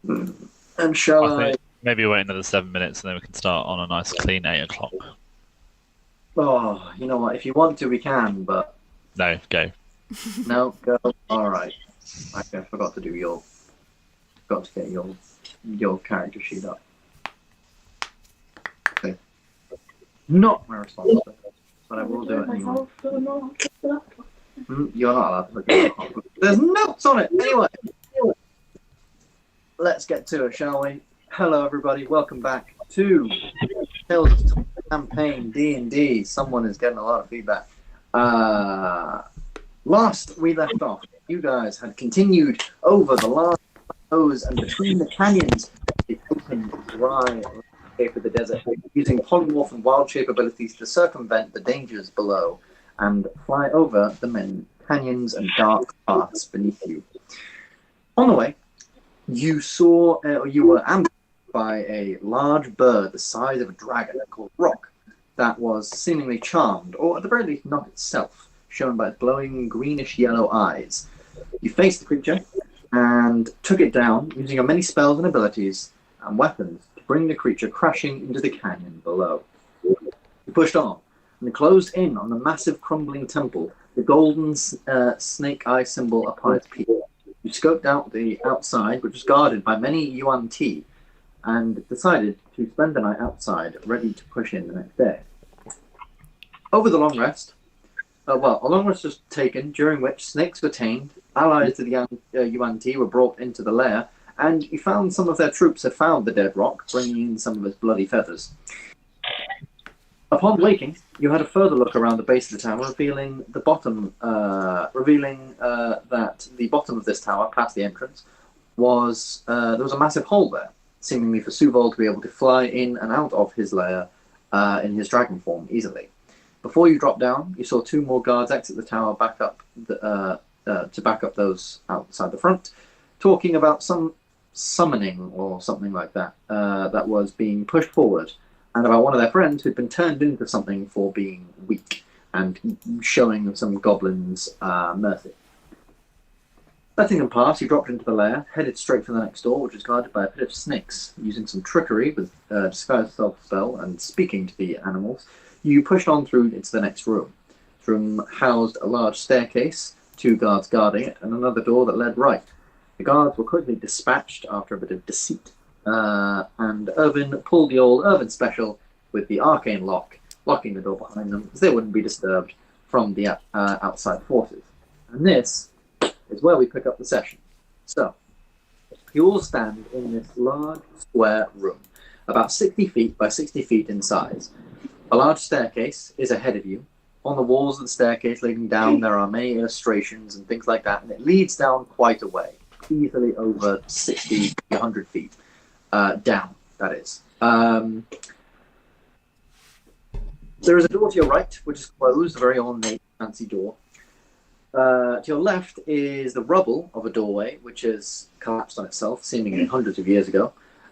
And shall I I? think maybe wait another 7 minutes and then we can start on a nice clean 8 o'clock. Oh, you know what? If you want to, we can, but No, go. no, go. All right. I forgot to do your. Got to get your character sheet up. Okay. Not my responsibility, but I will do it anyway. You're not allowed to look at it. There's notes on it. Anyway, let's get to it, shall we? Hello, everybody. Welcome back to Tales of Time Campaign D&D. Someone is getting a lot of feedback. Last we left off, you guys had continued over the last rows and between the canyons, the open, dry landscape of the desert, using polymorph and wild shape abilities to circumvent the dangers below and fly over the many canyons and dark paths beneath you. On the way, you saw, you were ambushed by a large bird the size of a dragon called Rock that was seemingly charmed, or at the very least not itself, shown by its glowing greenish-yellow eyes. You faced the creature and took it down using your many spells and abilities and weapons to bring the creature crashing into the canyon below. You pushed on and closed in on the massive crumbling temple, the golden snake eye symbol upon its peak. You scoped out the outside, which was guarded by many Yuan Ti, and decided to spend the night outside, ready to push in the next day. Over the long rest, a long rest was taken, during which snakes were tamed, allies to the Yuan Ti were brought into the lair, and you found some of their troops had found the dead Rock, bringing in some of its bloody feathers. Upon waking, you had a further look around the base of the tower, revealing that the bottom of this tower, past the entrance, was there was a massive hole there, seemingly for Sovul to be able to fly in and out of his lair in his dragon form easily. Before you dropped down, you saw two more guards exit the tower back up to back up those outside the front, talking about some summoning or something like that that was being pushed forward, and about one of their friends who'd been turned into something for being weak and showing some goblins mercy. Letting them pass, you dropped into the lair, headed straight for the next door, which is guarded by a pit of snakes. Using some trickery with disguise self spell and speaking to the animals, you pushed on through into the next room. This room housed a large staircase, two guards guarding it, and another door that led right. The guards were quickly dispatched after a bit of deceit, and Irvin pulled the old Irvin special with the arcane lock, locking the door behind them, as they wouldn't be disturbed from the outside forces. And this is where we pick up the session. So, you all stand in this large square room, about 60 feet by 60 feet in size. A large staircase is ahead of you. On the walls of the staircase leading down, there are many illustrations and things like that, and it leads down quite a way, easily over 60, 100 feet down, that is. There is a door to your right, which is closed, a very ornate, fancy door. To your left is the rubble of a doorway, which has collapsed on itself, seemingly hundreds of years ago.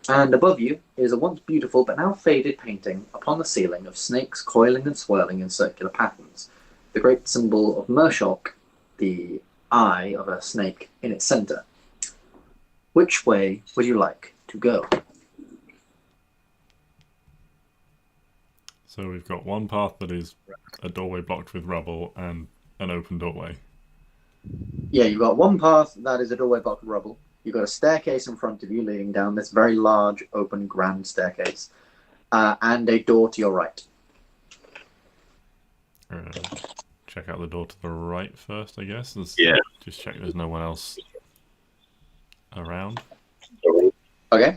And above you is a once beautiful but now faded painting upon the ceiling of snakes coiling and swirling in circular patterns. The great symbol of Mershok, the eye of a snake, in its center. Which way would you like to go? So we've got one path that is a doorway blocked with rubble and an open doorway. Yeah, you've got one path that is a doorway blocked with rubble. You've got a staircase in front of you leading down this very large, open, grand staircase, and a door to your right. Check out the door to the right first, I guess. Yeah. Just check there's no one else around. Okay.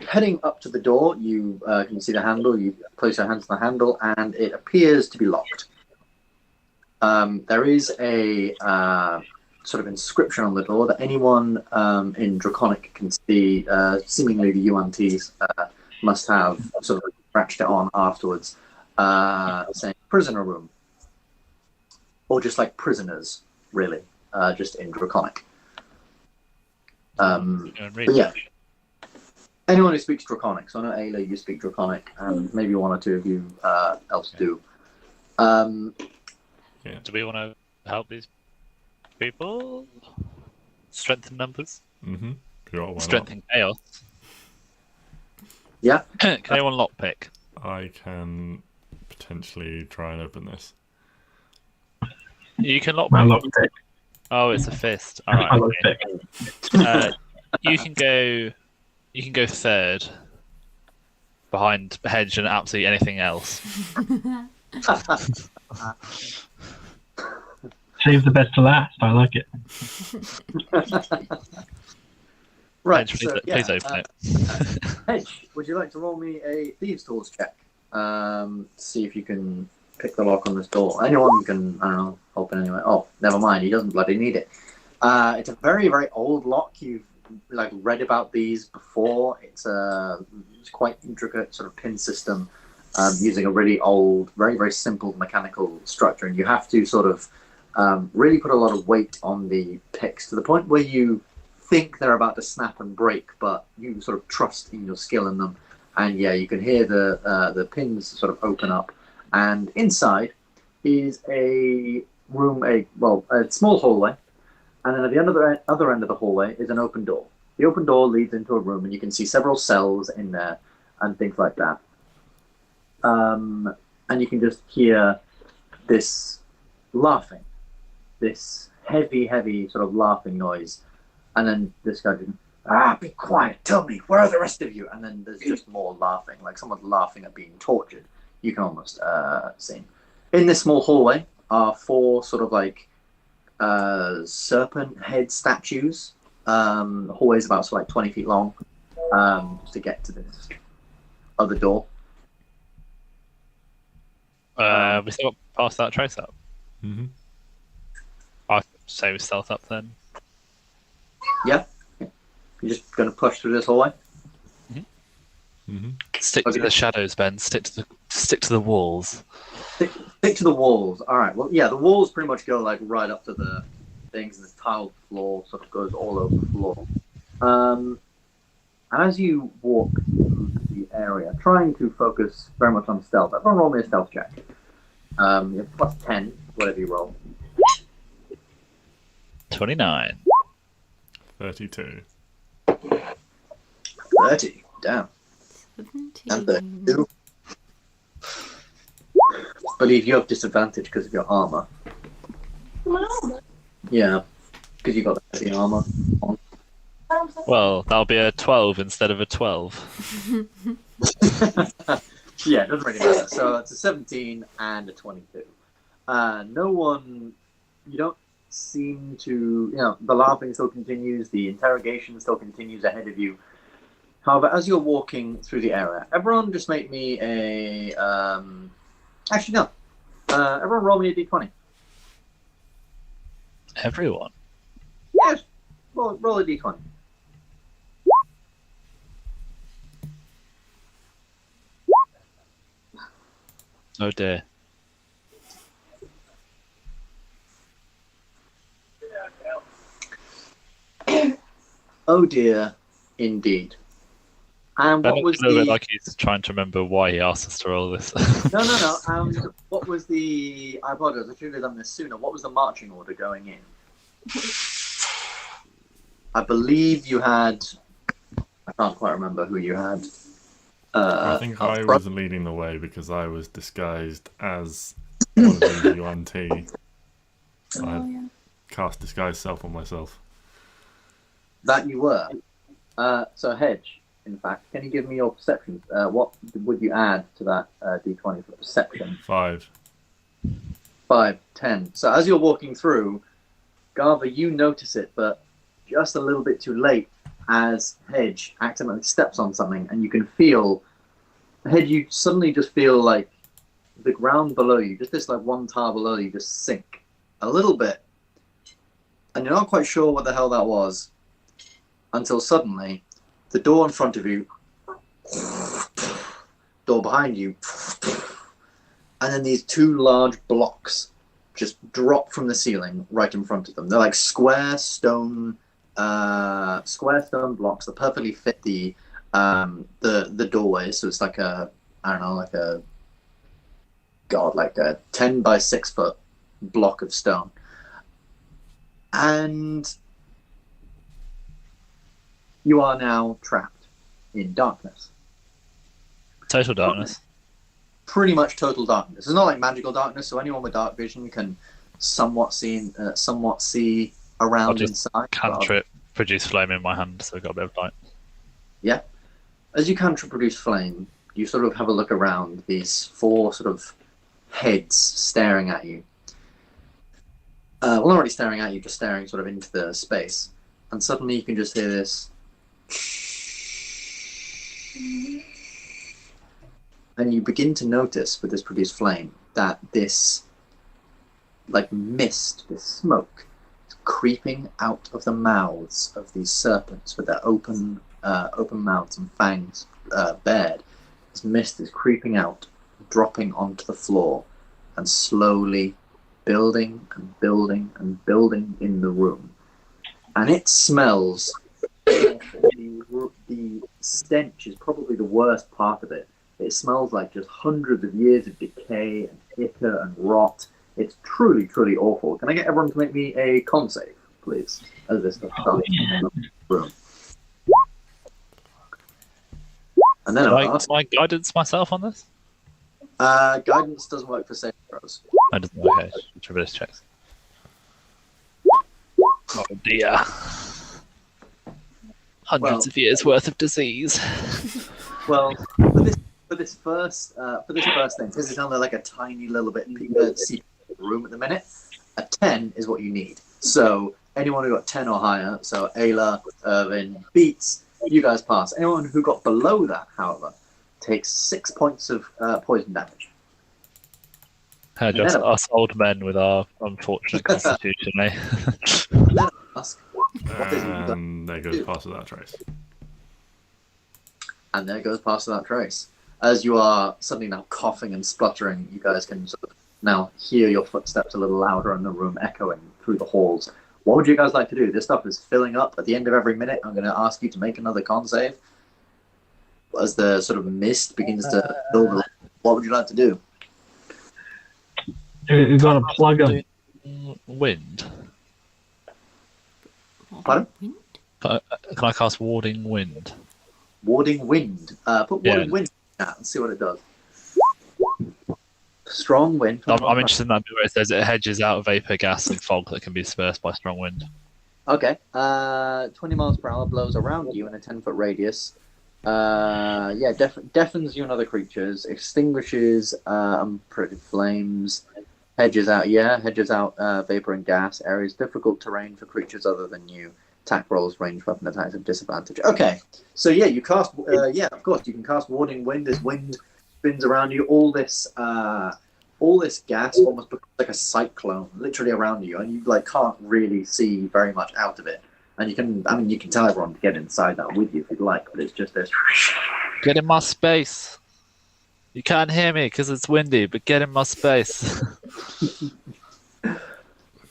Heading up to the door, you can see the handle. You place your hands on the handle, and it appears to be locked. There is a sort of inscription on the door that anyone in Draconic can see. Seemingly the Yuan Ts must have sort of scratched it on afterwards, saying prisoner room. Or just like prisoners, really, just in Draconic. But yeah. Anyone who speaks Draconic, so I know Ayla, you speak Draconic, and maybe one or two of you else do. Yeah. Do we want to help these people? Strengthen numbers? Mm-hmm. Sure, why Strength not? and chaos. Yeah. Can anyone lockpick? I can potentially try and open this. You can My lockpick. lockpick. Oh, it's a fist. All My right. Okay. lockpick. You can go. You can go third. Behind Hedge and absolutely anything else. Save the best to last. I like it. Right. Hedge, So, please open it. Hedge, would you like to roll me a thieves' tools check? See if you can pick the lock on this door. Anyone can, I don't know, open anyway. Oh, never mind. He doesn't bloody need it. It's a very, very old lock. You've read about these before. It's quite intricate sort of pin system, using a really old, very, very simple mechanical structure, and you have to sort of really put a lot of weight on the picks to the point where you think they're about to snap and break, but you sort of trust in your skill in them. And yeah, you can hear the pins sort of open up, and inside is a room, a small hallway, and then at the other end of the hallway is an open door. The open door leads into a room, and you can see several cells in there and things like that. And you can just hear this laughing, this heavy, heavy sort of laughing noise. And then this guy goes, be quiet, tell me, where are the rest of you? And then there's just more laughing, like someone's laughing at being tortured. You can almost see. In this small hallway are 4 sort of serpent head statues. The hallway's about 20 feet long, to get to this other door. We still got past that trace up. Mm-hmm. I say we stealth up then. Yeah? You're just going to push through this hallway? Mm-hmm. Stick to the shadows, Ben. Stick to the walls. Stick to the walls. All right. Well, yeah, the walls pretty much go right up to the things, and this tiled floor sort of goes all over the floor. And as you walk through the area, trying to focus very much on stealth, everyone roll me a stealth check. You have plus 10, whatever you roll. 29. 32. 30. Damn. 17. And 32. Believe you have disadvantage because of your armor. Yeah, because you got the armor on. Well, that'll be a 12 instead of a 12. Yeah, it doesn't really matter. So it's a 17 and a 22. No one, you don't seem to, the laughing still continues, the interrogation still continues ahead of you. However, as you're walking through the area, everyone just make me a, actually no, everyone roll me a d20. Everyone. Yes, roll a d20. Oh dear. Oh dear, indeed. And Ben what was looks a little the... bit like he's trying to remember why he asked us to roll this. No. What was the... I apologize, I should have done this sooner. What was the marching order going in? I believe you had... I can't quite remember who you had. I think I was leading the way because I was disguised as one of the UNT. I had cast disguise self on myself. That you were. So Hedge, in fact, can you give me your perception? What would you add to that d20 for perception? 5. 5, 10. So as you're walking through, Garver, you notice it, but just a little bit too late as Hedge accidentally steps on something, and you can feel, Hedge, you suddenly just feel like the ground below you, just this one tile below you, just sink a little bit. And you're not quite sure what the hell that was, until suddenly, the door in front of you, door behind you, and then these 2 large blocks just drop from the ceiling right in front of them. They're like square stone blocks that perfectly fit the doorway. So it's like a 10 by 6 foot block of stone. And you are now trapped in darkness. Total darkness. Pretty much total darkness. It's not like magical darkness, so anyone with dark vision can somewhat see around I'll just inside. cantrip, produce flame in my hand, so I've got a bit of light. Yeah. As you cantrip produce flame, you sort of have a look around, these 4 sort of heads staring at you. Well, not really staring at you, just staring sort of into the space. And suddenly you can just hear this. And you begin to notice with this produced flame that this, like mist, this smoke, is creeping out of the mouths of these serpents with their open mouths and fangs bared. This mist is creeping out, dropping onto the floor, and slowly building and building and building in the room. And it smells. The stench is probably the worst part of it. It smells like just hundreds of years of decay and ichor and rot. It's truly, truly awful. Can I get everyone to make me a con save, please? As this stuff starts in the room. And then Can I guidance myself on this? guidance doesn't work for saving throws. That doesn't work. Okay, Traverse checks. Oh dear. Hundreds of years worth of disease. Well, for this first thing, because it's only like a tiny little bit secret room at the minute, a 10 is what you need. So anyone who got 10 or higher, so Ayla, Irvin, Beats, you guys pass. Anyone who got below that, however, takes 6 points of poison damage. Just us old men with our unfortunate constitution, eh? And then ask, what is it you've done? And there goes past without trace. And there goes past without trace. As you are suddenly now coughing and spluttering, you guys can sort of now hear your footsteps a little louder in the room, echoing through the halls. What would you guys like to do? This stuff is filling up. At the end of every minute, I'm going to ask you to make another con save. As the sort of mist begins to build, what would you like to do? We've got to plug them. Wind. Pardon? Can I cast Warding Wind? Warding Wind. Put Warding Wind in that and see what it does. Strong wind. I'm interested in that bit where it says it hedges out vapor, gas, and fog that can be dispersed by strong wind. Okay. 20 miles per hour blows around you in a 10-foot radius. Deafens you and other creatures. Extinguishes unpredicted flames. Hedges out vapor and gas. Areas difficult terrain for creatures other than you. Attack rolls, ranged weapon attacks at disadvantage. Okay. So yeah, you cast. Of course, you can cast Warding Wind. This wind spins around you. All this gas almost becomes like a cyclone, literally around you, and you can't really see very much out of it. And you can tell everyone to get inside that with you if you'd like, but it's just this. Get in my space. You can't hear me because it's windy, but get in my space.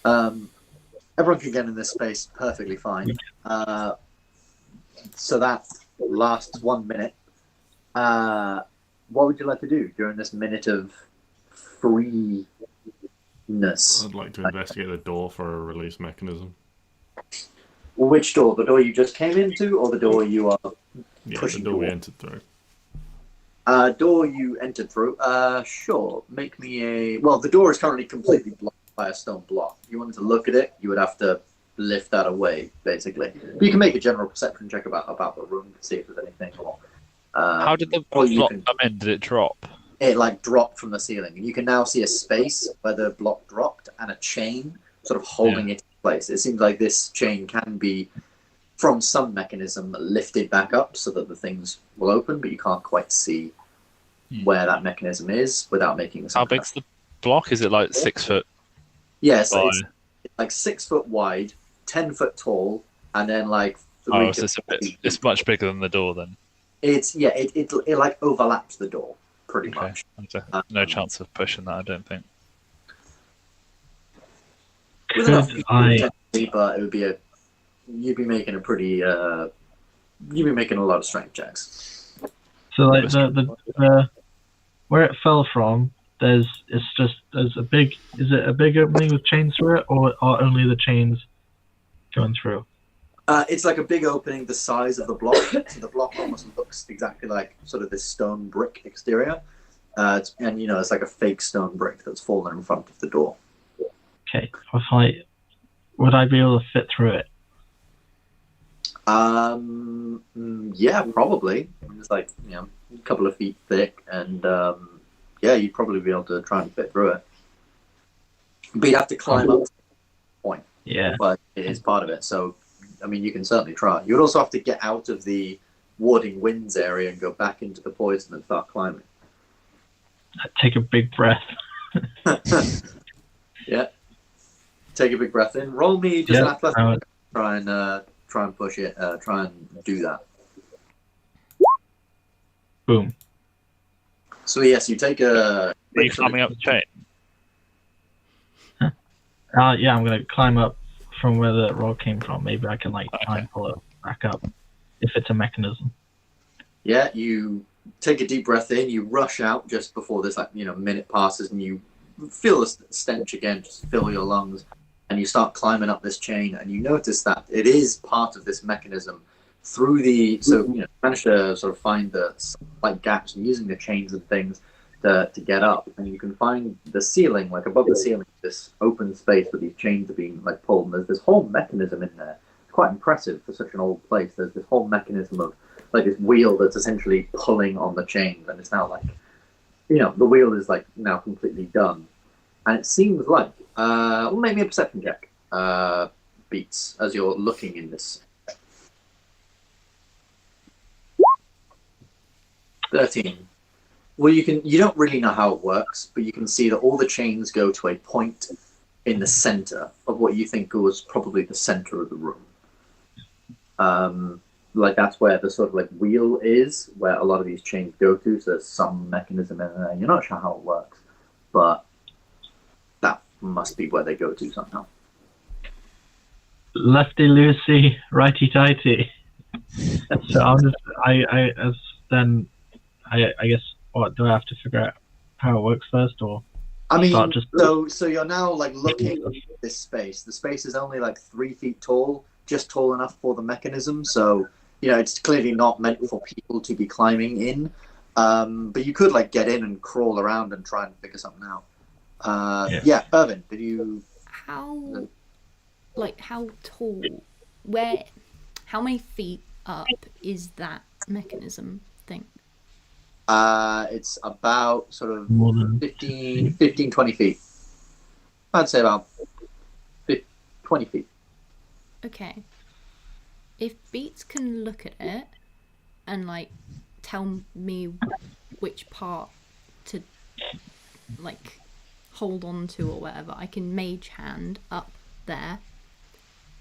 Everyone can get in this space perfectly fine. So that lasts 1 minute. What would you like to do during this minute of freeness? I'd like to investigate the door for a release mechanism. Which door? The door you just came into, or the door you are pushing? The door we entered through. Door you entered through. Sure. Make me a. Well, the door is currently completely blocked by a stone block. If you wanted to look at it, you would have to lift that away, basically. But you can make a general perception check about the room to see if there's anything. How did the block come in? Did it drop? It dropped from the ceiling, and you can now see a space where the block dropped and a chain sort of holding it in place. It seems like this chain can be, from some mechanism, lifted back up so that the things will open, but you can't quite see where that mechanism is without making a. How big's the block? Is it 6 foot? Yes, it's 6 foot wide, 10 foot tall, and then 3 so it's much bigger than the door then. It overlaps the door pretty much. No chance of pushing that, I don't think. With enough but it would be you'd be making a pretty you'd be making a lot of strength checks. So the where it fell from, is it a big opening with chains through it, or are only the chains going through? It's like a big opening the size of the block. So the block almost looks exactly like sort of this stone brick exterior. And, it's like a fake stone brick that's fallen in front of the door. Okay. Would I be able to fit through it? Yeah, probably. It's like, a couple of feet thick, and you'd probably be able to try and fit through it. But you'd have to climb up to the point. Yeah. But it is part of it, so, you can certainly try. You would also have to get out of the warding winds area and go back into the poison and start climbing. Take a big breath. Yeah. Take a big breath in. Roll me just an athletics. Try and push it. Try and do that. Boom. So yes, you take a. Are you climbing up the chain? Yeah, I'm gonna climb up from where the rock came from. Maybe I can try and pull it back up if it's a mechanism. Yeah, you take a deep breath in. You rush out just before this minute passes, and you feel the stench again just fill your lungs, and you start climbing up this chain, and you notice that it is part of this mechanism through the. So manage to sort of find the slight gaps and using the chains and things to get up, and you can find the ceiling, above the ceiling, this open space where these chains are being pulled, and there's this whole mechanism in there. It's quite impressive for such an old place. There's this whole mechanism of this wheel that's essentially pulling on the chains, and it's now the wheel is now completely done, and it seems like maybe a perception check beats as you're looking in this. 13. Well, you don't really know how it works, but you can see that all the chains go to a point in the center of what you think was probably the center of the room. That's where the sort of wheel is, where a lot of these chains go to. So there's some mechanism in there. You're not sure how it works, but that must be where they go to somehow. Lefty loosey, righty tighty. So I guess. What do I have to figure out how it works first, or? So you're now looking at this space. The space is only 3 feet tall, just tall enough for the mechanism. So it's clearly not meant for people to be climbing in. But you could get in and crawl around and try and figure something out. Yeah, Irvin, did you? How tall? How many feet up is that mechanism thing? It's about sort of More than 15, 20 feet. I'd say about 20 feet. Okay. If Beats can look at it and tell me which part to hold on to or whatever, I can mage hand up there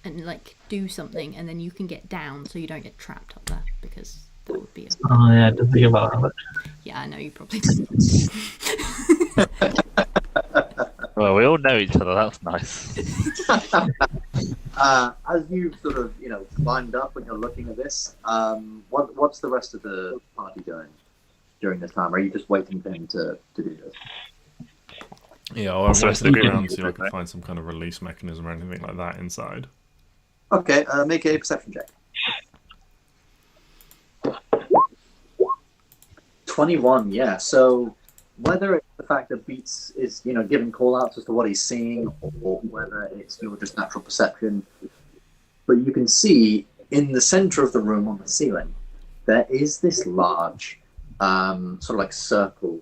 and do something, and then you can get down so you don't get trapped up there, because that would be Oh yeah, I didn't think about that. Yeah, I know you probably didn't. Well, we all know each other. That's nice. As you sort of climbed up and you're looking at this, what's the rest of the party doing during this time? Are you just waiting for him to do this? Yeah, I wanted to look around and see if I could find some kind of release mechanism or anything like that inside. Okay, make a perception check. 21, yeah. So whether it's the fact that Beats is, giving call-outs as to what he's seeing, or whether it's your just natural perception, but you can see in the center of the room on the ceiling, there is this large sort of circle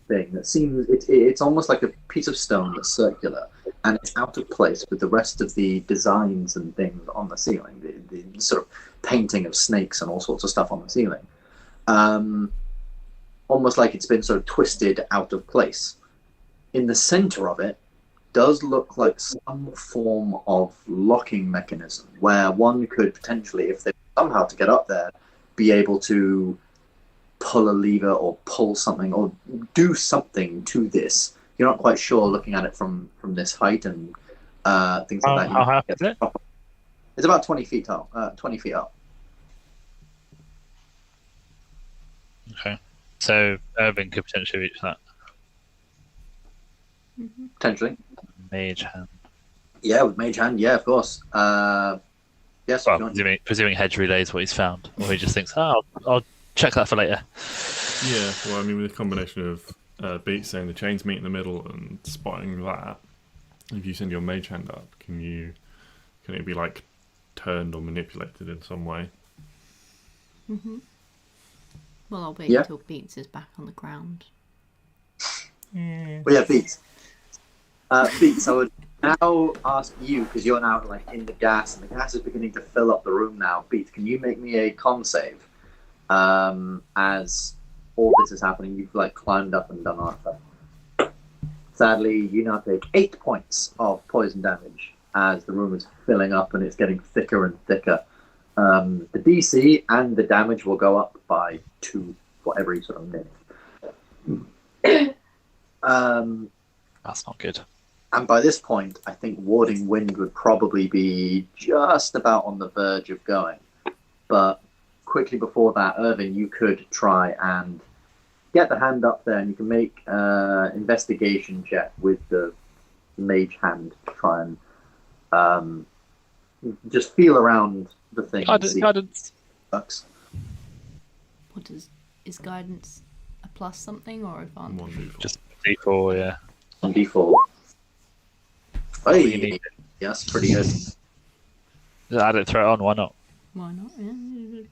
thing that seems, it's almost like a piece of stone that's circular, and it's out of place with the rest of the designs and things on the ceiling, the sort of painting of snakes and all sorts of stuff on the ceiling. Almost like it's been sort of twisted out of place. In the center of it does look like some form of locking mechanism where one could potentially, if they somehow to get up there, be able to pull a lever or pull something or do something to this. You're not quite sure looking at it from this height and things like that. How high is it? It's about 20 feet tall, 20 feet up. Okay. So Irvin could potentially reach that. Potentially. Mage hand. Yeah, with Mage Hand, yeah, of course. Yes, Well, if you want. presuming Hedge relays what he's found, or he just thinks, "Oh, I'll check that for later." Yeah, well, I mean, with a combination of Beats saying the chains meet in the middle and spotting that, if you send your mage hand up, can it be like turned or manipulated in some way? Well, I'll wait Yeah. until Beats is back on the ground. Well, yeah, Beats. Beats, I would now ask you, because you're now like in the gas, and the gas is beginning to fill up the room now. Beats, can you make me a con save? As all this is happening, you've like climbed up and done all that. Sadly, you now take 8 points of poison damage as the room is filling up and it's getting thicker and thicker. The DC and the damage will go up by 2 for every sort of minute. That's not good. And by this point, I think Warding Wind would probably be just about on the verge of going. But quickly before that, Irving, you could try and get the hand up there, and you can make an investigation check with the mage hand to try and just feel around the thing. Guidance. Works. Is guidance a plus something or advantage? 1d4. Just D4, yeah. On default. You Hey, need yes, pretty good. add it, throw it on. Why not? Why not? Yeah.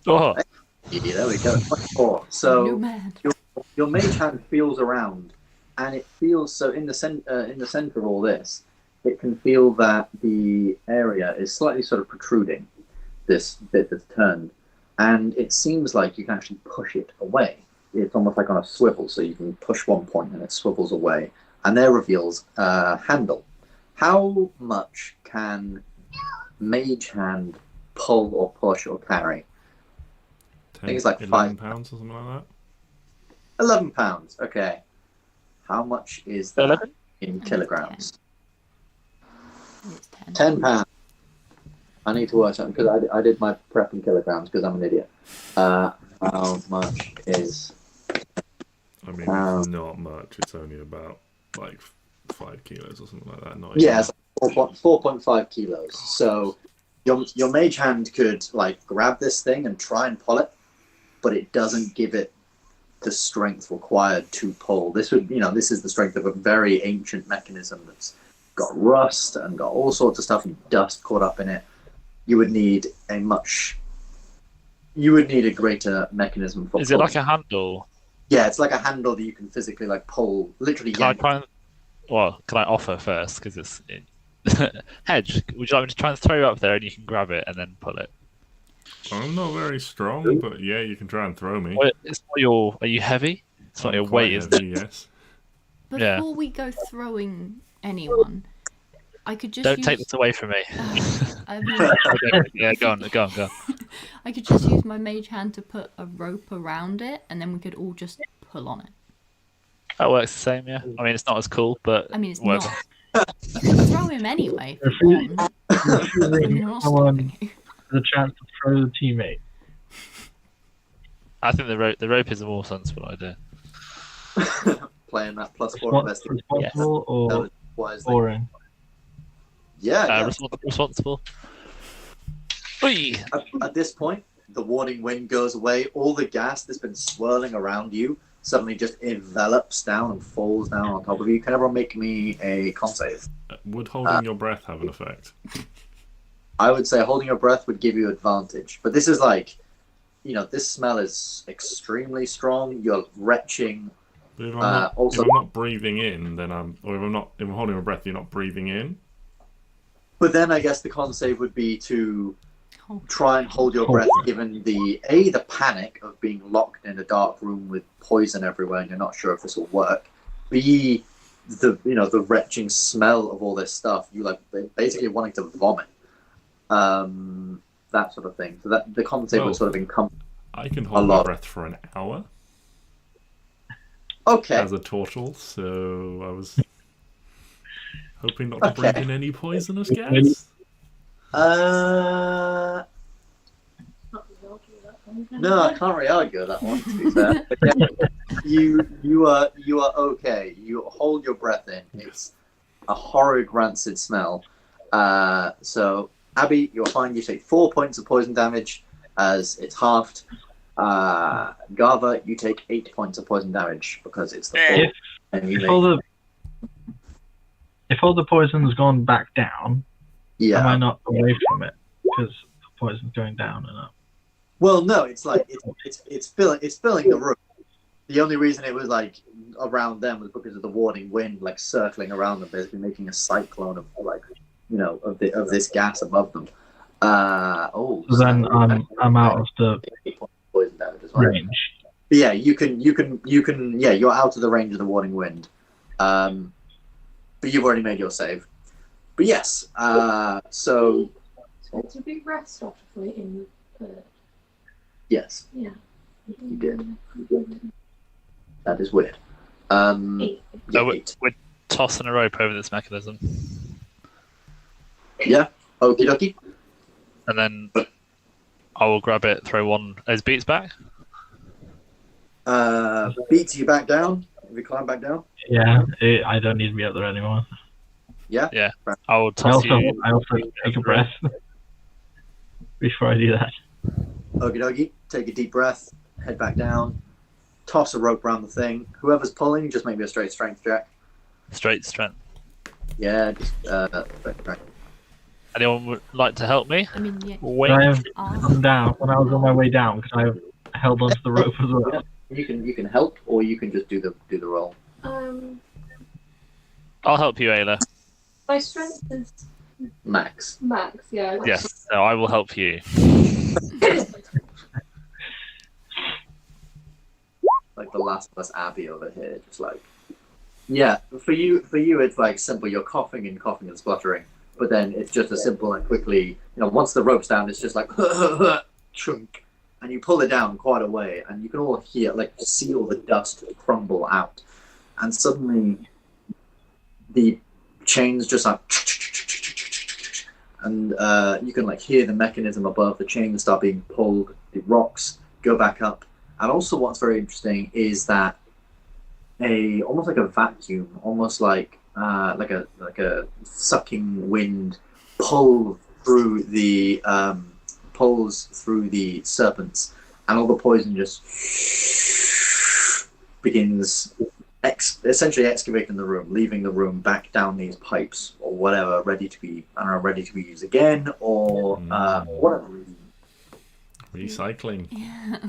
Oh, Yeah, there we go. 24. New So man. your mage hand feels around, and it feels so in the center of all this. It can feel that the area is slightly sort of protruding. This bit that's turned, and it seems like you can actually push it away. It's almost like on a swivel, so you can push one point and it swivels away, and there reveals a handle. How much can mage hand pull or push or carry? 10, think it's like 11 5 pounds or something like that. 11 pounds. Okay. How much is that 11? in kilograms? It's 10. 10 pounds. I need to work something because I did my prep in kilograms because I'm an idiot. How much is? I mean, it's not much. It's only about like 5 kilos or something like that. Not even. Yeah, it's like 4.5 kilos. So your mage hand could like grab this thing and try and pull it, but it doesn't give it the strength required to pull. This is the strength of a very ancient mechanism that's got rust and got all sorts of stuff and dust caught up in it. You would need a greater mechanism for. Is it like a handle? Yeah, it's like a handle that you can physically like pull, literally. Can I offer first? Because it's Hedge. Would you like me to try and throw you up there and you can grab it and then pull it? I'm not very strong, but yeah, you can try and throw me. Well, it's not your. Are you heavy? It's not your Quite weight, is it? heavy, yes. Before Yeah. we go throwing anyone, I could just Don't take this away from me. I mean, Yeah, go on. I could just use my mage hand to put a rope around it, and then we could all just pull on it. That works the same, yeah. I mean, it's not as cool, but I mean, it's whatever. not. You can throw him anyway if you want. I mean, I'm not stopping you. The chance to throw the teammate. I think the rope is a more sensible idea. Playing that +4 investigation. Responsible or Wisely. boring? Yeah. Responsible. Oi! At this point, the warning wind goes away. All the gas that's been swirling around you suddenly just envelops down and falls down on top of you. Can everyone make me a con save? Would holding your breath have an effect? I would say holding your breath would give you advantage. But this is like, this smell is extremely strong. You're retching. But if I'm also, not breathing in, then if I'm holding my breath, you're not breathing in. but then I guess the con save would be to try and hold your breath, given the panic of being locked in a dark room with poison everywhere, and you're not sure if this will work. B, the retching smell of all this stuff. You like basically wanting to vomit. That sort of thing. So that the con save would sort of encompass. I can hold my breath for an hour. Okay. As a turtle, so I was hoping not to breathe in any poisonous gas. No, I can't really argue that one, to be fair. But yeah, you are okay. You hold your breath in. It's a horrid, rancid smell. So Abby, you're fine. You take 4 points of poison damage as it's halved. Gava, you take 8 points of poison damage because it's the full. And you If all the poison's gone back down, am I not away from it because the poison's going down and up? Well, no, it's like it's filling the room. The only reason it was like around them was because of the warding wind, like circling around them, basically making a cyclone of like of this gas above them. So then I'm out of the poison damage as well. range. But yeah, you can you're out of the range of the warding wind. But you've already made your save. But yes, so it's a big rest stop for it in yes. Yeah. You did. That is weird. We're tossing a rope over this mechanism. Yeah. Okie dokie. And then I will grab it, throw one. Is Beats back? Beats you back down. If you climb back down. Yeah, I don't need to be up there anymore. Yeah. Yeah. I will toss you. I also take a breath before I do that. Okie dokie. Take a deep breath. Head back down. Toss a rope around the thing. Whoever's pulling, just maybe a straight strength check. Straight strength. Yeah, just strength. Anyone would like to help me? I mean, yeah. Wait. I have come down when I was on my way down because I held onto the rope as well. You can help, or you can just do the roll. I'll help you, Ayla. My strength is Max. max, yeah. Yes, so I will help you. Like the Last of Us Abby over here, just like for you it's like simple. You're coughing and spluttering, but then it's just a simple and quickly. Once the rope's down, it's just like chunk, and you pull it down quite a way, and you can all hear see all the dust crumble out, and suddenly the chains just like, and you can hear the mechanism above. The chains start being pulled. The rocks go back up. And also, what's very interesting is that almost like a vacuum, almost like a sucking wind, pulls through the serpents, and all the poison just begins essentially excavating the room, leaving the room back down these pipes or whatever, ready to be used again or whatever reason. Recycling. Yeah.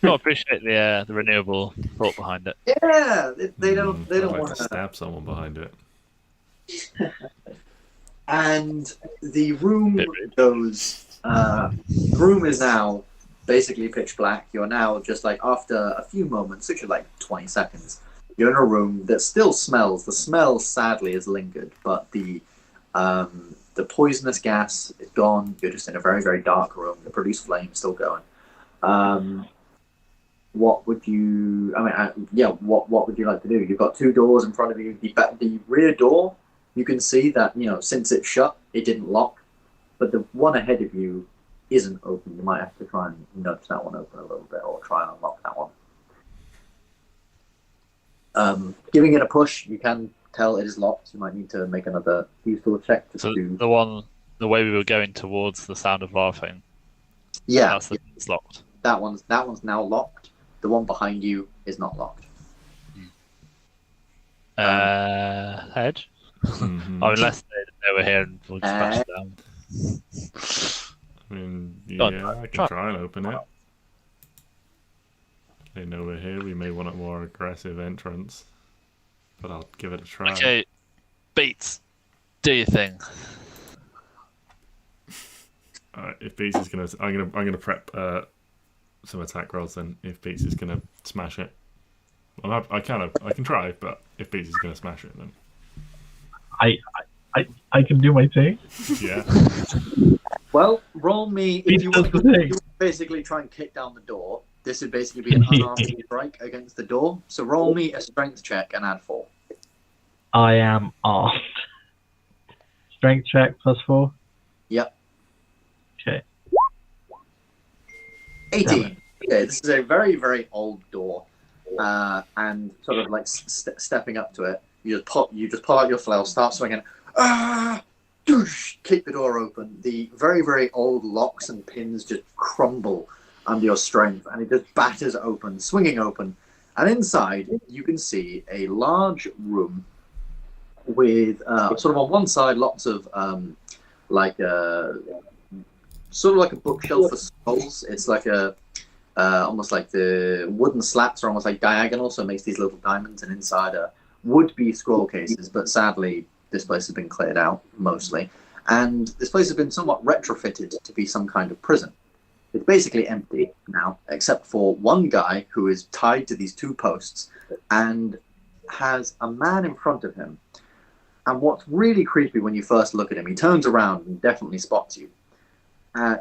I appreciate the renewable thought behind it. Yeah, they don't I'd want to stab someone behind it. And the room goes. The room is now basically pitch black. You're now just after a few moments, which are 20 seconds. You're in a room that still smells. The smell sadly has lingered, but the poisonous gas is gone. You're just in a very, very dark room. The produced flame is still going. What would you? What would you like to do? You've got 2 doors in front of you. The rear door, you can see that since it's shut, it didn't lock. But the one ahead of you isn't open. You might have to try and nudge that one open a little bit, or try and unlock that one. Giving it a push, you can tell it is locked. You might need to make another useful check to do. The way we were going towards the sound of laughing. Yeah, it's locked. That one's now locked. The one behind you is not locked. Hedge? Unless they were here and we'll just bash it down. I mean, I can try. try and open it. They know we're here. We may want a more aggressive entrance, but I'll give it a try. Okay, Beats, do your thing. If Beats is gonna, I'm gonna prep some attack rolls. Then if Beats is gonna smash it, I can try. But if Beats is gonna smash it, then I can do my thing. yeah. Well, roll me if you want to basically try and kick down the door. This would basically be an unarmed strike against the door. So roll me a strength check and add 4. I am armed. Strength check +4. Yep. Okay. 18. Okay, this is a very, very old door, and sort of stepping up to it, you just pull out your flail, start swinging, doosh, kick the door open. The very, very old locks and pins just crumble under your strength, and it just batters open, swinging open. And inside, you can see a large room with sort of on one side lots of sort of like a bookshelf for scrolls. It's like a almost like the wooden slats are almost like diagonal, so it makes these little diamonds, and inside would be scroll cases, but sadly this place has been cleared out mostly, and this place has been somewhat retrofitted to be some kind of prison. It's basically empty now, except for one guy who is tied to these two posts and has a man in front of him. And what's really creepy when you first look at him, he turns around and definitely spots you.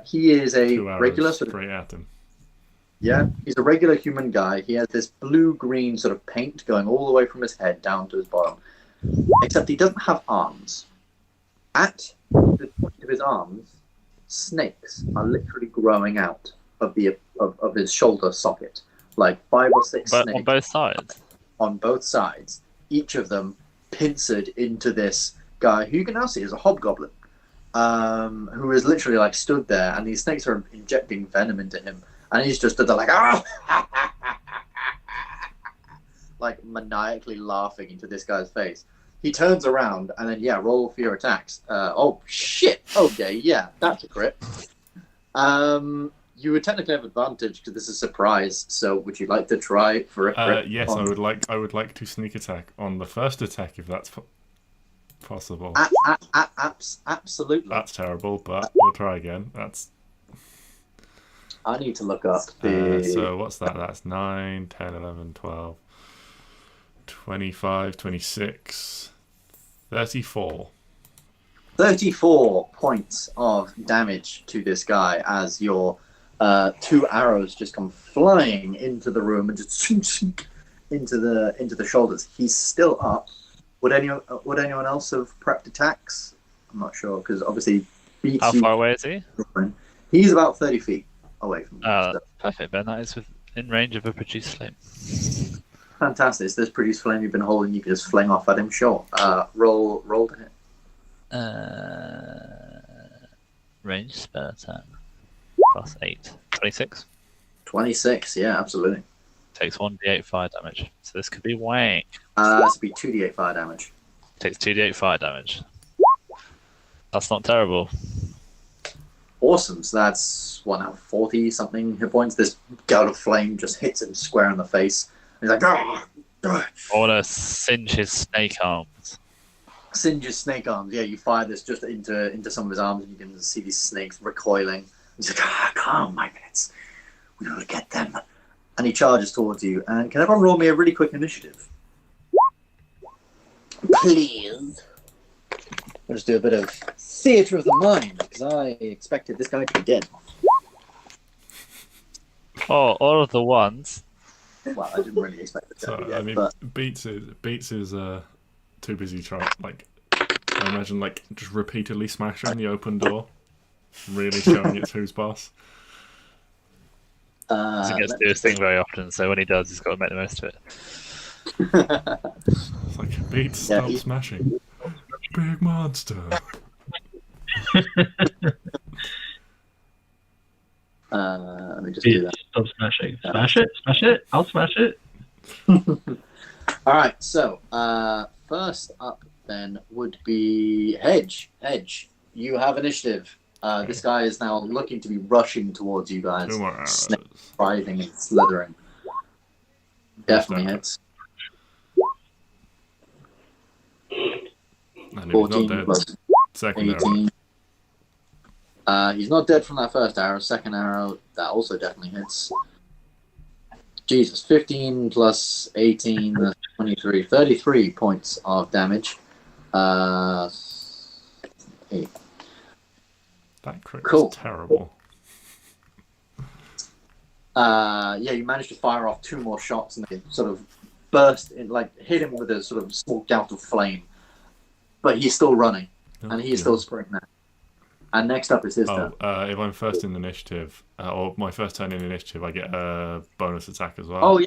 He is a regular sort of, straight at him. yeah, he's a regular human guy. He has this blue-green sort of paint going all the way from his head down to his bottom, except he doesn't have arms. At the point of his arms, snakes are literally growing out of his shoulder socket, like 5 or 6 But snakes on both sides. on both sides, each of them pincered into this guy who you can now see is a hobgoblin, who is literally like stood there, and these snakes are injecting venom into him, and he's just stood there like, ah! like maniacally laughing into this guy's face. He turns around and then, yeah, roll for your attacks. Oh, shit. Okay, yeah, that's a crit. You would technically have advantage because this is a surprise, so would you like to try for a crit? Yes, I would like to sneak attack on the first attack if that's possible. Absolutely. That's terrible, but we'll try again. I need to look up the... So what's that? That's 9, 10, 11, 12, 25, 26, 34. 34 points of damage to this guy as your 2 arrows just come flying into the room and just into the shoulders. He's still up. Would anyone else have prepped attacks? I'm not sure, because obviously beats How you. far away is he? He's about 30 feet away from you. Perfect, Ben. That is within range of a produce flame. Fantastic. It's this produce flame you've been holding. You can just fling off at him. Sure. Roll to hit. Range spell attack. Plus 8. 26. 26. Yeah, absolutely. Takes 1d8 fire damage. So this could be wank. This would be 2d8 fire damage. Takes 2d8 fire damage. That's not terrible. Awesome. So that's 40 something hit points. This gout of flame just hits him square in the face. He's like, ah! I want to singe his snake arms. Singe his snake arms. Yeah, you fire this just into some of his arms, and you can see these snakes recoiling. He's like, come on, my minutes. We gotta get them. And he charges towards you. And can everyone roll me a really quick initiative? Please. I'll just do a bit of theatre of the mind, because I expected this guy to be dead. Oh, all of the ones. Well, I didn't really expect it to be dead, I mean, but... Beats is too busy trying. Like, I imagine like just repeatedly smashing the open door, really showing it's who's boss. He gets to do his thing very often, so when he does, he's got to make the most of it. It's like Beats, stop smashing. Big monster. Let me just do that. Stop smashing. Smash it. Smash it. I'll smash it. All right. So first up then would be Hedge. Hedge, you have initiative. This guy is now looking to be rushing towards you guys. 2 more arrows. Snake writhing and slithering. Definitely hits. And he was 14 not dead. plus Second arrow. 18. He's not dead from that first arrow. Second arrow, that also definitely hits. Jesus, 15 plus 18, that's 23. 33 points of damage. 8. That crit Cool. was terrible. Yeah, you managed to fire off 2 more shots and they sort of burst in, like hit him with a sort of small gout of flame. But he's still running, and he's still sprinting now. And next up is his turn. If I'm first in initiative, or my first turn in initiative, I get a bonus attack as well. Oh,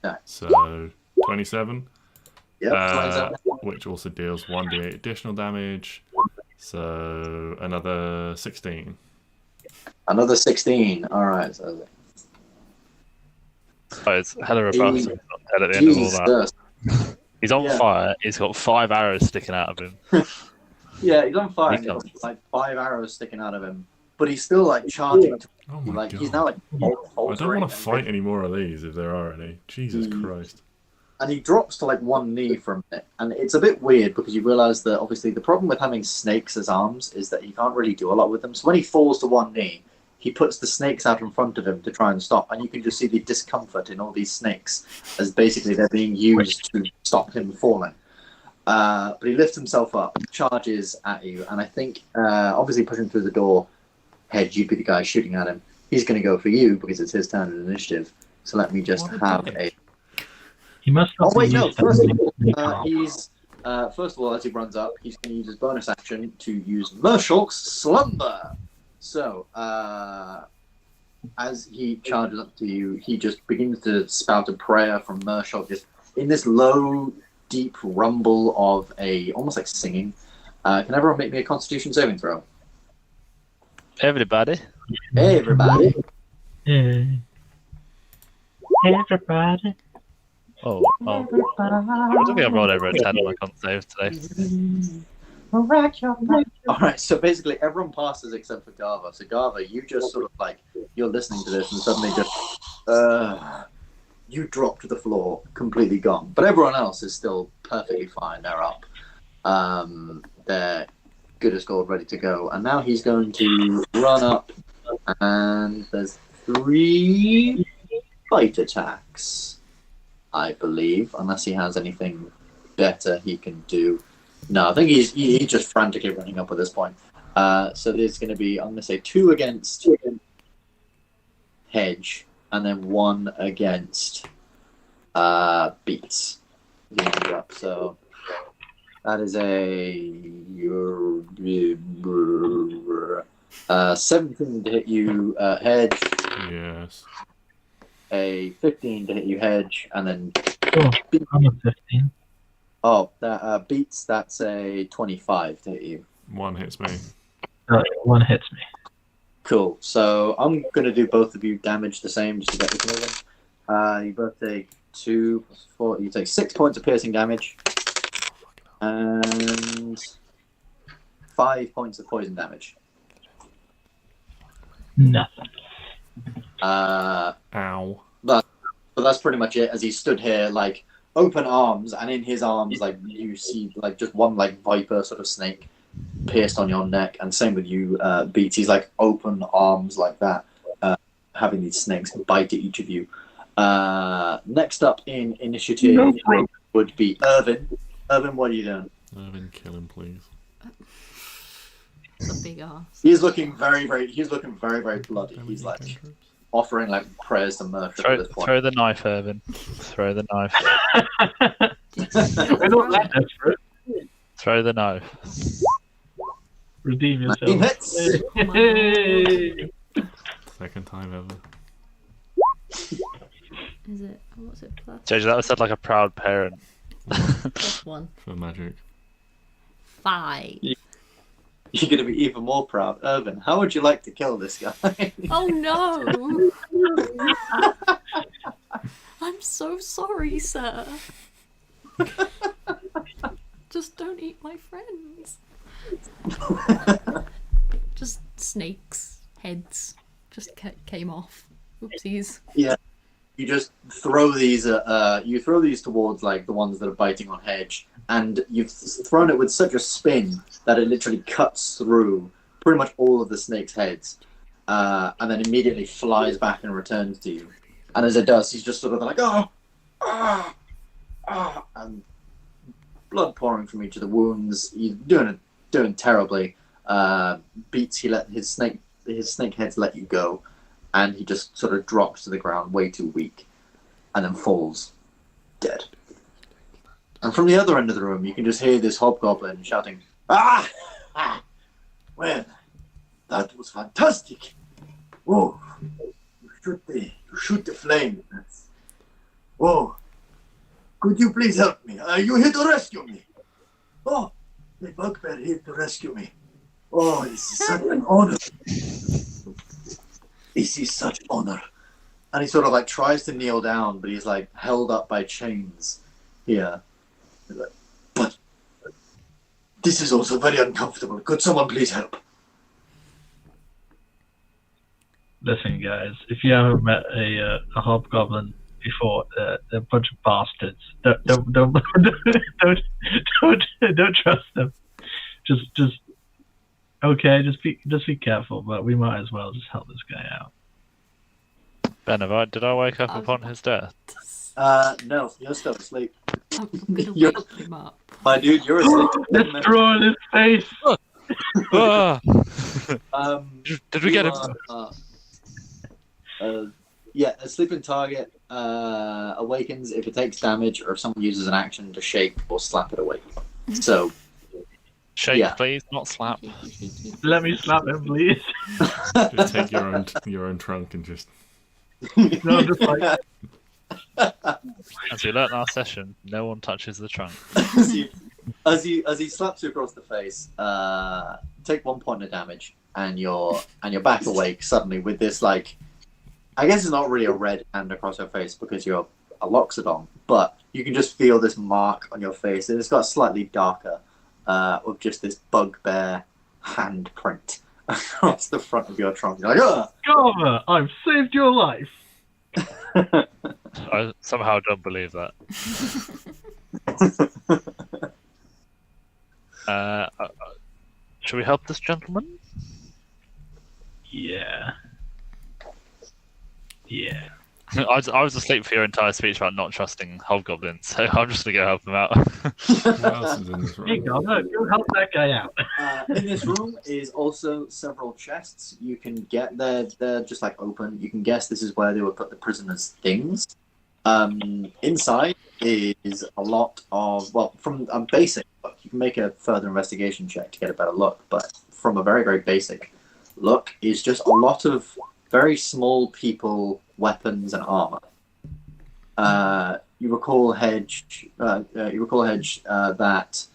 yeah. So 27. Yep, 27. Which also deals 1d8 additional damage. So another 16. Another 16. All right. So It's hella robust. He's not dead at the end of all that. Jesus. He's on Yeah. fire. He's got 5 arrows sticking out of him. Yeah, he's on fire. He And he's comes. got, like 5 arrows sticking out of him, but he's still like charging. Oh my Like god. he's now like I don't want to fight any more of these if there are any. Jesus Christ. And he drops to like one knee from it, and it's a bit weird because you realise that obviously the problem with having snakes as arms is that he can't really do a lot with them. So when he falls to one knee, he puts the snakes out in front of him to try and stop, and you can just see the discomfort in all these snakes as basically they're being used to stop him falling. But he lifts himself up, charges at you, and I think obviously pushing through the door, Hedge, you'd be the guy shooting at him. He's going to go for you because it's his turn in initiative. So let me just have a. He must Oh not wait, be no! used to First of it. all, he's first of all, as he runs up, he's going to use his bonus action to use Mershulk's Slumber. So as he charges up to you, he just begins to spout a prayer from Mershulk, just in this low, deep rumble of a almost like singing. Can everyone make me a Constitution saving throw? Everybody. Hey, everybody! Hey. Everybody. Oh. I don't think I rolled over a 10 on my con save today. All right, so basically everyone passes except for Garva. So Garva, you just sort of like you're listening to this and suddenly just you drop to the floor, completely gone. But everyone else is still perfectly fine. They're up. They're good as gold, ready to go. And now he's going to run up, and there's 3 bite attacks, I believe, unless he has anything better he can do. No, I think he's just frantically running up at this point. So there's going to be, I'm going to say 2 against Hedge, and then 1 against Beats. So that is a 17 to hit you, Hedge. Yes. A 15 to hit you, Hedge, and then Oh, I'm a 15. oh, that Beats. That's a 25 to hit you. 1 hits me. One hits me. Cool. So I'm gonna do both of you damage the same just to get this moving. You both take 2 plus 4. You take 6 points of piercing damage, and 5 points of poison damage. Nothing. Ow. But that's pretty much it. As he stood here, like open arms, and in his arms, like you see, like just one like viper sort of snake pierced on your neck, and same with you, Beats. He's like open arms like that, having these snakes bite at each of you. Next up in initiative would be Irvin. Irvin, what are you doing? Irvin, kill him, please. It's a big ass. He's looking very bloody. He's like offering like prayers to Mershulk at this point. Throw the knife, Irvin. Throw the knife. We're not that desperate. Throw the knife. Redeem 19 yourself. hits. Hey. Second time ever. Is it? What's it? Plus Jojo, that was said like a proud parent. +1. For magic. 5. You're going to be even more proud. Irvin, how would you like to kill this guy? Oh no! I'm so sorry, sir. Just don't eat my friends. Just snakes, heads, just came off. Oopsies. Yeah, you just throw these. You throw these towards like the ones that are biting on Hedge, and you've thrown it with such a spin that it literally cuts through pretty much all of the snake's heads, and then immediately flies back and returns to you. And as it does, he's just sort of like and blood pouring from each of the wounds. He's doing terribly. Beats. He let his snake heads let you go, and he just sort of drops to the ground, way too weak, and then falls dead. And from the other end of the room, you can just hear this hobgoblin shouting, "Ah! Ah! Well, that was fantastic! Oh, you shoot the flame. Oh, could you please help me? Are you here to rescue me? Oh, the bugbear here to rescue me. Oh, this is such an honor. This is such an honor. And he sort of like tries to kneel down, but he's like held up by chains here. He's like, but this is also very uncomfortable. Could someone please help? Listen, guys, if you haven't met a hobgoblin before, they're a bunch of bastards. Don't trust them. Just okay. Just be careful. But we might as well just help this guy out. Ben, did I wake up upon his death? No, you're still asleep. I'm gonna You're- wake him up. My dude, you're asleep. Let's draw in his face. Ah! Did we get him? Yeah, a sleeping target awakens if it takes damage or if someone uses an action to shake or slap it awake. So, Shake, yeah. please, not slap. Let me slap him, please. Just take your own trunk and just. No, just like As we learnt in our session, no one touches the trunk. as he slaps you across the face, take 1 point of damage, and you're back awake suddenly with this like, I guess it's not really a red hand across your face because you're a loxodon, but you can just feel this mark on your face, and it's got slightly darker, with just this bugbear handprint across the front of your trunk. You're like, ugh! Garver, I've saved your life. I somehow don't believe that. Should we help this gentleman? Yeah. I was asleep for your entire speech about not trusting hobgoblins, so I'm just gonna go help him out. What else is in this Hey, room? Garver, go help that guy out. In this room is also several chests. You can get they're just like open. You can guess this is where they would put the prisoners' things. Inside is a lot of, well, from a basic look, you can make a further investigation check to get a better look, but from a very, very basic look is just a lot of very small people, weapons, and armor. You recall Hedge that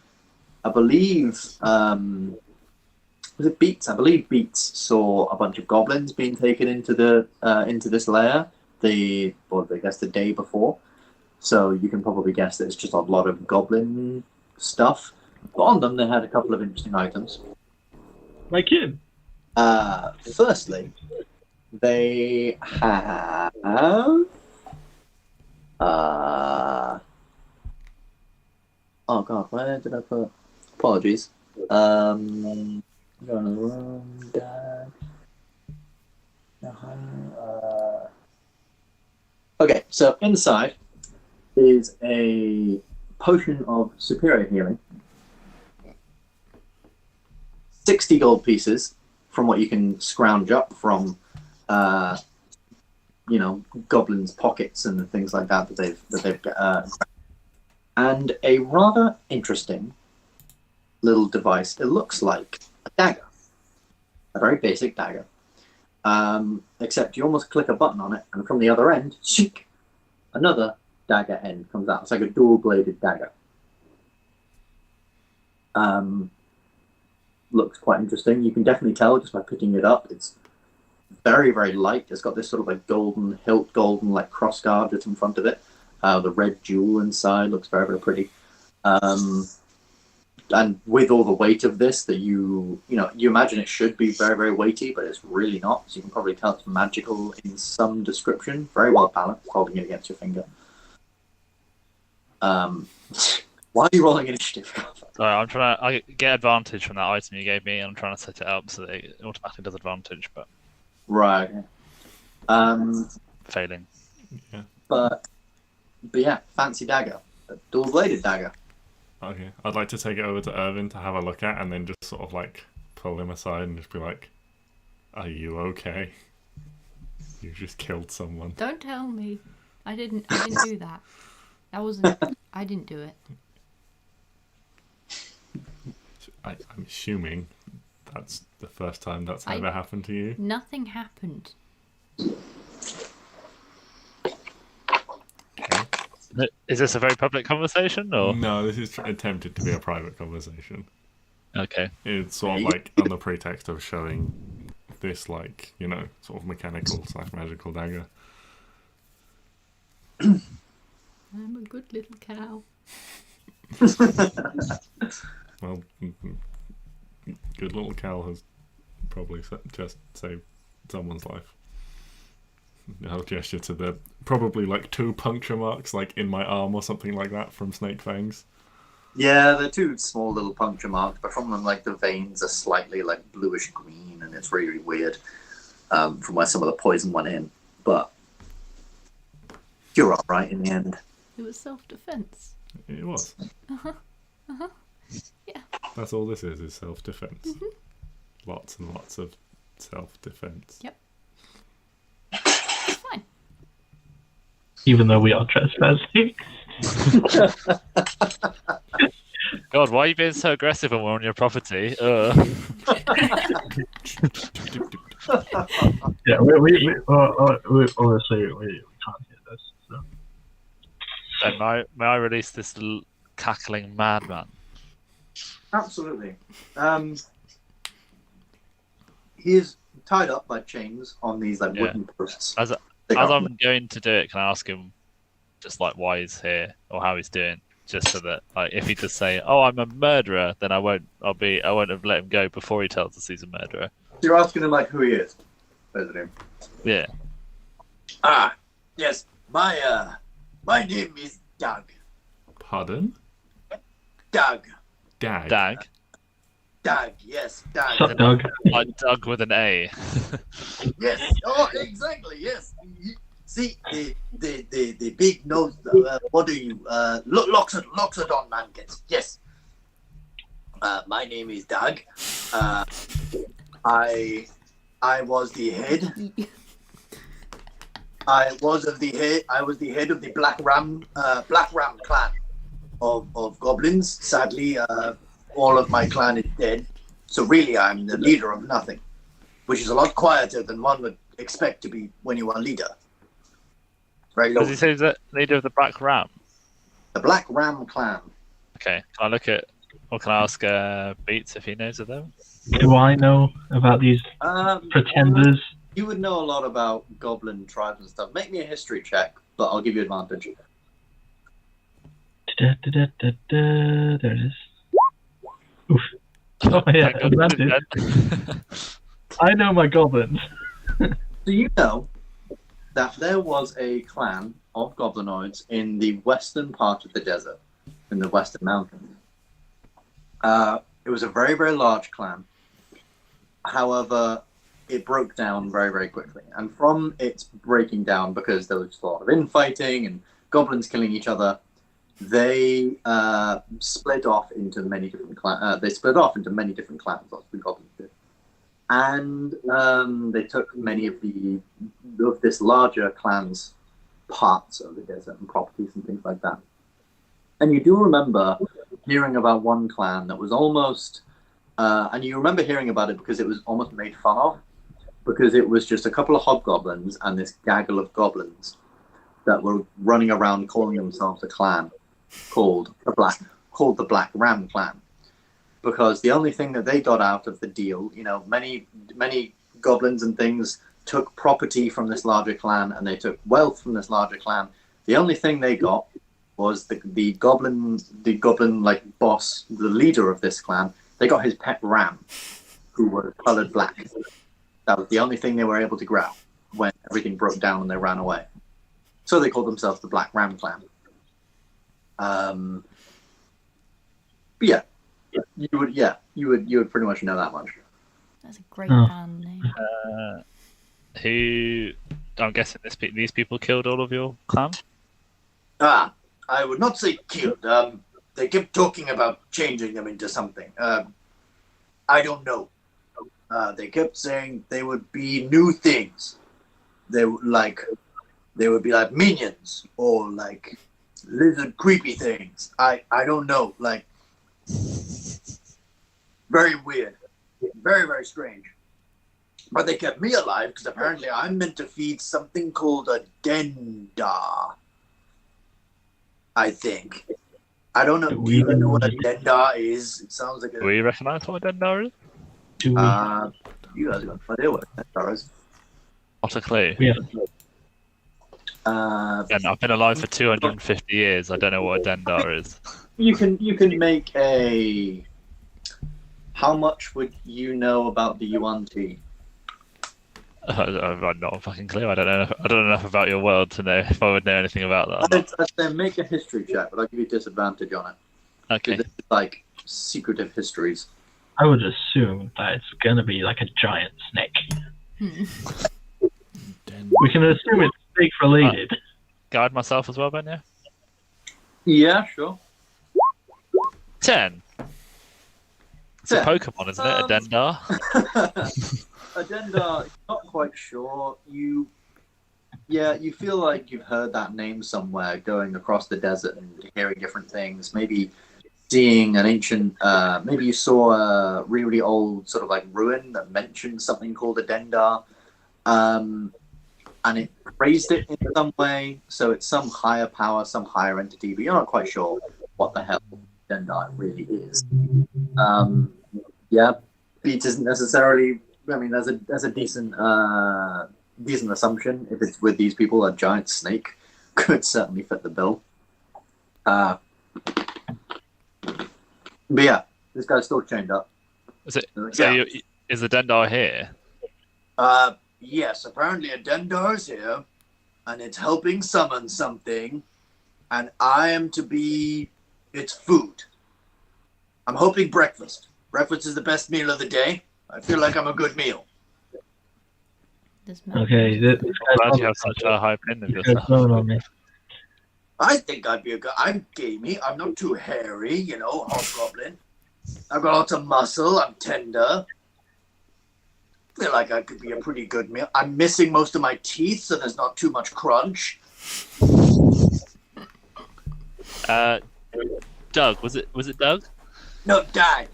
I believe was it Beats? I believe Beats saw a bunch of goblins being taken into this lair. I guess the day before. So you can probably guess that it's just a lot of goblin stuff. But on them, they had a couple of interesting items. My kid. Firstly, they have oh god, where did I put? Apologies. Going on the wrong Okay, so inside is a potion of superior healing. 60 gold pieces from what you can scrounge up from, goblins' pockets and things like that they've and a rather interesting little device. It looks like a dagger, a very basic dagger. Except you almost click a button on it, and from the other end, shink, another dagger end comes out. It's like a dual-bladed dagger. Looks quite interesting. You can definitely tell just by picking it up. It's very, very light. It's got this sort of like golden hilt, golden like crossguard that's in front of it. The red jewel inside looks very, very pretty. And with all the weight of this, that you imagine it should be very, very weighty, but it's really not. So you can probably tell it's magical in some description. Very well balanced, holding it against your finger. Why are you rolling initiative? Sorry, I get advantage from that item you gave me, and I'm trying to set it up so that it automatically does advantage, but Right. failing. Yeah. But yeah, fancy dagger, a dual-bladed dagger. Okay. I'd like to take it over to Irvin to have a look at, and then just sort of like pull him aside and just be like, "Are you okay? You just killed someone." Don't tell me. I didn't do that. That wasn't. I didn't do it. I'm assuming that's the first time that's ever happened to you. Nothing happened. Okay. Is this a very public conversation, or No, this is attempted to be a private conversation. Okay. It's sort of like on the pretext of showing this, like, you know, sort of mechanical / magical dagger. I'm a good little cow. Well, good little Cal has probably just saved someone's life. I'll gesture to the probably like 2 puncture marks, like in my arm or something like that, from snake fangs. Yeah, they're 2 small little puncture marks, but from them, like, the veins are slightly like bluish green, and it's really weird from where some of the poison went in. But you're all right in the end. It was self-defense. It was. Yeah. That's all this is self-defense. Lots and lots of self-defense. Yep. It's fine. Even though we are trespassing. God, why are you being so aggressive when we're on your property? Yeah, we obviously we can't hear this. So. Then may I release this cackling madman? Absolutely. He is tied up by chains on these like wooden posts. As I'm going to do it, can I ask him just like why he's here or how he's doing? Just so that, like, if he does say, "Oh, I'm a murderer," then I won't have let him go before he tells us he's a murderer. You're asking him like who he is, basically. Yeah. Ah, yes. My name is Doug. Pardon? Doug. Dag. Dag. Doug. Yes, Doug. Sup, Doug? Like Doug with an A. Yes. Oh, exactly. Yes. See the big nose. What do you? Loxodon man gets. Yes. My name is Doug. I was the head. I was the head of the Black Ram clan of goblins. Sadly, all of my clan is dead. So really, I'm the leader of nothing, which is a lot quieter than one would expect to be when you are leader. Very low. Does he say he's the leader of the Black Ram? The Black Ram clan. Okay. Can I look at, or can I ask Beats if he knows of them? Do I know about these pretenders? You would know a lot about goblin tribes and stuff. Make me a history check, but I'll give you advantage. There it is. Oof. Oh yeah, Thank God he's advantage. dead. I know my goblins. Do you know that there was a clan of goblinoids in the western part of the desert, in the western mountains? It was a very, very large clan. However, it broke down very, very quickly. And from its breaking down, because there was a lot of infighting and goblins killing each other, they split off into many different clans. That's what the goblins did. And they took many of this larger clan's parts of the desert and properties and things like that. And you do remember hearing about one clan that was almost, and you remember hearing about it because it was almost made fun of, because it was just a couple of hobgoblins and this gaggle of goblins that were running around calling themselves a clan called the Black Ram clan. Because the only thing that they got out of the deal, you know, many goblins and things took property from this larger clan and they took wealth from this larger clan. The only thing they got was the goblin like boss, the leader of this clan. They got his pet ram, who was colored black. That was the only thing they were able to grab when everything broke down and they ran away. So they called themselves the Black Ram clan. But yeah. You would pretty much know that much. That's a great band name. Who? I'm guessing these people killed all of your clan. I would not say killed. They kept talking about changing them into something. I don't know. They kept saying they would be new things. They would be like minions or like lizard creepy things. I don't know. Like very weird, very, very strange. But they kept me alive because apparently I'm meant to feed something called a denda. I think. I don't know. Do Do we you know know what a what dendar is? It sounds like Do we recognise what a dendar is? Do we? You guys got no idea what a dendar is. Not a clue. We have And I've been alive for 250 years. I don't know what a dendar is. You can make a. How much would you know about the Yuan Ti? I've not a fucking clue. I don't know. I don't know enough about your world to know if I would know anything about that. Or not. I'd say make a history check, but I'll give you disadvantage on it. Okay. This is like secretive histories. I would assume that it's gonna be like a giant snake. We can assume it's snake related. Guide myself as well, Ben. Yeah. Yeah, sure. 10. It's a 10. Pokemon, isn't it? A dendar. A dendar, not quite sure. You feel like you've heard that name somewhere going across the desert and hearing different things. Maybe seeing an ancient, maybe you saw a really old sort of like ruin that mentioned something called a dendar, and it raised it in some way. So it's some higher power, some higher entity, but you're not quite sure what the hell dendar really is. Yeah, Beats isn't necessarily. I mean, there's a decent assumption. If it's with these people, a giant snake could certainly fit the bill. But yeah, this guy's still chained up. Is it? Yeah. So is the dendar here? Yes, apparently a dendar's here, and it's helping summon something, and I am to be its food. I'm hoping breakfast. Breakfast is the best meal of the day. I feel like I'm a good meal. Okay, this I'm guy's glad on- you have such a high opinion of this guy's yourself. blowing on me. I think I'd be a good. I'm gamey. I'm not too hairy, you know, hobgoblin. I've got lots of muscle. I'm tender. Feel like I could be a pretty good meal. I'm missing most of my teeth, so there's not too much crunch. Doug, was it Doug? No, Dag.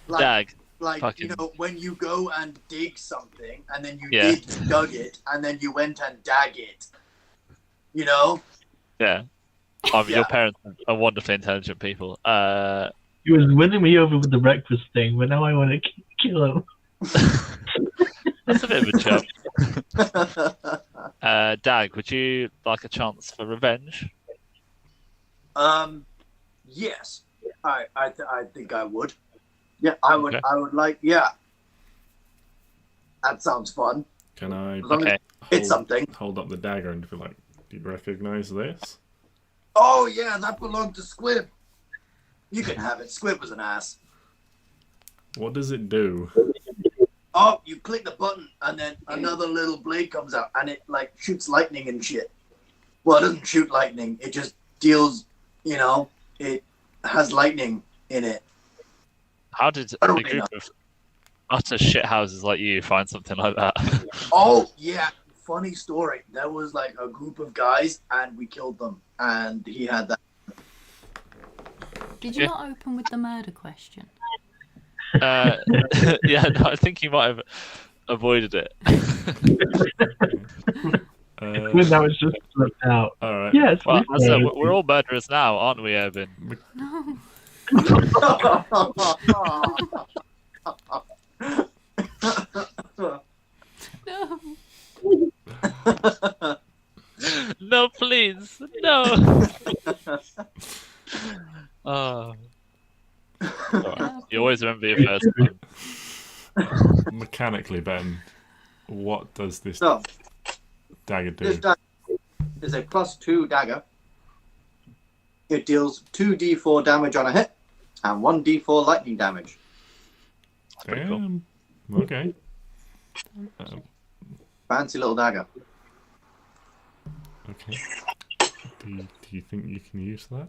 Dag. Like, Fucking- you know, when you go and dig something, and then you Yeah. dug it, and then you went and dag it. You know? Yeah. Yeah. Your parents are wonderfully intelligent people. He was winning me over with the breakfast thing, but now I want to kill him. That's a bit of a jump. Dag, would you like a chance for revenge? Yes. I think I would. Yeah, I would. Okay. I would like. Yeah. That sounds fun. Can I As long as Okay. it's something. hold up the dagger and be like, do you recognize this? Oh yeah, that belonged to Squib. You can have it. Squib was an ass. What does it do? Oh, you click the button, and then another little blade comes out, and it like shoots lightning and shit. Well, it doesn't shoot lightning. It just deals. You know, it has lightning in it. How did I a don't group know. of utter shithouses like you find something like that? Oh yeah, funny story. There was like a group of guys, and we killed them, and he had that. Did you not open with the murder question? Yeah, no, I think you might have avoided it. When that was just slipped out. All right. Yes. Well, we're all murderers now, aren't we, Urban? No. No. No, please, no. Oh. Alright. You always remember your first one. Mechanically, Ben, what does this So dagger do? this dagger is a +2 dagger. It deals 2d4 damage on a hit, and 1d4 lightning damage. pretty cool. Damn. Okay. Fancy little dagger. Okay. Do you think you can use that?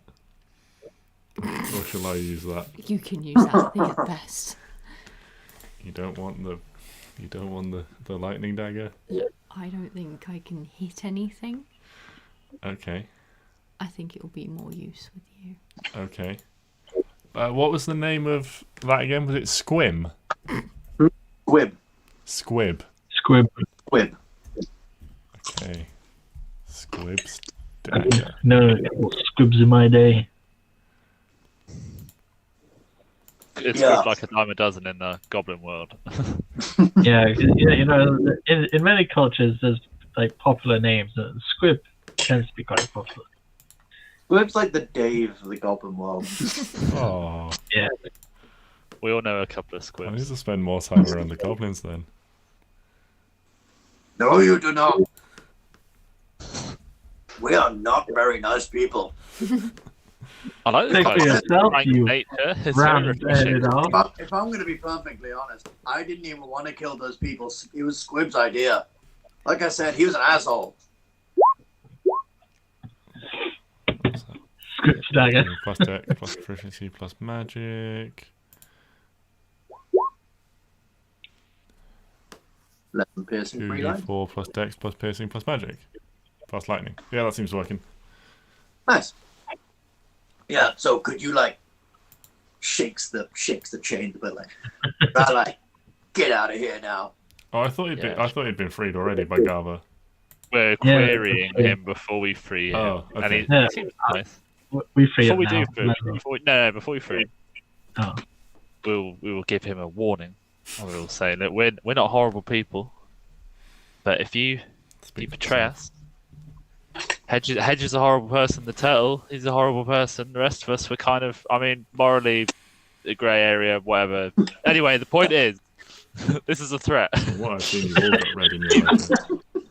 Or shall I use that? You can use that. I think it's best. You don't want the lightning dagger? I don't think I can hit anything. Okay. I think it will be more use with you. Okay. What was the name of that again? Was it Squim? Squib. Squib. Squib. Squib. Okay. Squib's dagger. No, squibs in my day. it's Yeah. script like a dime a dozen in the goblin world. Yeah, 'cause, yeah, you know, in many cultures there's like popular names. Squib tends to be quite popular. Squib's like the Dave of the Goblin world. Oh, Yeah, We all know a couple of I squibs. need to spend more time around the goblins then. No, you do not. We are not very nice people. I like this think for guy's yourself, frank you nature. It's very round refreshing. it off. If I'm going to be perfectly honest, I didn't even want to kill those people. It was Squib's idea. Like I said, he was an asshole. Squib dagger. Plus dex, plus proficiency, plus magic. 11 piercing, 3 line. 2d4 plus dex, plus piercing, plus magic. Plus lightning. Yeah, that seems working. Nice. Yeah. So could you like shakes the chain, but like get out of here now. Oh, I thought he'd been freed already by Gava. We're querying him before we free him. Oh, And okay. he Yeah. seems nice. We free Before him we now. do free, before we free him, Oh. we will give him a warning. And we will say, look, we're not horrible people, but if you betray us, Hedge is a horrible person. The turtle, he's a horrible person. The rest of us, we're kind of, I mean, morally, a grey area, whatever. Anyway, the point is, this is a threat. From what I've seen, you've all got red in your eyes.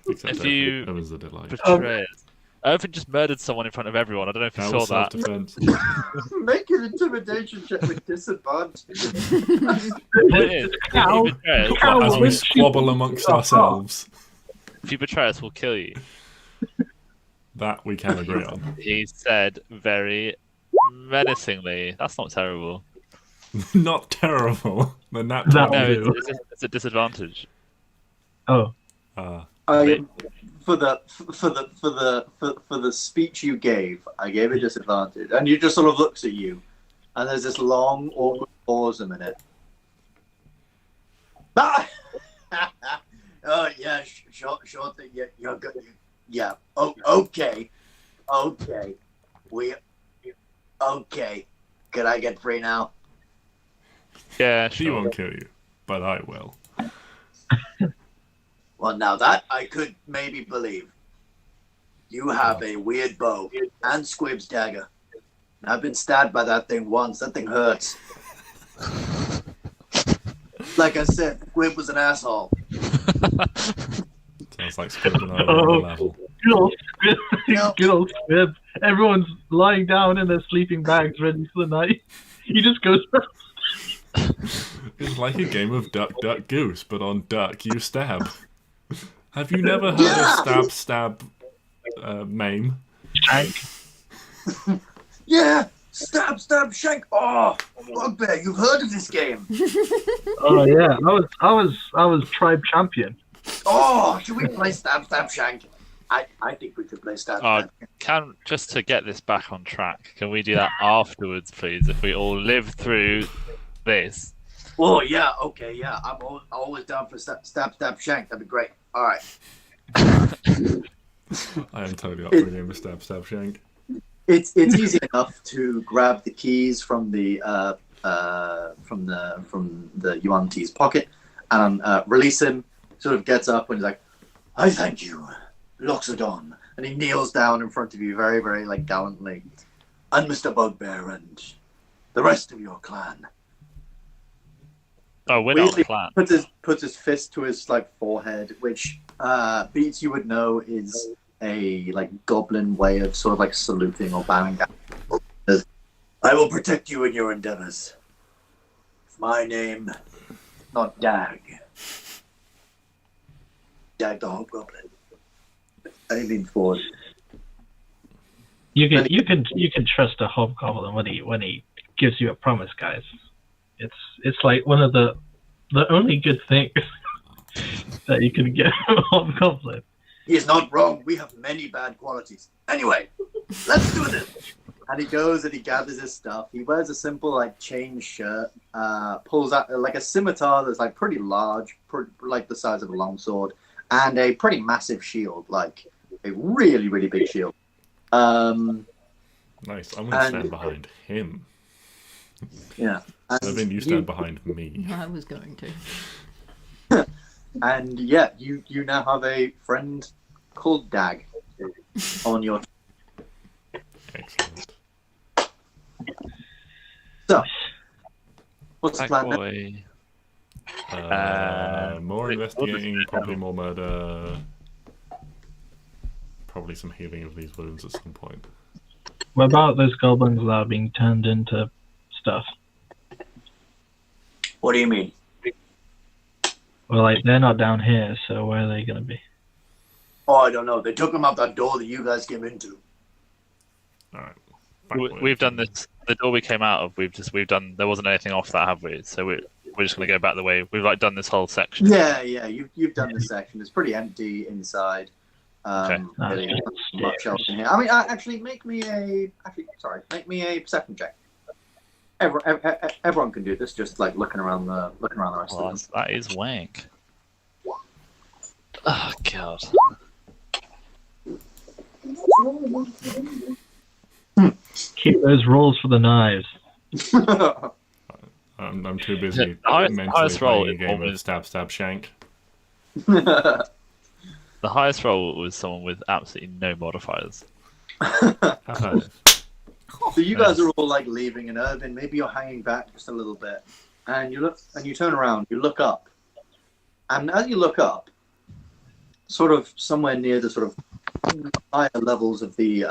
Except If you- Evan's a delight. Betray us. Irvin just murdered someone in front of everyone. I don't know if you That saw was that. self-defense. Make an intimidation check with disadvantage. The point is, if Cow. you betray us, Cow. As we squabble amongst ourselves, if you betray us, we'll kill you. that we can agree on. He said very menacingly. That's not terrible. Not terrible. The nat That No, will do. it's a disadvantage. Oh. For the speech you gave, I gave a disadvantage, and he just sort of looks at you, and there's this long, awkward pause a minute. Ah! Oh yeah, sure thing. Yeah, you're good. Yeah. Oh, okay. Okay. Can I get free now? Yeah, She sure. won't kill you, but I will. Well, now that I could maybe believe. You have a weird bow and Squib's dagger. I've been stabbed by that thing once. That thing hurts. Like I said, Squib was an asshole. Sounds like Squib and I are on the level. Good old Squib. Good old Squib. Everyone's lying down in their sleeping bags ready for the night. He just goes, It's like a game of duck, duck, goose, but on duck you stab. Have you never heard of stab, maim? Shank. Yeah! Stab, shank! Oh! Bugbear, you've heard of this game! Oh yeah, I was tribe champion. Oh! Should we play stab, shank? I think we could play stab. Just to get this back on track, can we do that afterwards, please? If we all live through this. Oh, yeah, okay, yeah. I'm always down for stab, shank. That'd be great. Alright. I am totally up for a game of stab, shank. It's easy enough to grab the keys from the Yuan-Ti's pocket and release him. Sort of gets up and he's like, "I thank you, Loxodon," and he kneels down in front of you very, very like gallantly. "And Mr. Bugbear and the rest of your clan." Oh, we're not a Weirdly, clan. puts his fist to his like forehead, which Beats you would know is a like goblin way of sort of like saluting or bowing down. "I will protect you in your endeavors. My name, not Dag. Dag the Hobgoblin. I lean forward. You can trust a hobgoblin when he gives you a promise, guys. It's like one of the only good things that you can get from a hobgoblin. He is not wrong. We have many bad qualities. Anyway, let's do this." And he goes and he gathers his stuff. He wears a simple like chain shirt, pulls out like a scimitar that's like pretty large, like the size of a longsword, and a pretty massive shield, like a really, really big shield. Nice. I'm going to stand behind him. Yeah. Levin, you stand behind me. I was going to. And yeah, you now have a friend called Dag on your. Excellent. So, what's the That plan now? boy. More investigating, probably more murder. Probably some healing of these wounds at some point. What about those goblins that are being turned into stuff? What do you mean? Well, like, they're not down here, so where are they going to be? Oh, I don't know. They took him out that door that you guys came into. Alright. We've done this. The door we came out of. We've done. There wasn't anything off that, have we? So we're just going to go back the way we've done this whole section. Yeah. You've done this section. It's pretty empty inside. Okay. Really not much else in here. I mean, make me a perception check. Everyone can do this. Just like looking around the rest Well, of them. that is wank. Oh god. Keep those rolls for the knives. I'm too busy highest mentally roll playing a in game one of is- stab, stab, shank. The highest roll was someone with absolutely no modifiers. I've heard it. So you guys are all like leaving, and Irvin, maybe you're hanging back just a little bit, and you turn around, you look up, and as you look up, sort of somewhere near the sort of higher levels of the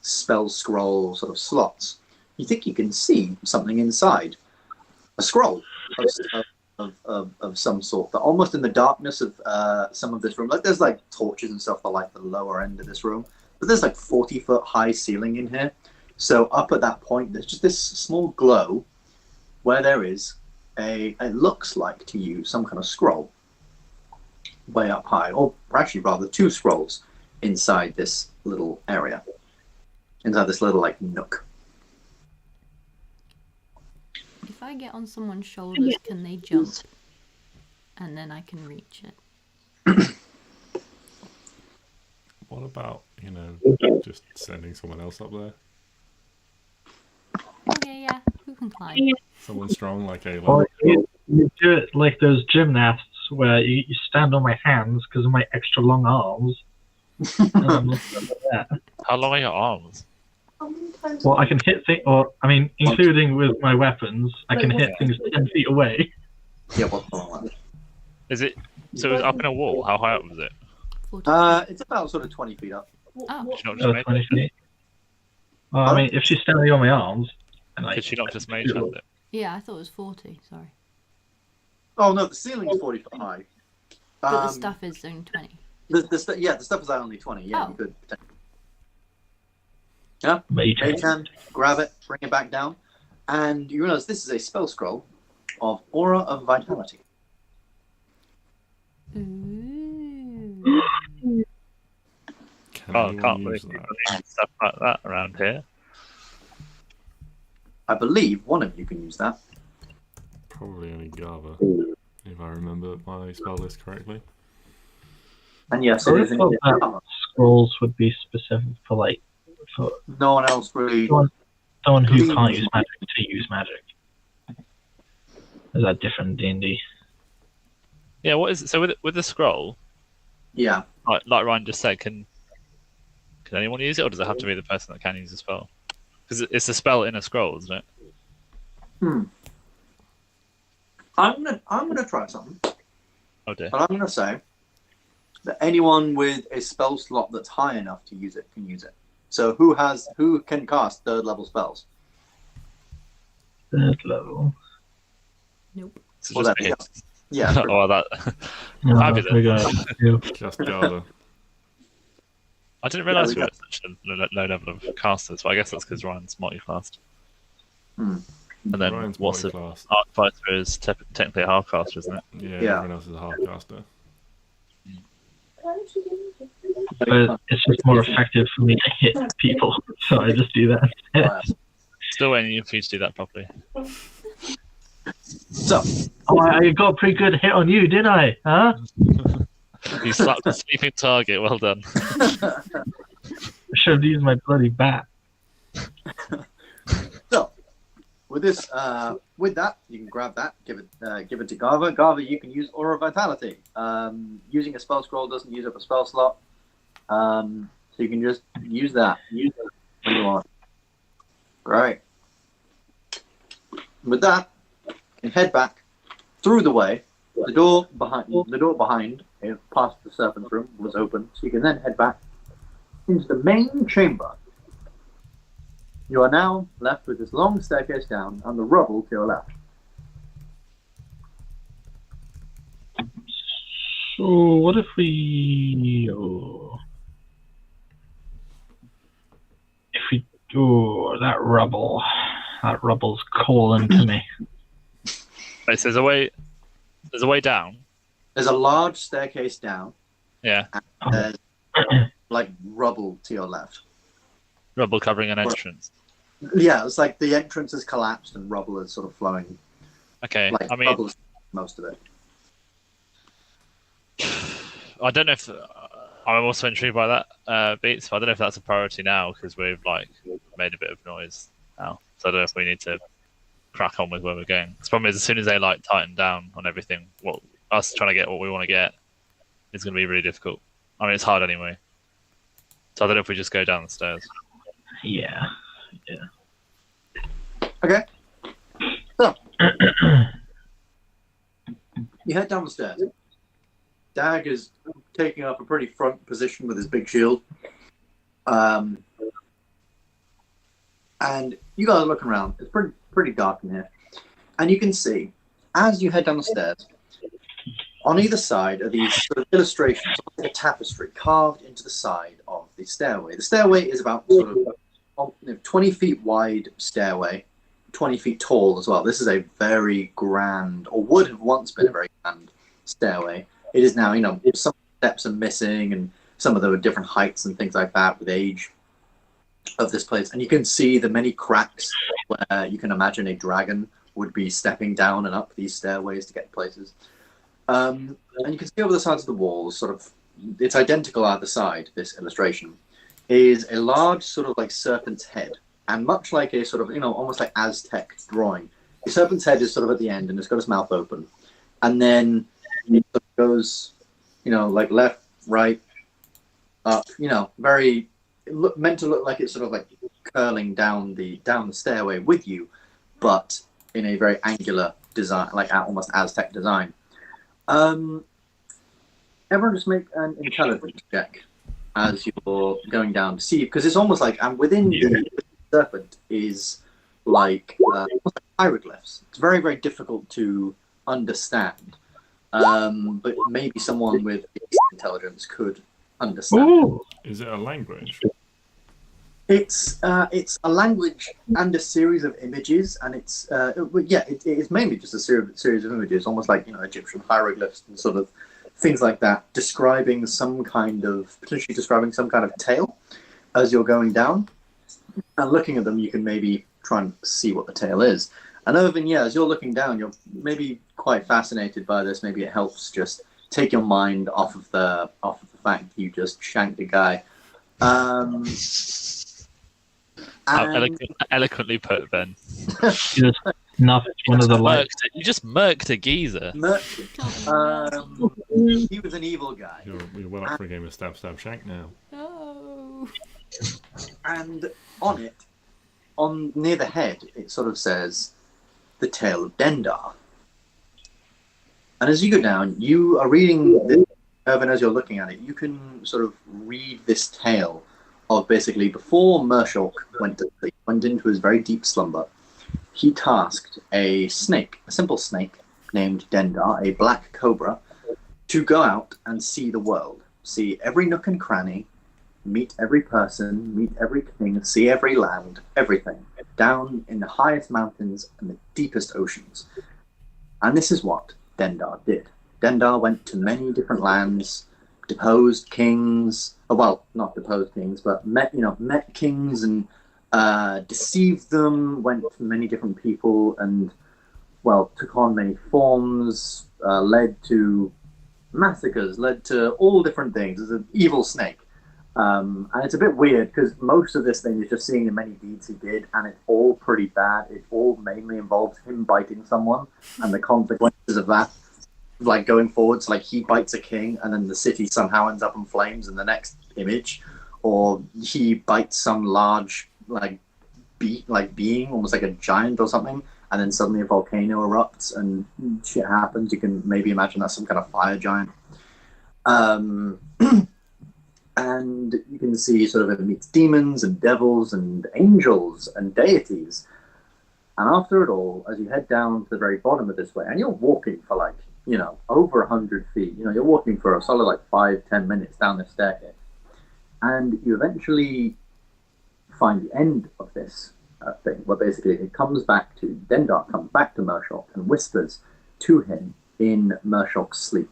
spell scroll sort of slots, you think you can see something inside, a scroll of some sort, but almost in the darkness of some of this room. Like there's like torches and stuff for like the lower end of this room, but there's like 40-foot high ceiling in here. So up at that point, there's just this small glow where there is it looks like to you some kind of scroll way up high, or actually rather two scrolls inside this little area, inside this little like nook. If I get on someone's shoulders, can they jump? And then I can reach it. What about, just sending someone else up there? Okay, yeah, who can climb? Someone strong like a Or you do it like those gymnasts where you stand on my hands because of my extra long arms. And I'm looking at that. How long are your arms? Well, I can hit things, including with my weapons, I can hit things 10 feet away. Yeah, what's going on? Is it? So it was up in a wall. How high up was it? 40. It's about sort of 20 feet up. Oh, Could she not Oh, just mage 20 it? feet. Well, if she's standing on my arms, and Could she not just mage hand it? yeah, I thought it was 40, sorry. Oh no, the ceiling's 40 foot high. But the stuff is only 20. The stuff is only 20. Yeah, Oh. you could. Yeah, Mage mage hand, grab it, bring it back down, and you realize this is a spell scroll of Aura of Vitality. Ooh. Can Oh, I anyone can't use believe that? people need stuff like that around here. I believe one of you can use that. Probably only Gava, if I remember my spell list correctly. And yes, I it would is. have thought that scrolls would be specific for No one else really. someone who can't use magic to use magic. Is that different D&D? Yeah, what is it? So with the scroll, Yeah. like Ryan just said, can anyone use it, or does it have to be the person that can use the spell? Because it's a spell in a scroll, isn't it? I'm gonna try something, Oh dear. but I'm gonna say that anyone with a spell slot that's high enough to use it can use it. So who can cast 3rd level spells? 3rd level. Nope. So Well, just that- be hit. Yeah. pretty Oh, that. No, Fabulous. we're going to Just Gava. I didn't realise we we were at such a low level of casters, but I guess that's because Ryan's multi-classed. Hmm. And then Ryan's what's the multi-class. Arcfighter is technically a half caster, isn't it? Yeah, Yeah. everyone else is a half caster. But it's just more effective for me to hit people, so I just do that. Still waiting for you to do that properly. So Oh, I got a pretty good hit on you, didn't I? Huh? You slapped a sleeping target. Well done. I should have used my bloody bat. So, with this, with that, you can grab that, give it to Garva. Garva, you can use Aura Vitality. Using a spell scroll doesn't use up a spell slot, so you can just use that. Use it when you want. Great. With that, you can head back through the way. The door behind, past the serpent's room, was open, so you can then head back into the main chamber. You are now left with this long staircase down and the rubble to your left. So what if we that rubble's calling to me. Wait, so there's a way down. There's a large staircase down. Yeah. And there's like rubble to your left. Rubble covering an entrance. Yeah, it's like the entrance has collapsed and rubble is sort of flowing. Okay, Like I mean, rubble is most of it. I don't know if I'm also intrigued by that Beats. But I don't know if that's a priority now because we've like made a bit of noise now. So I don't know if we need to crack on with where we're going. The problem is as soon as they like tighten down on everything, us trying to get what we want to get is going to be really difficult. I mean, it's hard anyway. So I don't know if we just go down the stairs. Yeah. Okay. So you head down the stairs. Dag is taking up a pretty front position with his big shield. And you guys are looking around. It's pretty dark in here. And you can see, as you head down the stairs, on either side are these sort of illustrations, like a tapestry carved into the side of the stairway. The stairway is about sort of 20 feet wide stairway, 20 feet tall as well. This is a very grand, or would have once been a very grand stairway. It is now, some steps are missing and some of them are different heights and things like that with age of this place. And you can see the many cracks where you can imagine a dragon would be stepping down and up these stairways to get places. And you can see over the sides of the walls, sort of, it's identical either side, this illustration, is a large sort of like serpent's head. And much like a sort of, almost like Aztec drawing, the serpent's head is sort of at the end and it's got its mouth open. And then it sort of goes, like left, right, up, meant to look like it's sort of like curling down the stairway with you, but in a very angular design, like almost Aztec design. Everyone just make an intelligence check as you're going down to see, because it's almost like, and within the serpent is like almost like hieroglyphs. It's very, very difficult to understand, but maybe someone with intelligence could understand. Ooh. Is it a language? It's a language and a series of images, and it's mainly just a series of images, almost like Egyptian hieroglyphs and sort of things like that, potentially describing some kind of tale as you're going down. And looking at them, you can maybe try and see what the tale is. And Irvin, as you're looking down, you're maybe quite fascinated by this. Maybe it helps just take your mind off of the fact that you just shanked a guy. Eloquently put, Ben. Just snuffed one of the lights. You just murked a geezer. He was an evil guy. You're well up for a game of stab, shank now. Oh. And on it, near the head, it sort of says, "The Tale of Dendar." And as you go down, you are reading this, and as you're looking at it, you can sort of read this tale of basically before Mershulk went into his very deep slumber, he tasked a simple snake named Dendar, a black cobra, to go out and see the world, see every nook and cranny, meet every person, meet every king, see every land, everything, down in the highest mountains and the deepest oceans. And this is what Dendar did. Dendar went to many different lands, deposed kings, not deposed kings, but met kings and deceived them, went to many different people and, took on many forms, led to massacres, led to all different things. It's an evil snake. And it's a bit weird because most of this thing is just seeing the many deeds he did, and it's all pretty bad. It all mainly involves him biting someone, and the consequences of that, like going forwards, like he bites a king, and then the city somehow ends up in flames in the next image, or he bites some large being, almost like a giant or something, and then suddenly a volcano erupts and shit happens. You can maybe imagine that's some kind of fire giant. And you can see sort of it meets demons and devils and angels and deities. And after it all, as you head down to the very bottom of this way, and you're walking for like, over 100 feet, you're walking for a solid like 5-10 minutes down this staircase. And you eventually find the end of this thing, where basically it comes back to, Dendar comes back to Mershok and whispers to him in Mershok's sleep.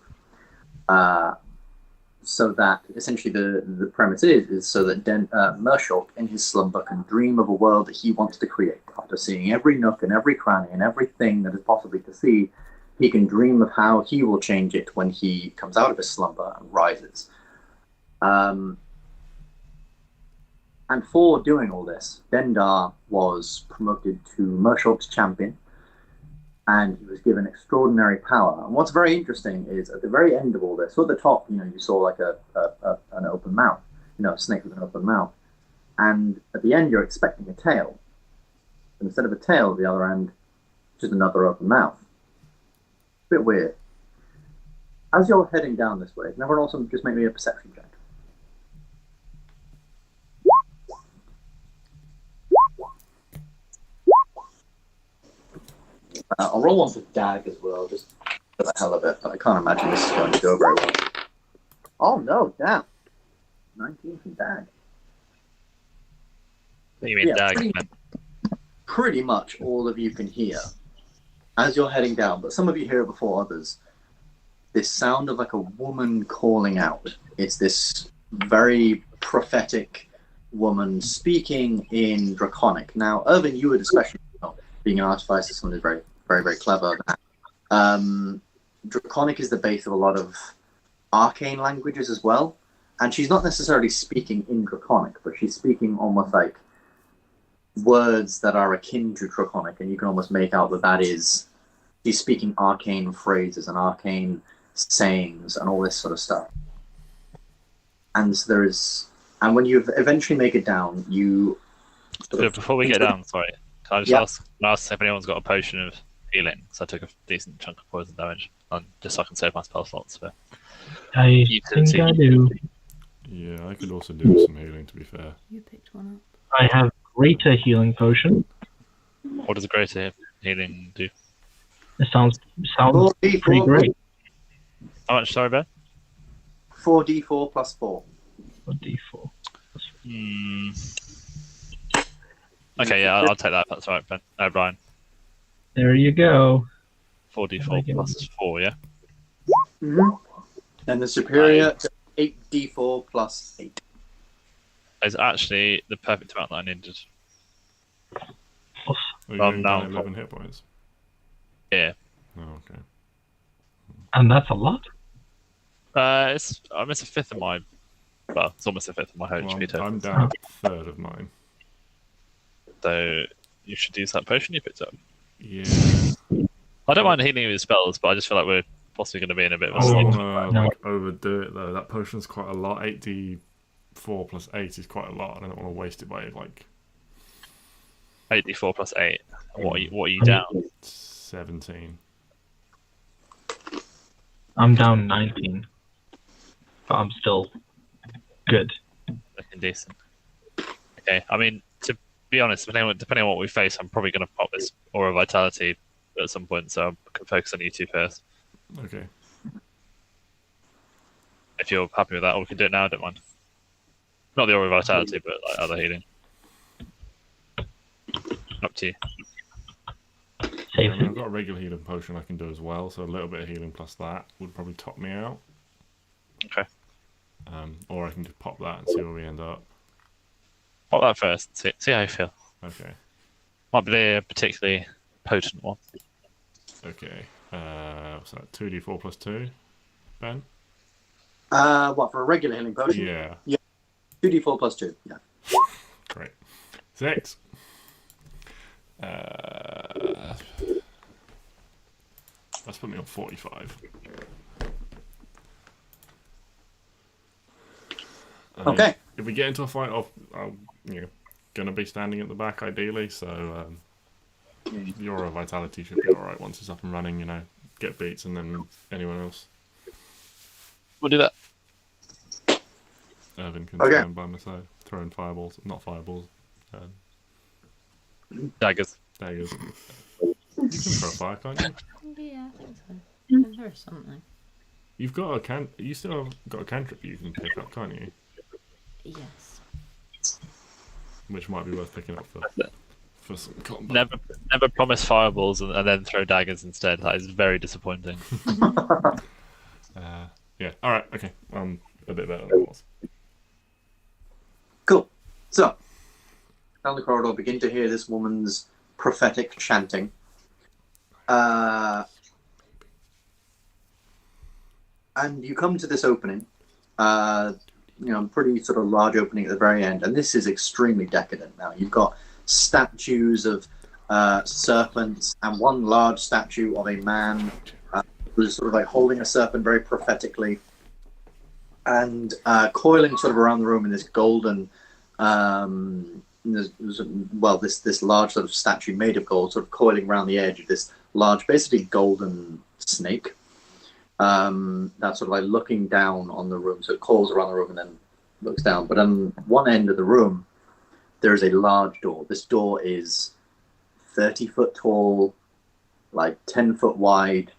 So that essentially the premise is so that Mershok in his slumber can dream of a world that he wants to create. After seeing every nook and every cranny and everything that is possibly to see, he can dream of how he will change it when he comes out of his slumber and rises. And for doing all this, Dendar was promoted to Mershok's champion, and he was given extraordinary power. And what's very interesting is at the very end of all this, so at the top, you saw like an open mouth, a snake with an open mouth. And at the end, you're expecting a tail. And instead of a tail at the other end, just another open mouth. Bit weird. As you're heading down this way, can everyone also just make me a perception check? I'll roll one for Dag as well, just for the hell of it, but I can't imagine this is going to go very well. Oh no, damn. 19 from Dag. You mean Dag? Pretty much all of you can hear as you're heading down, but some of you hear it before others. This sound of like a woman calling out. It's this very prophetic woman speaking in Draconic. Now, Irvin, you would especially know, being an artificer, someone who's very, very, very clever. Draconic is the base of a lot of arcane languages as well, and she's not necessarily speaking in Draconic, but she's speaking almost like words that are akin to Draconic, and you can almost make out that is she's speaking arcane phrases and arcane sayings and all this sort of stuff. And and when you eventually make it down, you. Before we get down, sorry, can I just ask if anyone's got a potion of healing? So I took a decent chunk of poison damage, just so I can save my spell slots for. I think I do. Yeah, I could also do some healing, to be fair. You picked one up. I have greater healing potion. What does a greater healing do? It sounds pretty great. How much, sorry, Ben? 4d4 plus 4. 4d4. Okay, yeah, I'll take that. If that's all right, Ben. Brian. There you go. 4d4 plus 4, yeah? Mm-hmm. And the superior, 8d4 plus 8. Is actually the perfect amount that I needed. Well, you're down 11 hit points. Yeah. Oh, okay. And that's a lot. It's almost a fifth of my. Well, it's almost a fifth of my HP. Well, I'm down a third of mine. So you should use that potion you picked up. Yeah. I don't mind healing with spells, but I just feel like we're possibly going to be in a bit of a I slump. don't want to overdo it though. That potion's quite a lot. 8d4 plus 8 is quite a lot, and I don't want to waste it by like 8d4 plus 8. What are you down? 17. I'm down 19. But I'm still good. Looking decent. Okay, I mean, to be honest, depending on what we face, I'm probably going to pop this Aura Vitality at some point, so I can focus on you two first. Okay. If you're happy with that, or we can do it now, I don't mind. Not the Aura Vitality, but like other healing. Up to you. I've got a regular healing potion I can do as well, so a little bit of healing plus that would probably top me out. Okay. Or I can just pop that and see where we end up. Pop that first. See how you feel. Okay. Might be a particularly potent one. Okay. What's that? 2d4 plus 2? Ben? What, for a regular healing potion? Yeah. 2 2d4 plus 2. Yeah. Great. 6. That's put me on 45. Okay. If we get into a fight, I'm gonna be standing at the back ideally. So your vitality should be all right once it's up and running. Get beats and then anyone else. We'll do that. Irvin can Okay. stand by my side, throwing fireballs, not fireballs, Daggers. daggers. You can throw fire, can't you? Yeah, I think so. I can throw something. You've got you still have got a cantrip you can pick up, can't you? Yes. Which might be worth picking up for some combat. Never promise fireballs and then throw daggers instead. That is very disappointing. Yeah. All right. Okay. A bit better than it was. Cool. So, down the corridor, begin to hear this woman's prophetic chanting. And you come to this opening, pretty sort of large opening at the very end, and this is extremely decadent now. You've got statues of serpents and one large statue of a man who's sort of like holding a serpent very prophetically, and coiling sort of around the room in this golden, this large sort of statue made of gold, sort of coiling around the edge of this large, basically golden snake. That's sort of like looking down on the room. So it coils around the room and then looks down. But on one end of the room, there is a large door. This door is 30 foot tall, like 10 foot wide.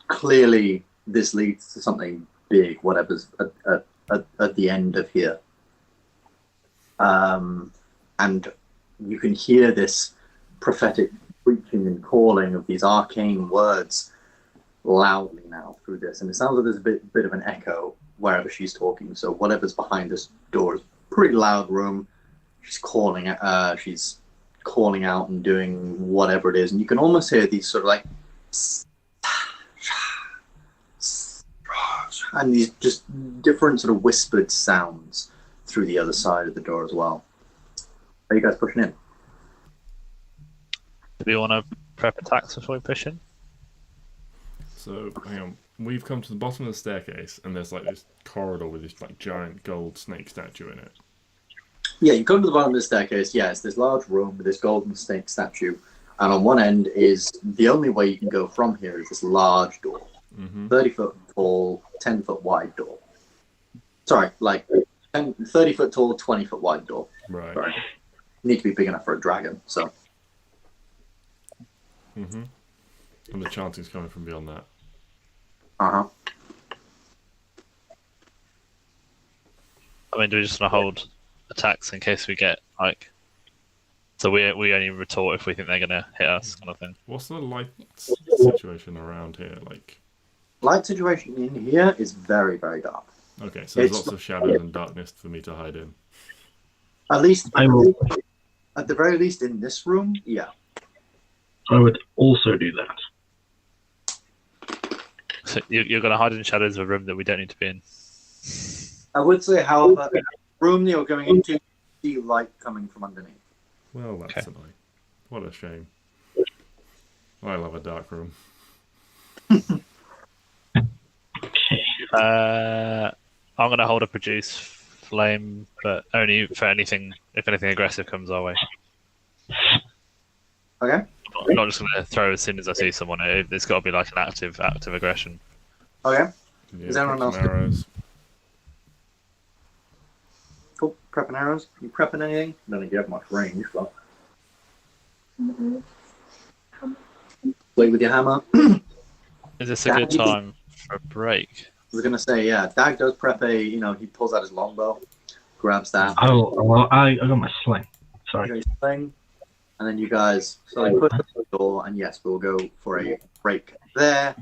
Clearly, this leads to something big, whatever's at the end of here. And you can hear this prophetic preaching and calling of these arcane words loudly now through this, and it sounds like there's a bit of an echo wherever she's talking. So whatever's behind this door is a pretty loud room. She's calling out and doing whatever it is, and you can almost hear these sort of like and these just different sort of whispered sounds through the other side of the door as well. Are you guys pushing in? Do we want to prep attacks before we push in? So hang on, we've come to the bottom of the staircase, and there's like this corridor with this like giant gold snake statue in it. Yeah, you come to the bottom of the staircase. Yeah, it's this large room with this golden snake statue, and on one end is the only way you can go from here is this large door, 30 foot tall, 10 foot wide door. Sorry, like 30 foot tall, 20 foot wide door. Right. Sorry. Need to be big enough for a dragon. So. And the chanting's coming from beyond that. Uh-huh. I mean, do we just want to hold attacks in case we get like? So we only retort if we think they're gonna hit us, kind of thing. What's the light situation around here like? Light situation in here is very, very dark. Okay, so there's lots of shadows and darkness for me to hide in. At least, I will. at the very least, in this room, yeah. I would also do that. So you're gonna hide in shadows of a room that we don't need to be in. I would say, however, the room that you're going into, you see light coming from underneath. Well, that's Okay. annoying. What a shame. I love a dark room. Okay. I'm gonna hold a produce flame, but only for anything if anything aggressive comes our way. Okay. I'm not just gonna throw as soon as I see someone. It's got to be like an active aggression. Okay. Yeah, Is everyone pick else some arrows. Cool. Prepping arrows. You prepping anything? I don't think you have much range, but. Wait with your hammer. Is this a good time for a break? I was gonna say, yeah. Dag does prep he pulls out his longbow, grabs that. I got my sling. Sorry. You got your thing, and then you guys slowly push the door, and yes, we'll go for a break there.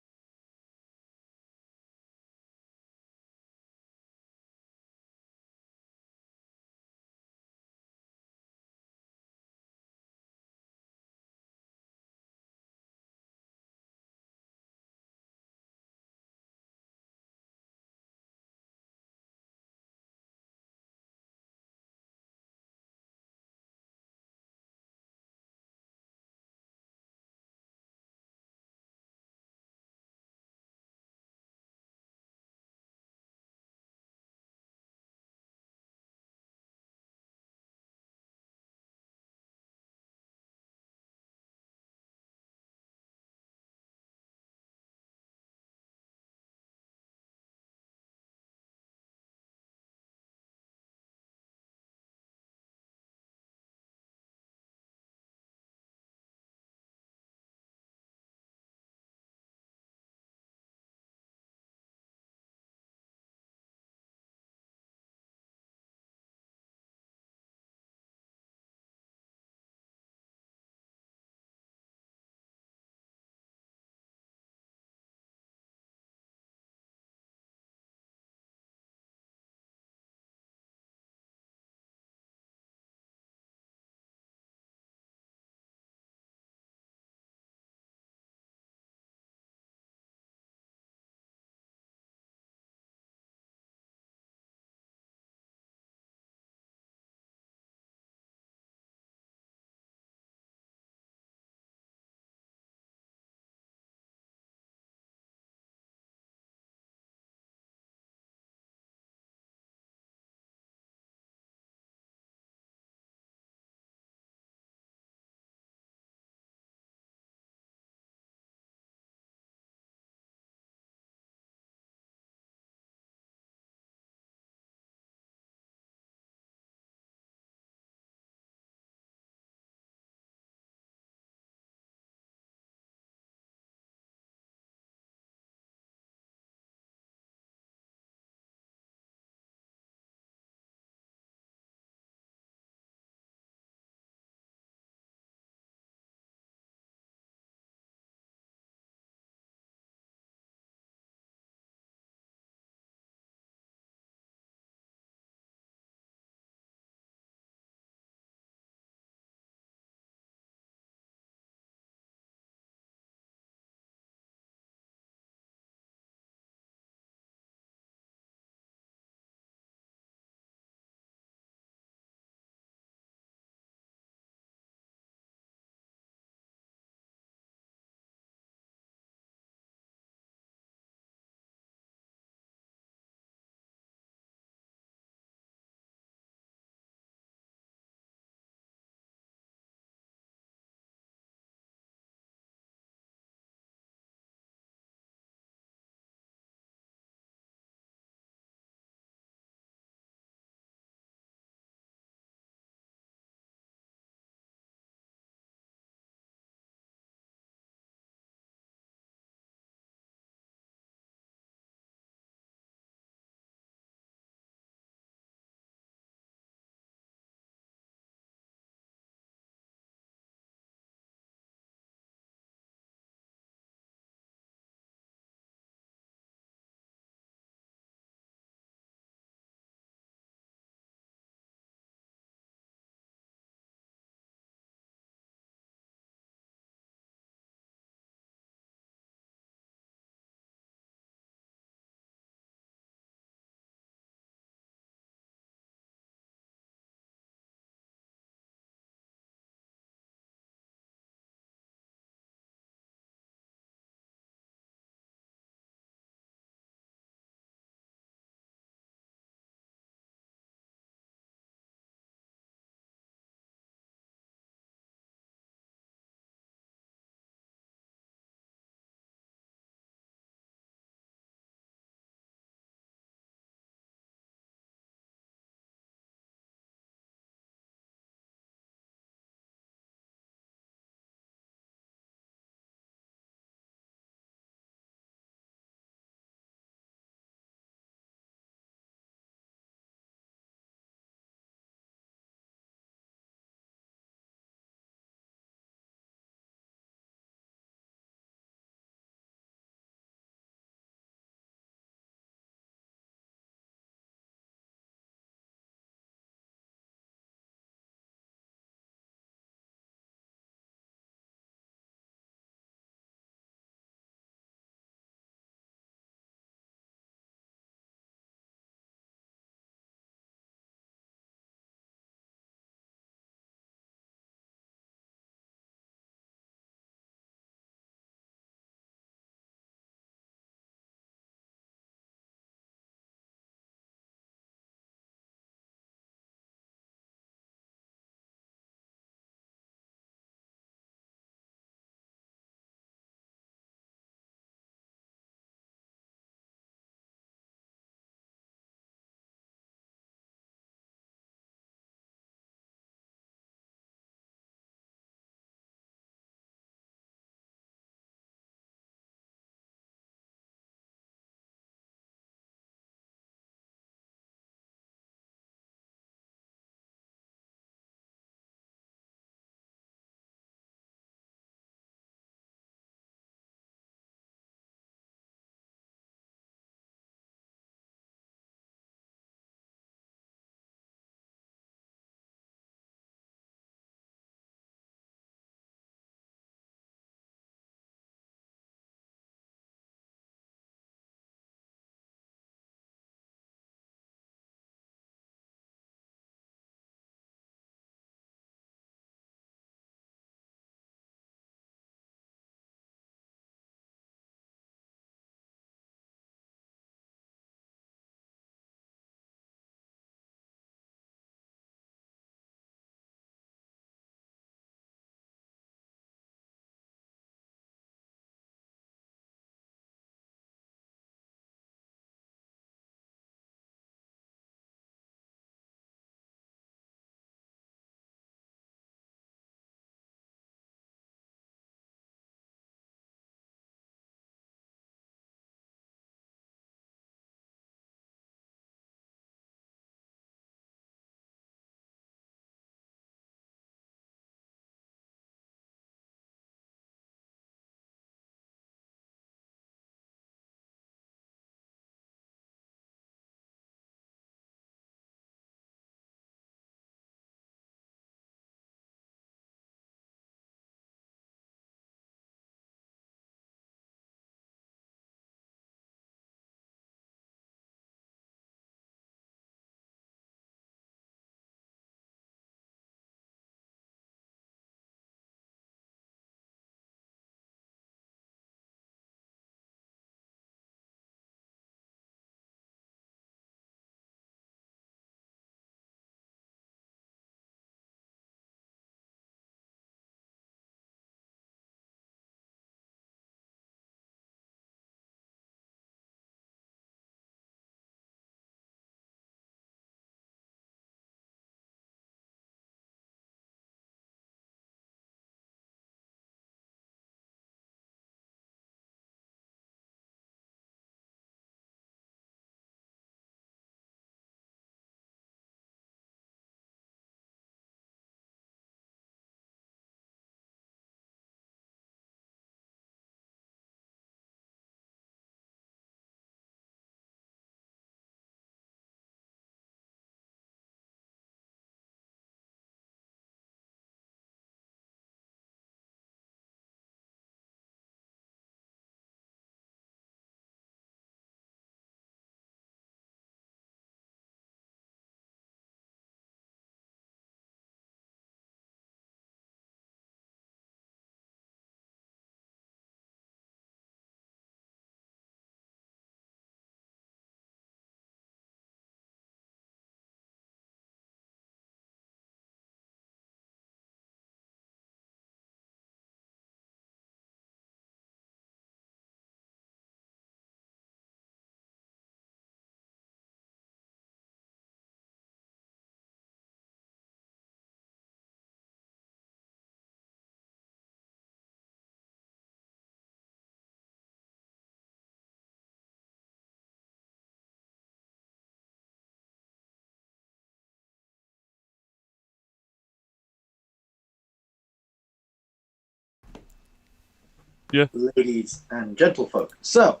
Yeah. ladies and gentlefolk. So,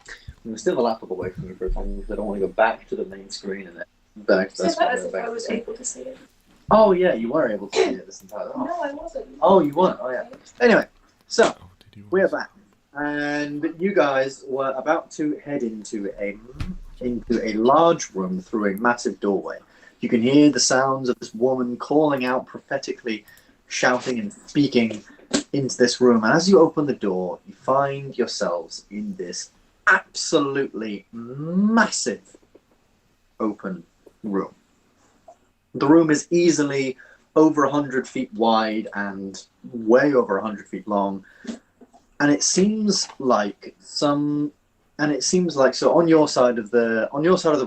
I'm going to steal the laptop away from you for a second because I don't want to go back to the main screen and then back to So the that as if back I to was the- able to see it. Oh, yeah, you were able to see it this entire time. No, I wasn't. Oh, you weren't? Oh, yeah. Anyway, so, Oh, did you we're back. And you guys were about to head into a large room through a massive doorway. You can hear the sounds of this woman calling out prophetically, shouting and speaking into this room. And as you open the door, you find yourselves in this absolutely massive open room. The room is easily over 100 feet wide and way over 100 feet long. And it seems like so on your side of the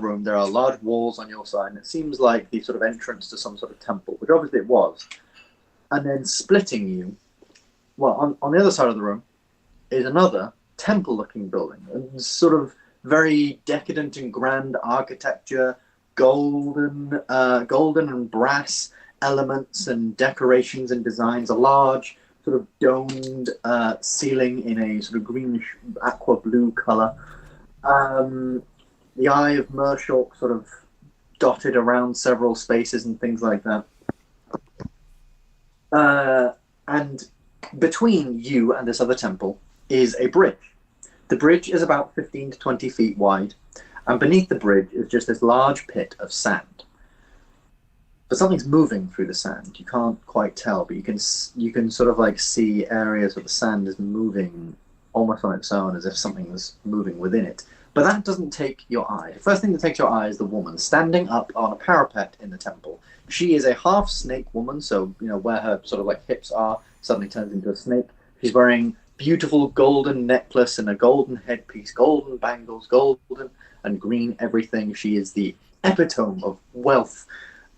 room there are large walls on your side, and it seems like the sort of entrance to some sort of temple, which obviously it was. And then splitting you, well, on the other side of the room is another temple-looking building, and sort of very decadent and grand architecture, golden and brass elements and decorations and designs, a large sort of domed ceiling in a sort of greenish aqua blue color. The Eye of Mershulk sort of dotted around several spaces and things like that. And between you and this other temple is a bridge. The bridge is about 15 to 20 feet wide, and beneath the bridge is just this large pit of sand. But something's moving through the sand. You can't quite tell, but you can sort of like see areas where the sand is moving almost on its own, as if something was moving within it. But that doesn't take your eye. The first thing that takes your eye is the woman standing up on a parapet in the temple. She is a half snake woman, so where her sort of like hips are suddenly turns into a snake. She's wearing beautiful golden necklace and a golden headpiece, golden bangles, golden and green everything. She is the epitome of wealth.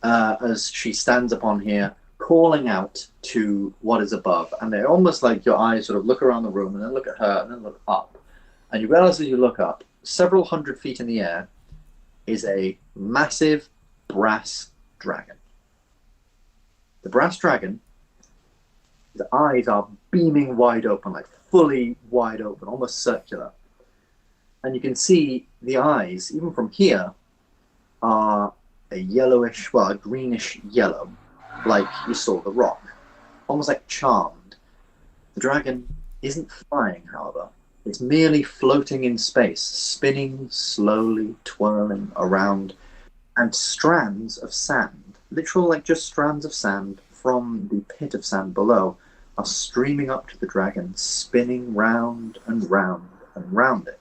As she stands upon here, calling out to what is above. And they're almost like your eyes sort of look around the room and then look at her and then look up. And you realize as you look up, several hundred feet in the air is a massive brass dragon. The brass dragon, his eyes are beaming wide open, like fully wide open, almost circular. And you can see the eyes, even from here, are a greenish yellow, like you saw the rock, almost like charmed. The dragon isn't flying, however. It's merely floating in space, spinning slowly, twirling around, and strands of sand, literal like just strands of sand from the pit of sand below, are streaming up to the dragon, spinning round and round and round it.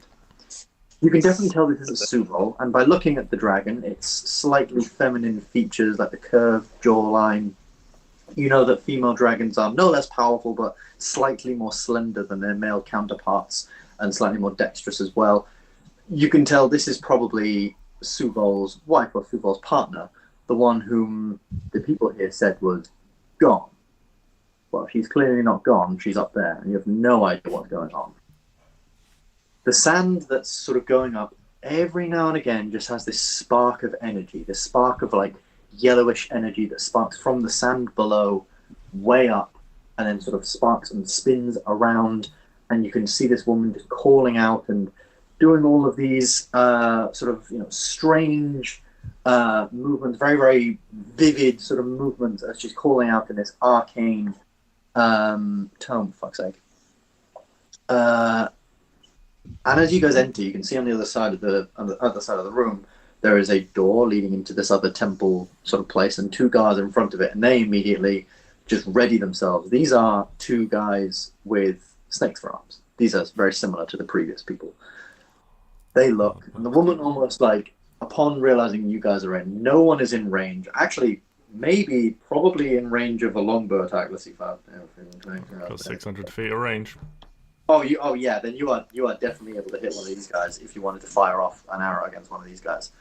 You can definitely tell this is a Sovul, and by looking at the dragon, its slightly feminine features, like the curved jawline, you know that female dragons are no less powerful, but slightly more slender than their male counterparts, and slightly more dexterous as well. You can tell this is probably Suvul's wife or Suvul's partner, the one whom the people here said was gone. Well, she's clearly not gone, she's up there, and you have no idea what's going on. The sand that's sort of going up every now and again just has this spark of energy, this spark of like yellowish energy that sparks from the sand below way up and then sort of sparks and spins around, and you can see this woman just calling out and doing all of these strange movements, very, very vivid sort of movements as she's calling out in this arcane tone, for fuck's sake. And as you guys enter, you can see on the other side of the room, there is a door leading into this other temple sort of place, and two guards in front of it, and they immediately just ready themselves. These are two guys with snakes for arms. These are very similar to the previous people. They look, and the woman almost like, upon realizing you guys are in, no one is in range. Actually, probably in range of a longbow attack. Let's see if Got 600 feet of range. Oh yeah. Then you are definitely able to hit one of these guys if you wanted to fire off an arrow against one of these guys,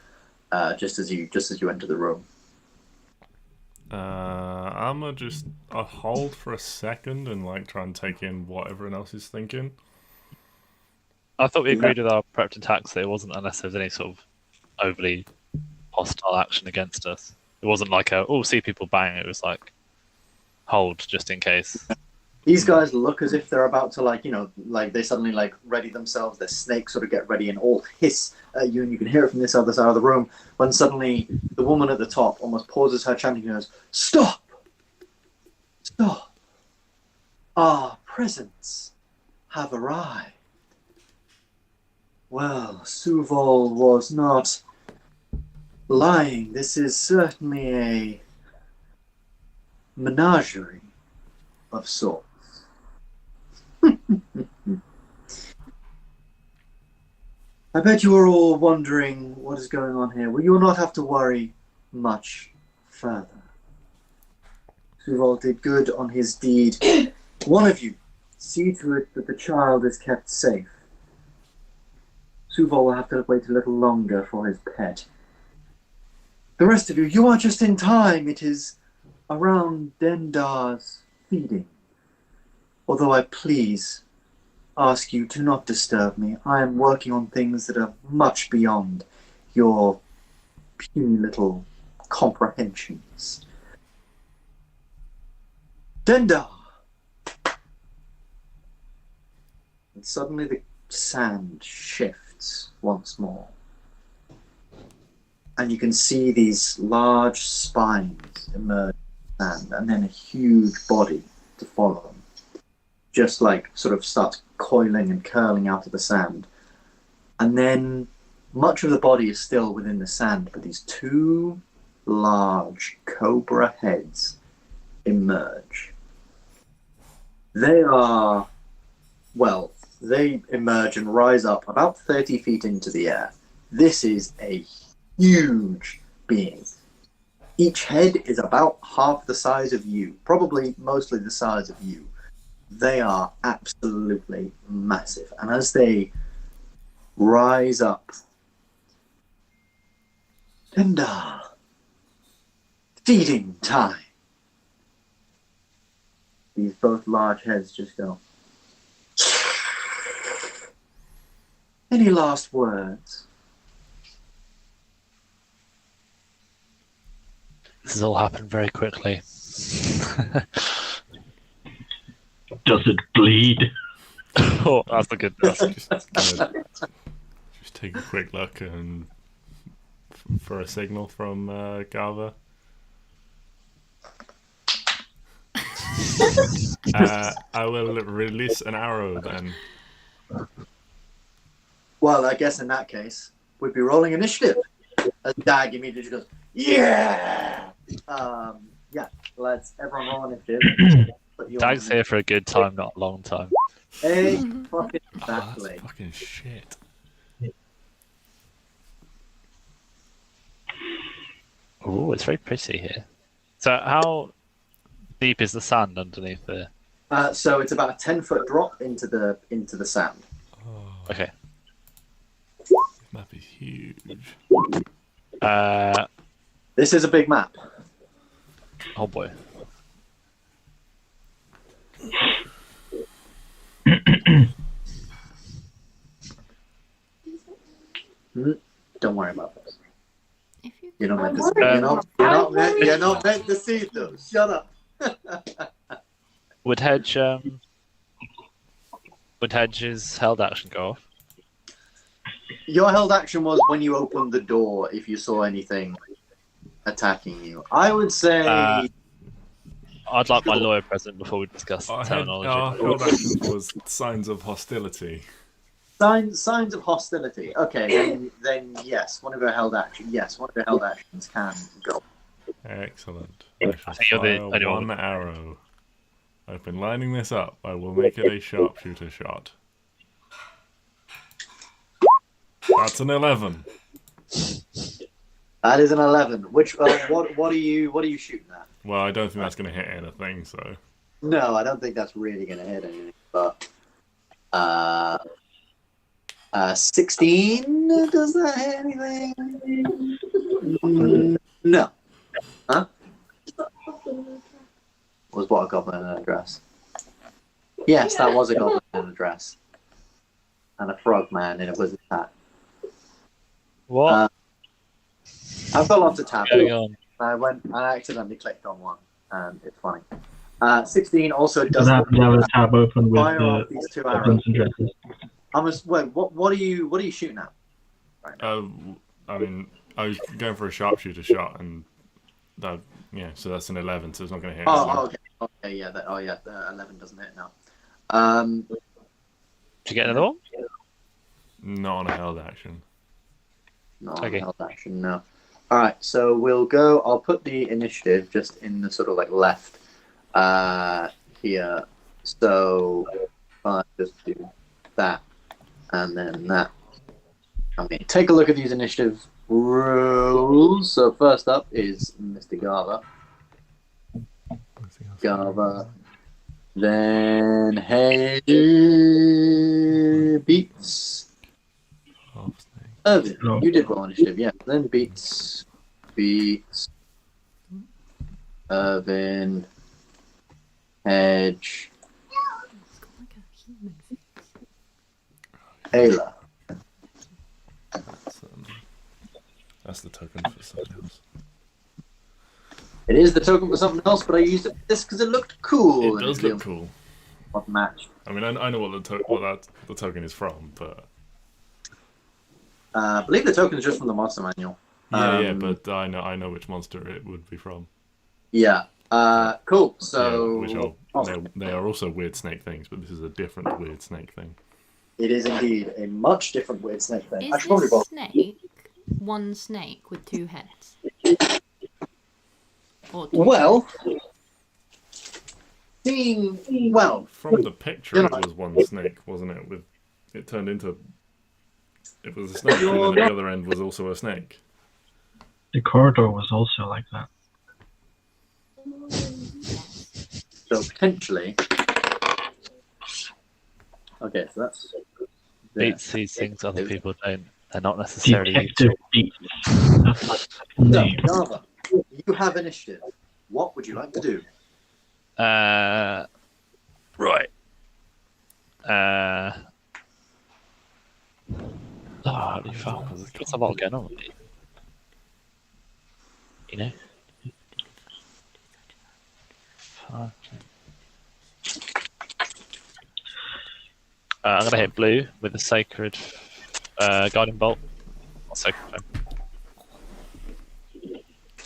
just as you enter the room. I'm gonna just hold for a second and like try and take in what everyone else is thinking. I thought we agreed with our prepped attacks that it wasn't unless there's any sort of overly hostile action against us. It wasn't like see people bang. It was like hold just in case. These guys look as if they're about to, like, they suddenly, like, ready themselves. Their snakes sort of get ready and all hiss at you, and you can hear it from this other side of the room. When suddenly the woman at the top almost pauses her chanting and goes, "Stop! Stop! Our presents have arrived." Well, Sovul was not lying. This is certainly a menagerie of sorts. I bet you are all wondering what is going on here. Well, you will not have to worry much further. Sovul did good on his deed. One of you, see to it that the child is kept safe. Sovul will have to wait a little longer for his pet. The rest of you, you are just in time. It is around Dendar's feeding. Although I please ask you to not disturb me. I am working on things that are much beyond your puny little comprehensions. Dendar! And suddenly the sand shifts once more. And you can see these large spines emerge from the sand, and then a huge body to follow them. Just like sort of starts coiling and curling out of the sand. And then much of the body is still within the sand, but these two large cobra heads emerge. They are, well, they emerge and rise up about 30 feet into the air. This is a huge being. Each head is about half the size of you, probably mostly the size of you. They are absolutely massive. And as they rise up, Dendar, feeding time. These both large heads just go. Any last words? This has all happened very quickly. Does it bleed? Oh, that's a good. Just take a quick look and for a signal from Galva. I will release an arrow then. Well, I guess in that case, we'd be rolling initiative. As Dag immediately just goes, yeah! Yeah, let's everyone roll initiative. Dag's here for a good time, not a long time. Hey, fucking Oh, exactly. that's fucking shit. Oh, it's very pretty here. So, how deep is the sand underneath there? So it's about a 10-foot drop into the sand. Oh, Okay. this map is huge. This is a big map. Oh boy. Don't worry about this. If you You're not meant to. Um, You're not meant to see those. Shut up. Would Hedge's held action go off? Your held action was when you opened the door. If you saw anything attacking you, I would say. I'd like my lawyer present before we discuss Our terminology. held action was signs of hostility. Signs of hostility. Okay, then yes, one of your held actions. Yes, one of your held actions can go. Excellent. I shall think you're the fire only one. one arrow. I've been lining this up. I will make it a sharpshooter shot. That's an 11. That is an 11. Which what are you shooting at? Well, I don't think that's going to hit anything, so... No, I don't think that's really going to hit anything. But 16. Does that hit anything? No. Huh? Was what a goblin in a dress? Yes, that was a goblin in a dress, and a frog man in a wizard's hat. What? I've got lots of tabs. Going on? I accidentally clicked on one, and it's funny. 16 also Does doesn't happen to have a tab open with fire off the these 2 arrows. goblins and dresses. Wait, what are you shooting at? Right now? I mean, I was going for a sharpshooter shot, and that, yeah, so that's an 11, so it's not going to hit. Okay. Okay, yeah. The 11 doesn't hit now. Did you get another one? Not on a held action. Not Okay. held action, no. Alright, so we'll go. I'll put the initiative just in the sort of like left here. So I just do that and then that. I mean, take a look at these initiative rules. So first up is Mr. Garva. Then Hey Beats. Half snake. Irvin, Oh. you did roll initiative, yeah. Then Beats, Irvin, Hedge, It's got like a human face. Ayla. That's the token for something else. It is the token for something else, but I used it for this because it looked cool. It does look cool. Not matched. I mean, I know what the token is from, but I believe the token is just from the monster manual. yeah, but I know which monster it would be from. Yeah. Cool. So Yeah, which they are also weird snake things, but this is a different weird snake thing. it is indeed a much different weird snake thing. I Is should probably this roll. snake one snake with 2 heads? Or 2 Well, From the picture, you it know- was one snake, wasn't it? It turned into. It was a snake, and then at the other end was also a snake. The corridor was also like that. so potentially. Okay, so that's. there. Beats these things other people don't. They're not necessarily Detective useful. Beats. That's like the So, name. Garva, you have initiative. What would you like to do? Right. Holy fuck, there's got a lot going on. You know? Fuck. I'm gonna hit blue with the sacred guiding bolt. Not sacred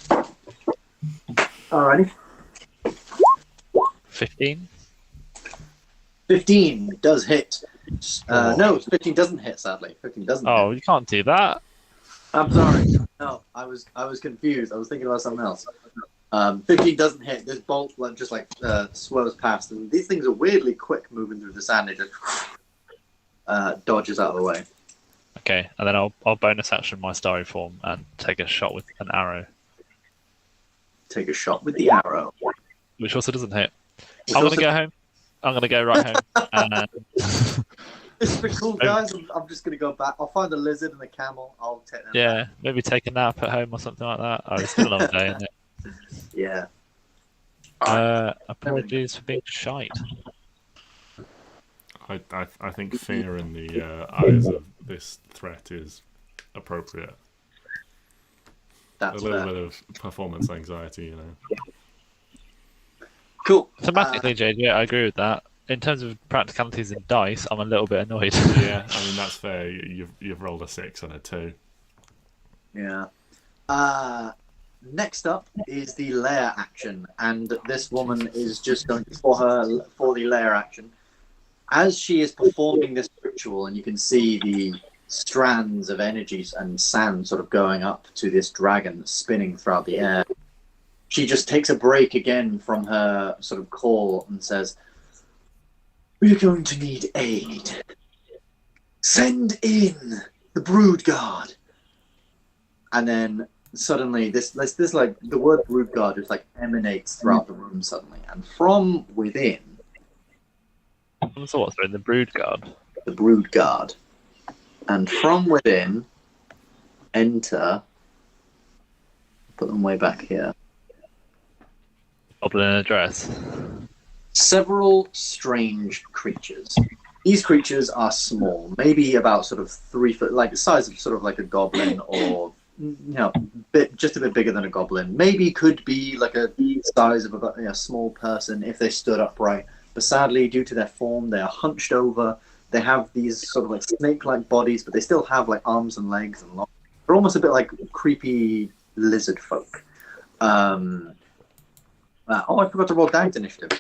flame. Alrighty. 15. 15 does hit. No, 15 doesn't hit, sadly. 15 doesn't Oh, hit. you can't do that. I'm sorry. No, I was confused. I was thinking about something else. 15 doesn't hit. This bolt just swirls past, and these things are weirdly quick moving through the sand. It just dodges out of the way. Okay, and then I'll bonus action my starry form and take a shot with an arrow, Take a shot with the arrow. which also doesn't hit. Which I'm gonna also- go home. I'm gonna go right home. And This has been cool, guys. I'm just gonna go back. I'll find the lizard and the camel. I'll take them. yeah, maybe take a nap at home or something like that. Oh, it's been a long day, isn't it? Yeah. Apologies for being shite. I think fear in the eyes of this threat is appropriate. That's A little fair. bit of performance anxiety, you know. Cool. Thematically, JJ, I agree with that. In terms of practicalities and dice, I'm a little bit annoyed. Yeah, I mean that's fair. You've rolled a 6 and a 2. Yeah. Next up is the lair action, and this woman is just going for the lair action. As she is performing this ritual, and you can see the strands of energies and sand sort of going up to this dragon spinning throughout the air, she just takes a break again from her sort of call and says, "We're going to need aid. Send in the brood guard." And then suddenly this like the word brood guard just like emanates throughout the room suddenly, and from within So what's in the brood guard? the brood guard, and from within enter. Put them way back here. Goblin in a dress. Several strange creatures. These creatures are small, maybe about sort of 3 foot, like the size of sort of like a goblin or just a bit bigger than a goblin. Maybe could be like a size of a small person if they stood upright. But sadly, due to their form, they are hunched over. They have these sort of like snake-like bodies, but they still have like arms and legs and long. They're almost a bit like creepy lizard folk. I forgot to roll Dag's initiative.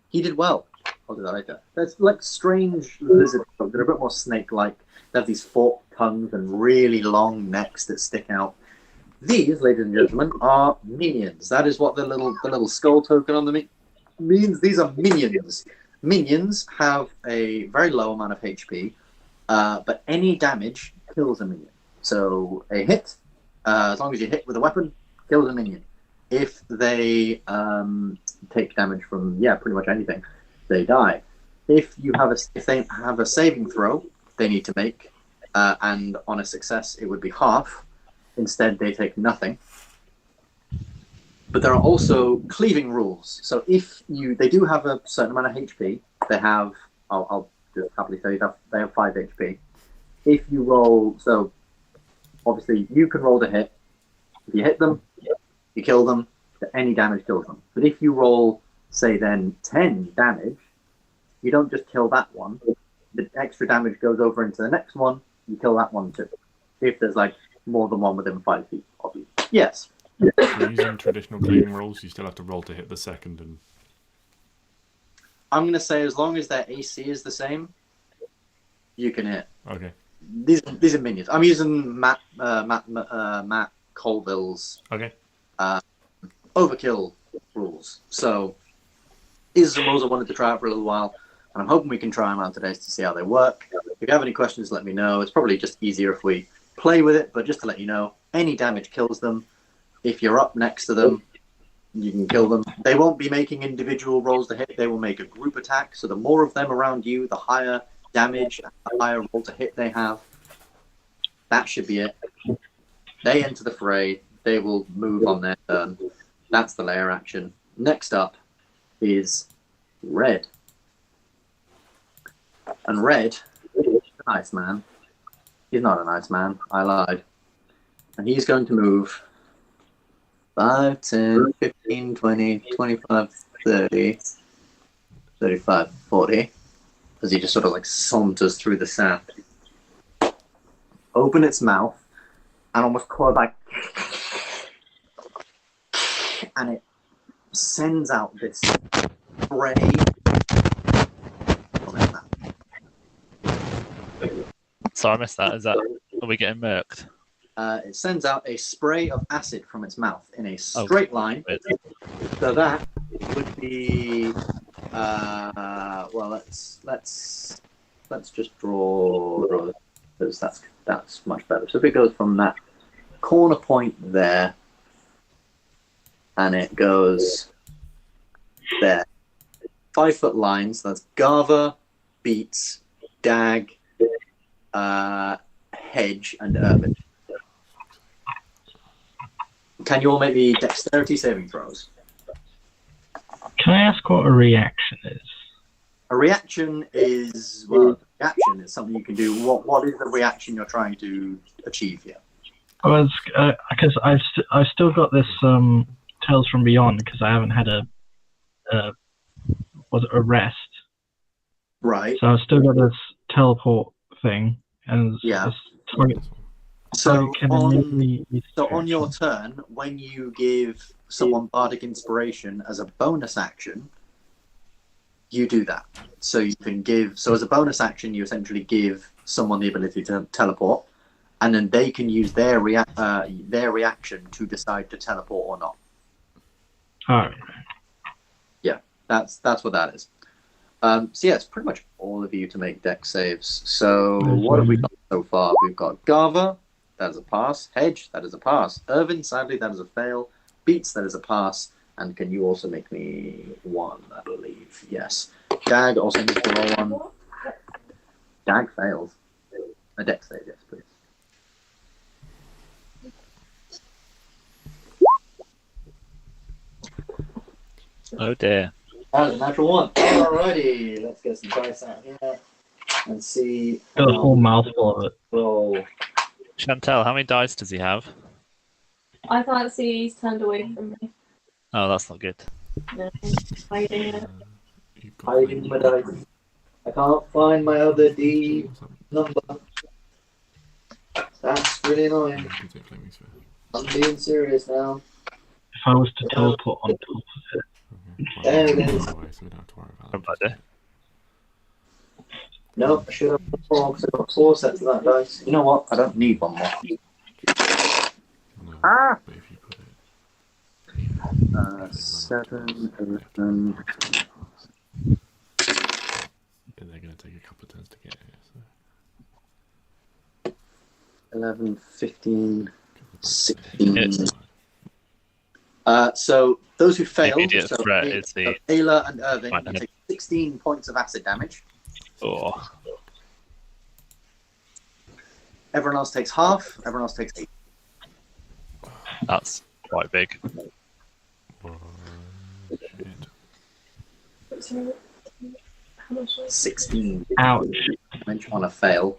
He did well. I'll do that later. There's like strange lizard folk that are a bit more snake-like. They have these forked tongues and really long necks that stick out. These, ladies and gentlemen, are minions. That is what the little skull token on them means. These are minions. Minions have a very low amount of HP, but any damage kills a minion. So a hit, as long as you hit with a weapon, kills a minion. If they take damage from pretty much anything, they die. If they have a saving throw, they need to make, and on a success it would be half. Instead, they take nothing. But there are also cleaving rules. So if they do have a certain amount of HP, they have. I'll just happily say they have 5 HP. If you roll, so obviously you can roll to hit. If you hit them, you kill them. Any damage kills them. But if you roll, say then 10 damage, you don't just kill that one. The extra damage goes over into the next one. You kill that one too. If there's like more than one within 5 feet of you. Yes. Using traditional cleaving rules, you still have to roll to hit the second. And I'm gonna say as long as their AC is the same, you can hit. Okay. These are minions. I'm using Matt Colville's overkill rules. So these are some rules I wanted to try out for a little while, and I'm hoping we can try them out today to see how they work. If you have any questions, let me know. It's probably just easier if we play with it, but just to let you know, any damage kills them. If you're up next to them, you can kill them. They won't be making individual rolls to hit. They will make a group attack. So the more of them around you, the higher damage, the higher roll to hit they have. That should be it. They enter the fray. They will move on their turn. That's the lair action. Next up is Red. And Red, nice man. He's not a nice man. I lied. And he's going to move 5, 10, 15, 20, 25, 30, 35, 40. As he just sort of like saunters through the sand. Open its mouth and almost call it back. And it sends out this spray. Sorry, I missed that. Are we getting murked? It sends out a spray of acid from its mouth in a straight line. So that would be well. Let's just draw because that's much better. So if it goes from that corner point there, and it goes there, 5 foot lines. That's Gava, Beats, Dag, Hedge, and Urban. Can you all make me dexterity saving throws? Can I ask what a reaction is? A reaction is, well, reaction is something you can do. What is the reaction you're trying to achieve here? Because I've still got this Tales from Beyond because I haven't had a rest. Right. So I've still got this teleport thing and this target. So on your turn, when you give someone Bardic Inspiration as a bonus action, you do that. So you can give. So as a bonus action, you essentially give someone the ability to teleport, and then they can use their reaction to decide to teleport or not. All right. Yeah, that's what that is. So yeah, it's pretty much all of you to make dex saves. So what have we got so far? We've got Gava. That is a pass. Hedge, that is a pass. Irvin, sadly, that is a fail. Beats, that is a pass. And can you also make me one, I believe? Yes. Dag also needs to roll one. Dag fails. A dex save, yes, please. Oh dear. That was a natural one. Alrighty, let's get some dice out here and see. Got a whole mouthful of it. Roll Chantel, how many dice does he have? I can't see. He's turned away from me. Oh, that's not good. No, hiding it. You've Hiding my dice. I can't find my other D number. That's really annoying. I'm being serious now. If I was to teleport on top of it, There it is. So we don't have to worry about What that. about it? No, I should have put 4 because I've got 4 sets of that dice. You know what? I don't need one more. No, Ah! but if you put it, 7, 11. they're going to take a couple of turns to get here. So. 11, 15, Couple of 16. It's- So those who fail, immediate so threat is the- Ayla and Irving, Right, you take 16 points of acid damage. Oh, Everyone else takes half. Everyone else takes 8. that's quite big. Shit. So, how much was 16 ouch. damage on a fail.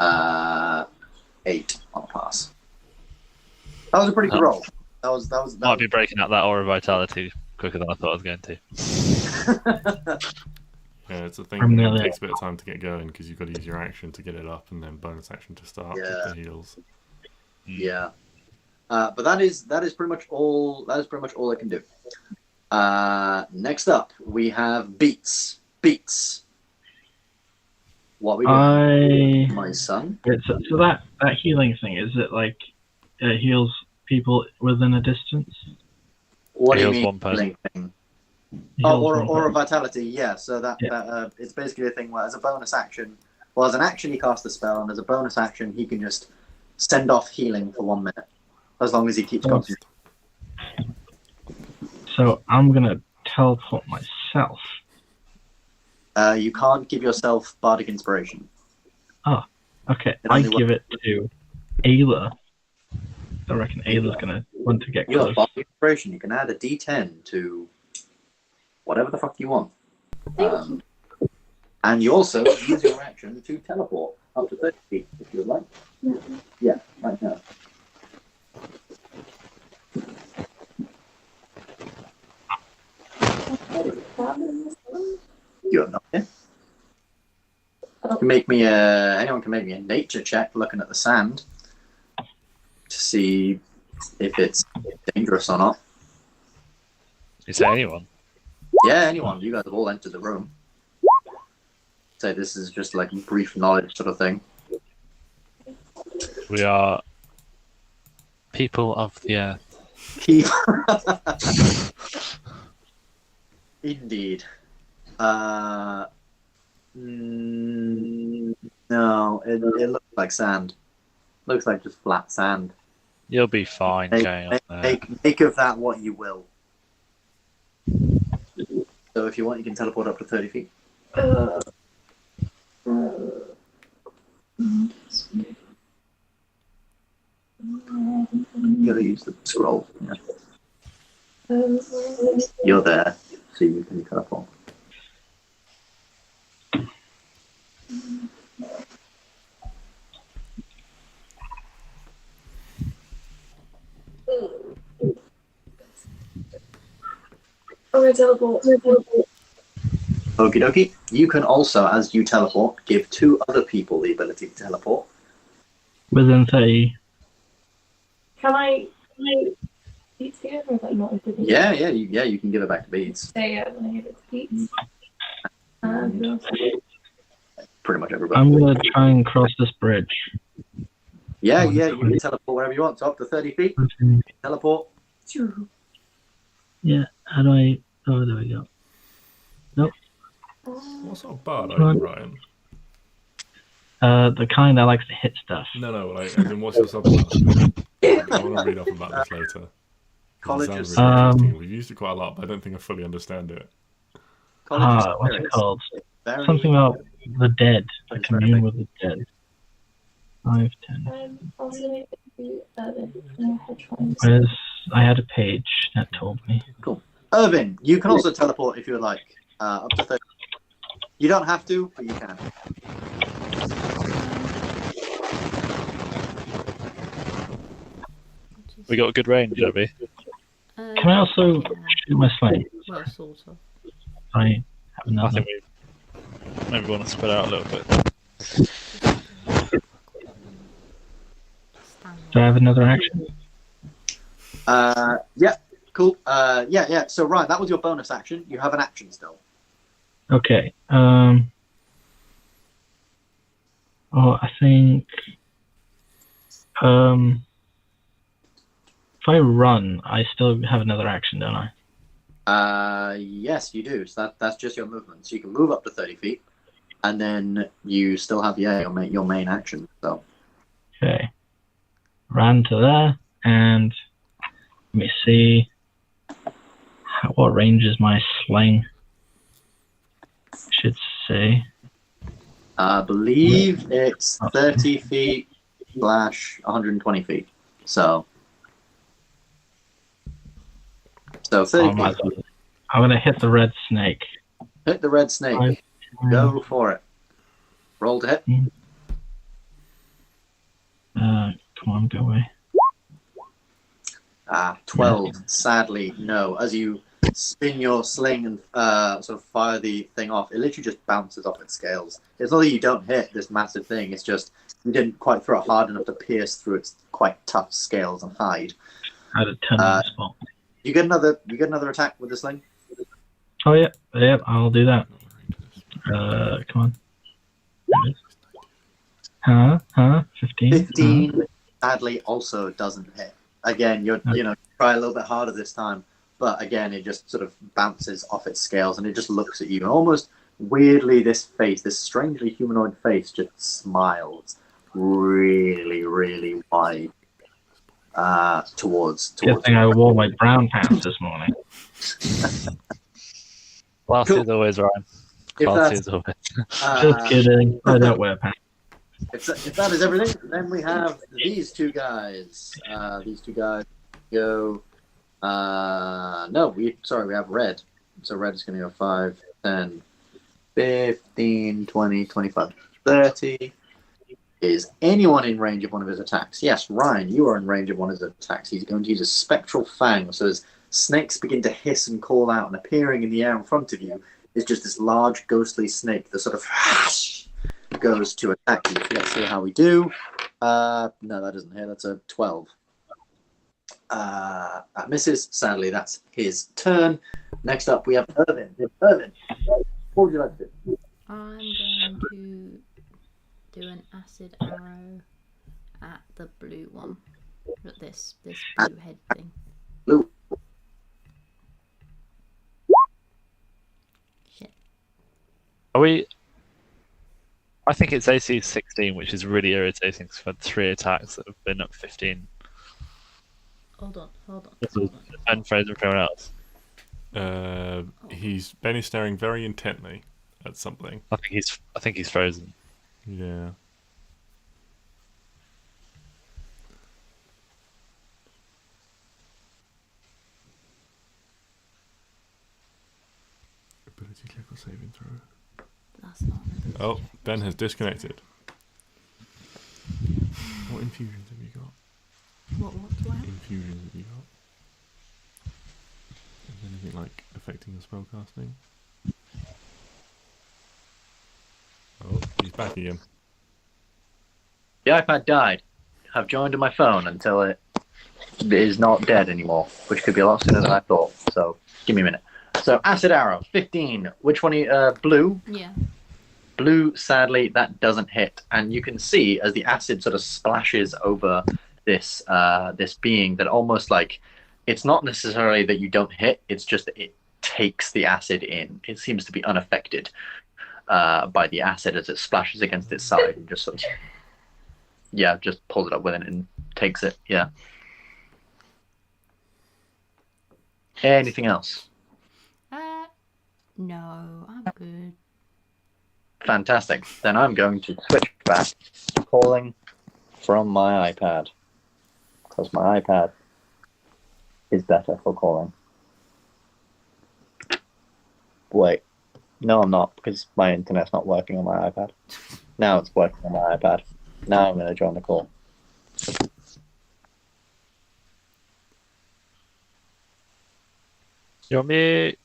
8 on a pass. That was a pretty good roll. That was. Might be breaking out that aura vitality quicker than I thought I was going to. Yeah, it's a thing. I'm It nearly- takes a bit of time to get going because you've got to use your action to get it up and then bonus action to start with Yeah. the heals. Yeah. But that is pretty much all. That is pretty much all I can do. Next up, we have Beats. Beats. What we doing, my son? So that healing thing, is it like it heals people within a distance? What do you Heals mean? one person. Thing? It Oh, heals one or a person. vitality. Yeah. So that it's basically a thing where, as a bonus action, well, as an action he casts a spell, and as a bonus action he can just send off healing for 1 minute, as long as he keeps going. So I'm gonna teleport myself. You can't give yourself bardic inspiration. Okay, It I only give it to Ayla. I reckon Ayla's gonna want to get You have close. bardic inspiration. You can add a D10 to whatever the fuck you want. And you also use your action to teleport up to 30 feet if you would like. Yeah, right now. You have no idea. You can make me anyone can make me a nature check looking at the sand to see if it's dangerous or not. You say anyone? Yeah, anyone. You guys have all entered the room. So this is just like brief knowledge sort of thing. We are people of the earth. Indeed. No, it looks like sand. Looks like just flat sand. You'll be fine going up there. Make of that what you will. So if you want, you can teleport up to 30 feet. You gotta use the scroll. Yeah. You're there, so you can teleport. I'm gonna teleport. Okie dokie. You can also, as you teleport, give 2 other people the ability to teleport. Within 30. Can I beats again, or is that not a good Yeah, you can give it back to Beads. Say it when I give it to Beats. And Pretty much everybody. I'm gonna try and cross this bridge. Yeah, you can teleport wherever you want. So up to 30 feet, teleport. Yeah, how do I... Oh, there we go. What sort of bard are you, Ryan? The kind that likes to hit stuff. No, like, as in what's your subclass? I want to read up about this later. College It of sounds really Um, interesting. We've used it quite a lot, but I don't think I fully understand it. College of What's it Spirits. called? Very- Something about the dead. The It's very commune big. with the dead. 5, 10. I was gonna do the headphones. Where's... I had a page that told me. Irvin, you can also teleport if you would like. Up to 30. You don't have to, but you can. We got a good range, Abby. Can I also shoot my sling? Well, sort of. I have I another. think we maybe want to spread out a little bit. Do I have another action? Yeah, cool. Yeah. So Ryan, that was your bonus action. You have an action still. Okay. Oh, I think. If I run, I still have another action, don't I? Yes, you do. So that's just your movement. So you can move up to 30 feet, and then you still have your main action. So Okay. Ran to there, and let me see. What range is my sling? Should say. I believe it's 30 feet / 120 feet. So 30 I'm feet. gonna hit the red snake. Hit the red snake. Go for it. Roll to hit. Come on, go away. 12. Sadly, no. As you spin your sling and sort of fire the thing off, it literally just bounces off its scales. It's not that you don't hit this massive thing, it's just you didn't quite throw it hard enough to pierce through its quite tough scales and hide. I had a 10 on the spot. You get another attack with the sling? Oh, yeah, I'll do that. Come on. 15? 15 sadly also doesn't hit. Again, you try a little bit harder this time, but again, it just sort of bounces off its scales and it just looks at you. And almost weirdly, this strangely humanoid face, just smiles really, really wide towards. Good thing I wore my brown pants this morning. Classy Cool. as always, Ryan. Classy as always. Just kidding. I don't wear pants. If that is everything, then we have these two guys. These two guys go. We have red. So red is going to go 5, 10, 15, 20, 25, 30. Is anyone in range of one of his attacks? Yes, Ryan, you are in range of one of his attacks. He's going to use a spectral fang. So as snakes begin to hiss and call out, and appearing in the air in front of you is just this large ghostly snake that sort of goes to attack you. So let's see how we do. No, that doesn't hit. That's a 12. That misses. Sadly, that's his turn. Next up, we have Irvin. Irvin, what would you like to do? I'm going to do an acid arrow at the blue one. At this blue head thing. Blue. Shit. Are we? I think it's AC 16, which is really irritating because I've had 3 attacks that have been at 15. Hold on. And Fraser and everyone else. Ben is staring very intently at something. I think he's frozen. Yeah. Ability check or saving throw. That's not. Oh, Ben has disconnected. What infusions have you got? What do I have? Infusions have you got? Is anything like affecting your spellcasting? Oh, he's back again. The iPad died. I've joined to my phone until it is not dead anymore, which could be a lot sooner than I thought. So give me a minute. So acid arrow, 15. Which one? Blue. Yeah. Blue, sadly, that doesn't hit, and you can see as the acid sort of splashes over this this being that almost like it's not necessarily that you don't hit; it's just that it takes the acid in. It seems to be unaffected by the acid as it splashes against its side and just sort of just pulls it up with it and takes it. Yeah. Anything else? No, I'm good. Fantastic. Then I'm going to switch back to calling from my iPad. Because my iPad is better for calling. Wait. No, I'm not, because my internet's not working on my iPad. Now it's working on my iPad. Now I'm going to join the call. You're on mute.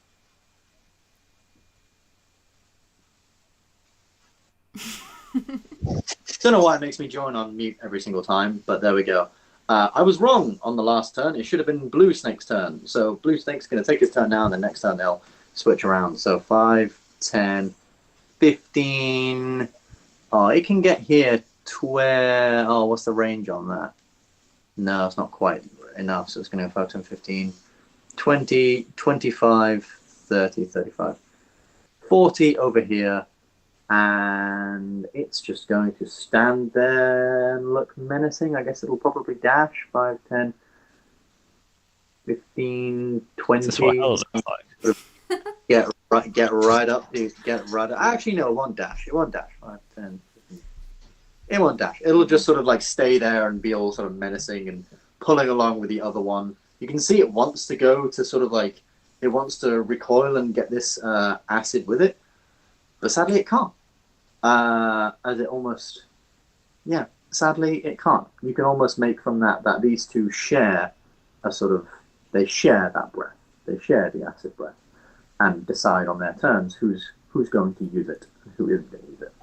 Don't know why it makes me join on mute every single time, but there we go. I was wrong on the last turn. It should have been Blue Snake's turn. So Blue Snake's going to take his turn now, and the next turn they'll switch around. So 5, 10, 15. Oh, it can get here to where... Oh, what's the range on that? No, it's not quite enough, so it's going to go 5, 10, 15, 20, 25, 30, 35, 40 over here. And it's just going to stand there and look menacing. I guess it'll probably dash 5, 10, 15, 20. This is what hell looks like. Get right up. Get right up. Actually, no, it won't dash. It won't dash. 5, 10, 15. It won't dash. It'll just sort of like stay there and be all sort of menacing and pulling along with the other one. You can see it wants to go to sort of like, it wants to recoil and get this acid with it. But sadly, it can't. As it almost, sadly, it can't. You can almost make from that these two share a sort of, they share that breath. They share the acid breath and decide on their turns who's going to use it and who isn't going to use it.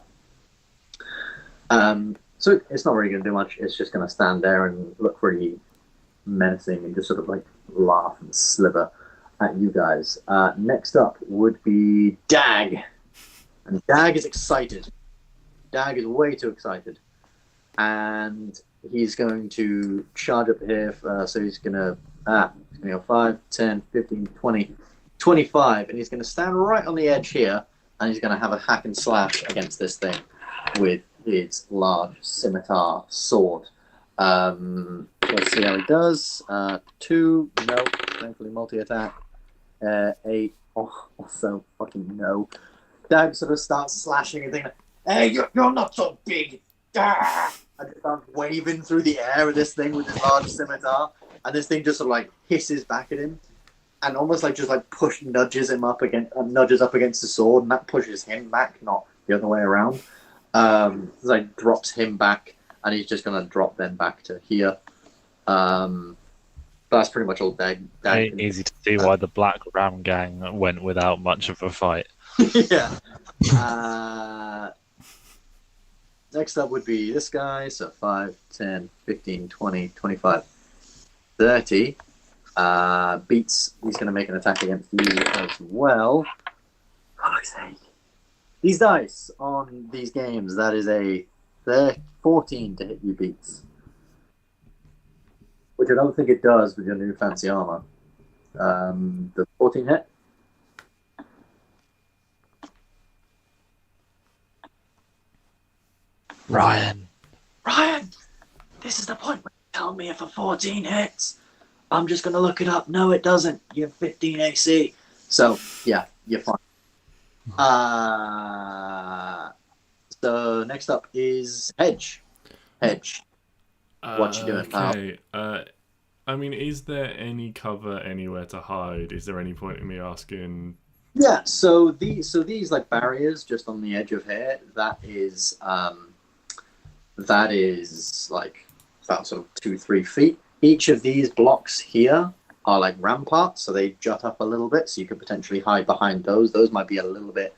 So it's not really going to do much. It's just going to stand there and look pretty menacing and just sort of like laugh and sliver at you guys. Next up would be Dag. And Dag is excited. Dag is way too excited. And he's going to charge up here. So he's going to go 5, 10, 15, 20, 25. And he's going to stand right on the edge here. And he's going to have a hack and slash against this thing with his large scimitar sword. Let's see how he does. 2, no. Thankfully, multi-attack. 8, also fucking no. Dag sort of starts slashing and thinking, hey, you're not so big. And just starts waving through the air with this thing with his large scimitar. And this thing just sort of like hisses back at him. And almost like just like nudges up against the sword. And that pushes him back, not the other way around. Like drops him back. And he's just going to drop them back to here. But that's pretty much all Dag. Easy to see why the Black Ram Gang went without much of a fight. Yeah. Next up would be this guy. So 5, 10, 15, 20, 25, 30. Beats. He's going to make an attack against you as well. For fuck's sake. These dice on these games, they're 14 to hit you, Beats. Which I don't think it does with your new fancy armor. The 14 hit. Ryan, this is the point where you tell me if a 14 hits. I'm just going to look it up. No, it doesn't. You have 15 AC. So, yeah, you're fine. So, next up is Hedge. What you doing, pal? Okay. I mean, is there any cover anywhere to hide? Is there any point in me asking? Yeah, so these like barriers just on the edge of here, that is like about sort of 2-3 feet. Each of these blocks here are like ramparts, so they jut up a little bit, so you could potentially hide behind those. Those might be a little bit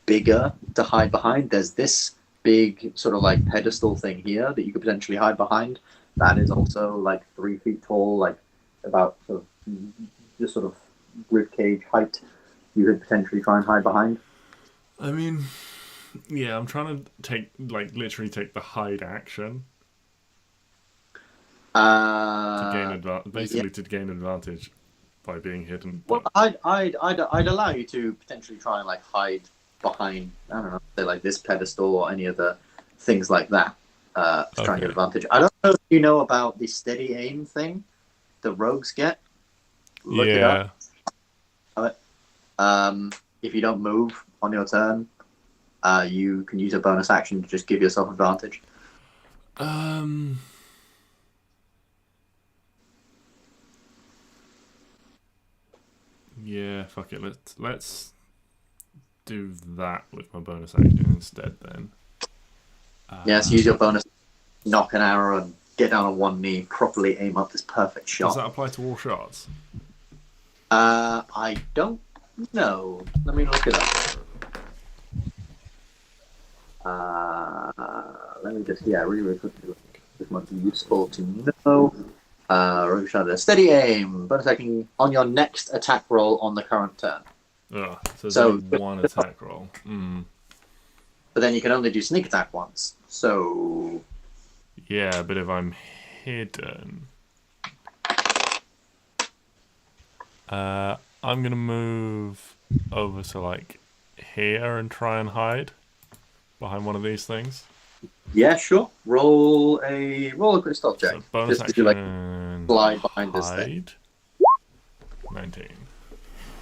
bigger to hide behind. There's this big sort of like pedestal thing here that you could potentially hide behind. That is also like 3 feet tall, like about sort of just sort of ribcage height. You could potentially try and hide behind. I mean, yeah, I'm trying to literally take the hide action to gain to gain advantage by being hidden. Well, I'd allow you to potentially try and like hide behind, I don't know, say like this pedestal or any other things like that to try and get advantage. I don't know if you know about the steady aim thing the rogues get. Look it up. If you don't move on your turn, you can use a bonus action to just give yourself advantage. Yeah, fuck it. Let's do that with my bonus action instead then. Yes, use your bonus, knock an arrow and get down on one knee, properly aim up this perfect shot. Does that apply to all shots? I don't know. Let me look it up. Let me just, really quickly look. This might be useful to know. Ricochet, steady aim. Bonus action on your next attack roll on the current turn. Ugh, so there's So- only one attack roll. But then you can only do sneak attack once. So Yeah, but if I'm hidden... I'm going to move over to, like, here and try and hide behind one of these things. yeah, sure. Roll a quick stealth check. So bonus Just to do, like, action, slide behind this thing. hide. 19.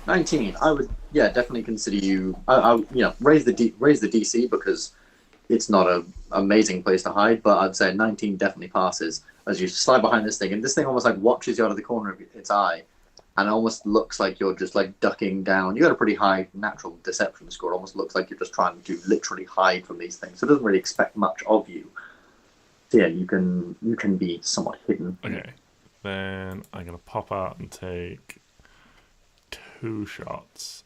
19. I would, definitely consider you. Raise the DC because it's not a amazing place to hide. But I'd say 19 definitely passes as you slide behind this thing, and this thing almost like watches you out of the corner of its eye, and it almost looks like you're just like ducking down. You got a pretty high natural deception score. It almost looks like you're just trying to literally hide from these things. So it doesn't really expect much of you. So yeah, you can be somewhat hidden. Okay, then I'm going to pop out and take 2 shots.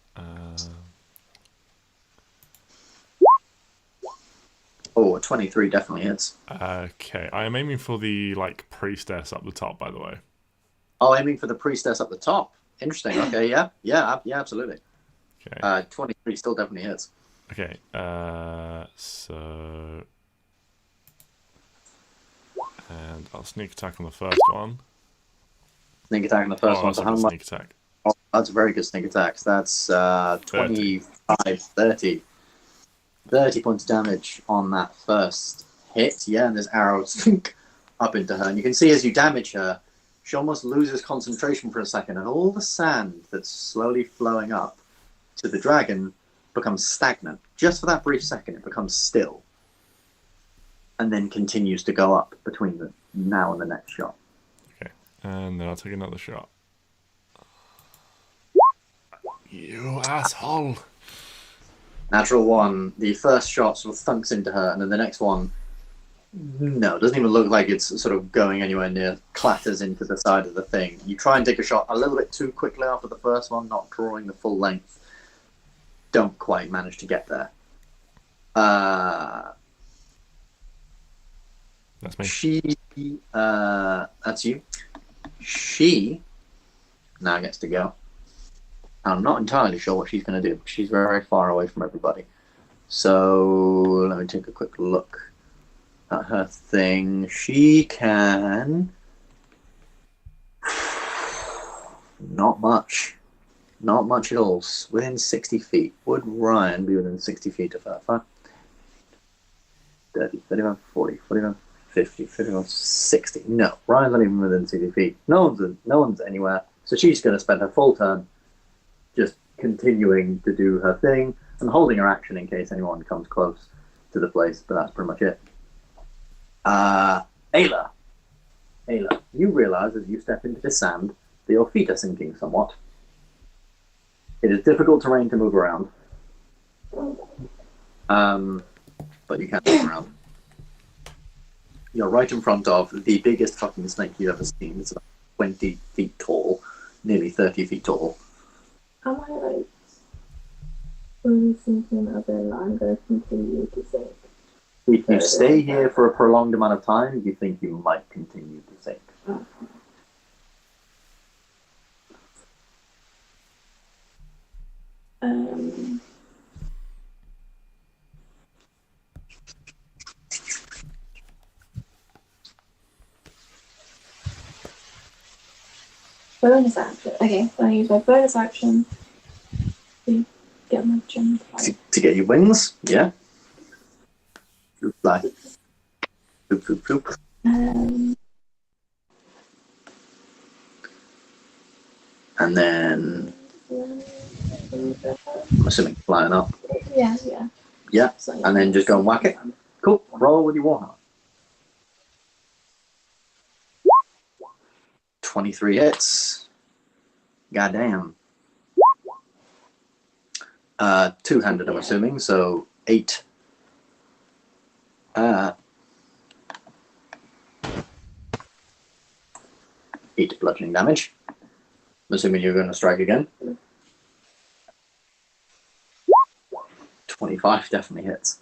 Oh, a 23 definitely hits. Okay, I am aiming for the like priestess up the top, by the way. Oh, aiming for the priestess up the top. Interesting. Okay, yeah, absolutely. Okay. 23 still definitely hits. Okay. So, and I'll sneak attack on the first one. Sneak attack on the first one. That's So a how good much? sneak attack. Oh, that's a very good sneak attack. That's 25, 30. 30 points of damage on that first hit. Yeah, and there's arrows up into her. And you can see as you damage her, she almost loses concentration for a second, and all the sand that's slowly flowing up to the dragon becomes stagnant. Just for that brief second, it becomes still. And then continues to go up between the now and the next shot. Okay, and then I'll take another shot. You asshole! Natural 1, the first shot sort of thunks into her, and then the next one, no, it doesn't even look like it's sort of going anywhere near, clatters into the side of the thing. You try and take a shot a little bit too quickly after the first one, not drawing the full length. Don't quite manage to get there. That's me. That's you. She now gets to go. I'm not entirely sure what she's going to do. She's very, very far away from everybody. So let me take a quick look at her thing. She can... Not much. Not much at all. Within 60 feet. Would Ryan be within 60 feet of her? 5, 30, 31, 40, 41, 50, 51, 60. No, Ryan's not even within 60 feet. No one's anywhere. So she's going to spend her full turn just continuing to do her thing and holding her action in case anyone comes close to the place, but that's pretty much it. Ayla, you realize as you step into the sand that your feet are sinking somewhat. It is difficult terrain to move around, but you can move around. You're right in front of the biggest fucking snake you've ever seen. It's about 20 feet tall, nearly 30 feet tall. Am I like really thinking of it that I'm going to continue to sink? If you stay here for a prolonged amount of time, you think you might continue to sink. Bonus action. Okay, so I use my bonus action to get my gem fly. To get your wings, yeah. Fly. Floop, floop, floop. And then, I'm assuming flying up. Yeah. Yeah, and then just go and whack it. Cool, roll with your warhammer. 23 hits. Goddamn. Two-handed, I'm assuming, so 8. 8 bludgeoning damage. I'm assuming you're going to strike again. 25 definitely hits.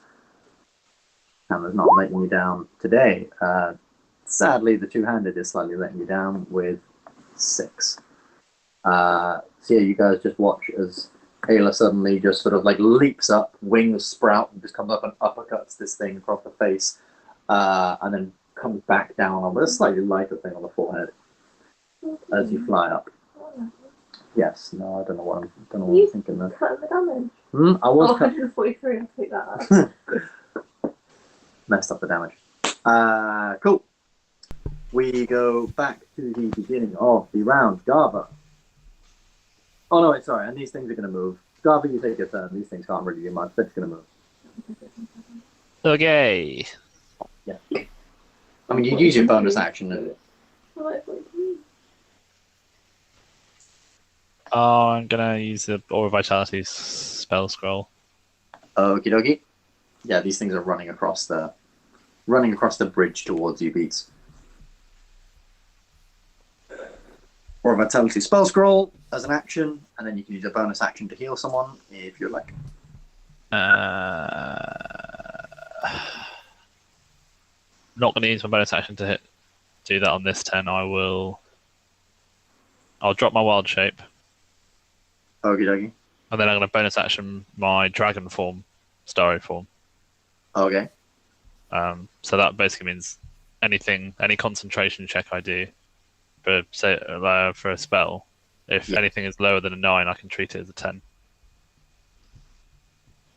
Hammer's not letting you down today. Sadly, the two-handed is slightly letting you down with 6. So yeah, you guys just watch as Ayla suddenly just sort of like leaps up, wings sprout, and just comes up and uppercuts this thing across the face, and then comes back down on with a slightly lighter thing on the forehead as you fly up. Yes, no, I don't know what I'm thinking there. Cut the damage. I was 143, I'll take that up. messed up the damage. Cool. We go back to the beginning of the round. Garva. Oh no, wait, sorry, and these things are going to move. Garva, you take your turn. These things can't really do much. They're just going to move. Okay. Yeah. I mean, you use your bonus action. And Oh, I'm gonna use the Aura Vitality spell scroll. okie dokie. Yeah, these things are running across the bridge towards you, Beats. Or a Vitality spell scroll as an action, and then you can use a bonus action to heal someone if you're like. Not gonna use my bonus action to do that on this turn. I'll drop my wild shape. Okie dokie. And then I'm going to bonus action my dragon form, starry form. Okay. So that basically means any concentration check I do for a spell, if anything is lower than a 9, I can treat it as a 10.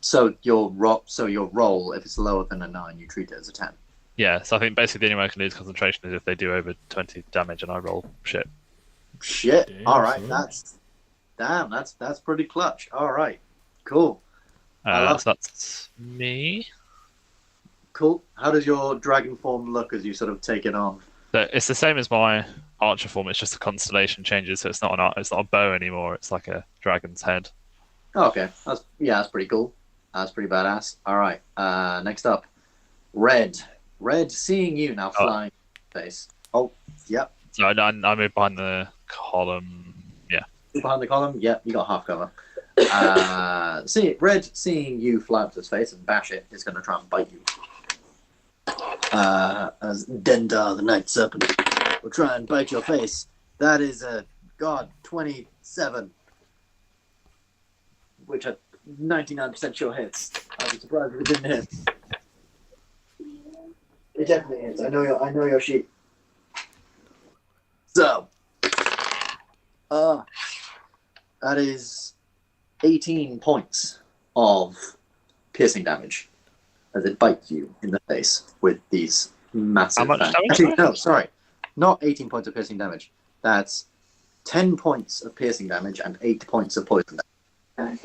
So your roll, if it's lower than a 9, you treat it as a 10. Yeah, so I think basically the only way I can lose concentration is if they do over 20 damage and I roll shit. Shit. Damn, All right, son. that's pretty clutch. All right, cool. So that's me. Cool. How does your dragon form look as you sort of take it on? So it's the same as my archer form. It's just the constellation changes, so it's not a bow anymore. It's like a dragon's head. Oh, okay, that's pretty cool. That's pretty badass. All right. Next up, Red. Red, seeing you now flying face. Oh, yep. So I moved behind the column. Yeah. Behind the column. Yep. You got half cover. Red, seeing you fly up to his face and bash it, is going to try and bite you. As Dendar, the Night Serpent, will try and bite your face. That is a 27, which I'm 99% sure hits. I'd be surprised if it didn't hit. It definitely hits. I know your sheet. So, that is 18 points of piercing damage as it bites you in the face with these massive. How much damage? Actually, no, sorry, not 18 points of piercing damage. That's 10 points of piercing damage and 8 points of poison damage.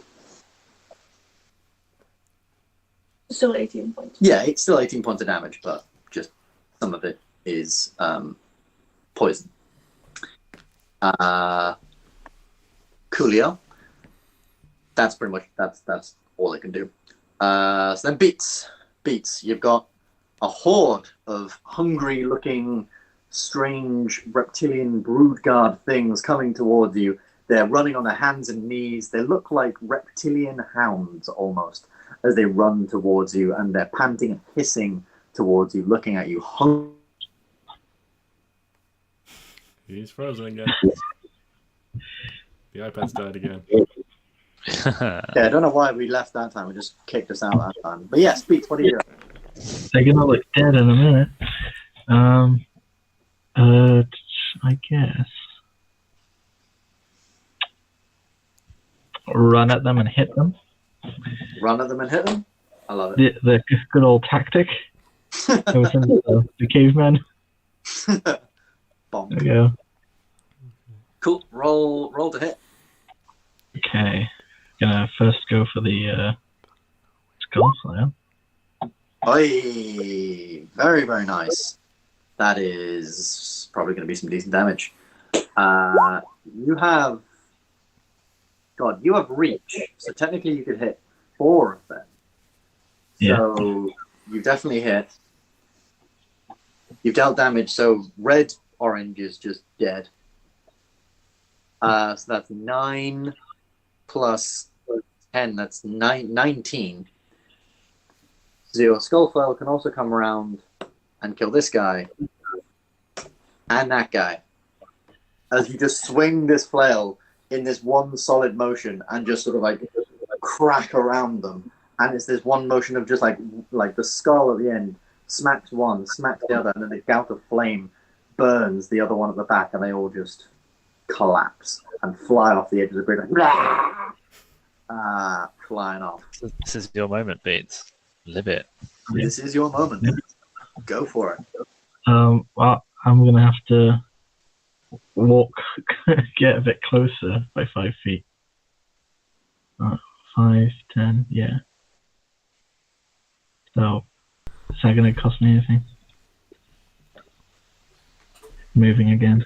Still 18 points. Yeah, it's still 18 points of damage, but just some of it is poison. Coolio. That's pretty much that's all it can do. So then Beats. You've got a horde of hungry-looking, strange reptilian broodguard things coming towards you. They're running on their hands and knees. They look like reptilian hounds almost as they run towards you, and they're panting and hissing towards you, looking at you. He's frozen again. The iPad's died again. Yeah, I don't know why we left that time. We just kicked us out that time. But yes, Beats, what are you doing? They're gonna look dead in a minute. I guess run at them and hit them. Run at them and hit them? I love it. The good old tactic. That was in the caveman. Bonk. There we go. Cool. Roll to hit. Okay. Gonna first go for the skull flare. Oi! Very, very nice. That is probably going to be some decent damage. You have reach, so technically you could hit 4 of them. Yeah. So you definitely hit. You've dealt damage, so red, orange is just dead. So that's 9 plus 10. That's 19. So your Skullflail can also come around and kill this guy and that guy. As you just swing this flail in this one solid motion and just sort of like crack around them. And it's this one motion of just like the skull at the end smacks one, smacks the other, and then a gout of flame burns the other one at the back, and they all just collapse and fly off the edge of the grid. Like, flying off. This is your moment, Beats. Live it. This is your moment. Go for it. Well, I'm gonna have to walk, get a bit closer by 5 feet. 5, 10, yeah. So, is that gonna cost me anything? Moving again.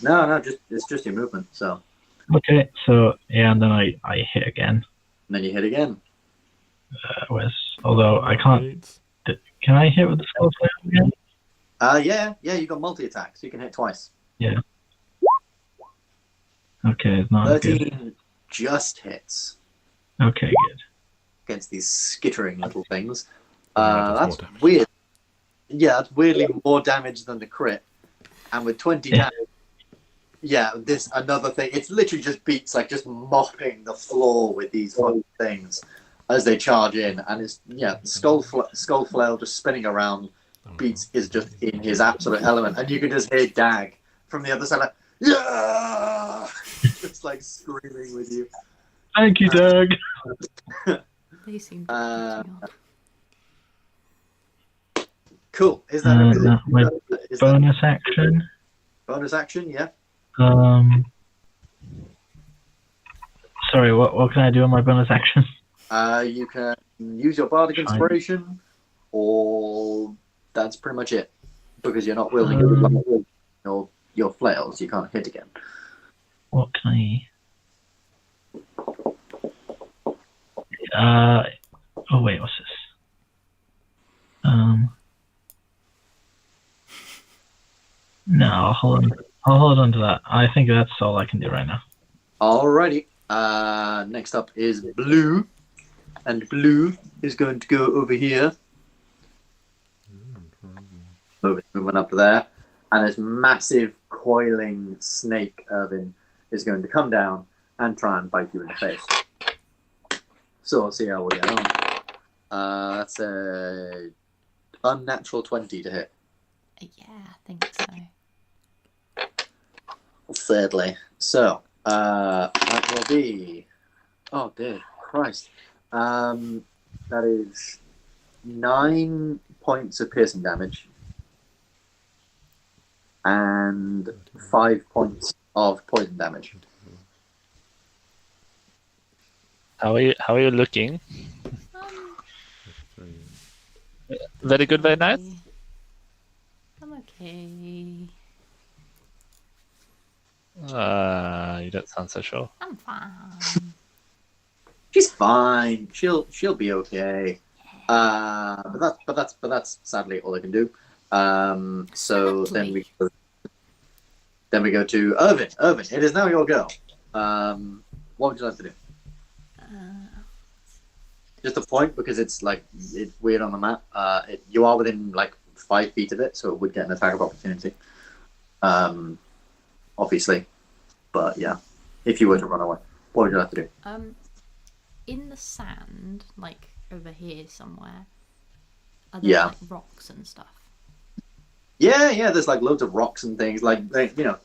No, it's just your movement. So. Okay, so yeah, and then I hit again. And then you hit again. Although I can't. Can I hit with the skull flame again? Yeah, you got multi-attack, so you can hit twice. Yeah. Okay, it's not 13 good. just hits Okay, good. against these skittering little things. Yeah, That's more damage. weird. Yeah, that's weirdly more damage than the crit. And with 20 Yeah. damage, yeah, this another thing. It's literally just Beats like just mopping the floor with these fucking things as they charge in, and it's skull flail just spinning around. Beats is just in his absolute element, and you can just hear Dag from the other side, like yeah, just like screaming with you. Thank you, Doug. They seem to be catching on. Cool. Is that everything? My Is bonus that action. bonus action? Yeah. Sorry, what can I do on my bonus action? You can use your bardic Fine. inspiration, or that's pretty much it, because you're not wielding your flails. You can't hit again. What can I? Oh wait, what's this? No, I'll hold on to that. I think that's all I can do right now. Alrighty. Next up is Blue, and Blue is going to go over here. Moving up to there, and this massive coiling snake Irvin is going to come down and try and bite you in the face. So let's see how we get on. That's a unnatural 20 to hit. Yeah, I think so. Thirdly, so that will be. Oh dear Christ! That is 9 points of piercing damage and 5 points of poison damage. How are you looking? Very good, very nice. I'm okay. You don't sound so sure. I'm fine. She's fine. She'll be okay. But that's sadly all I can do. So then we go to Irvin. Irvin, it is now your go. What would you like to do? Just a point, because it's weird on the map. You are within like 5 feet of it, so it would get an attack of opportunity. Obviously, but yeah, if you were to run away, what would you like to do? In the sand, like over here somewhere, are there like rocks and stuff? Yeah, there's like loads of rocks and things. Like,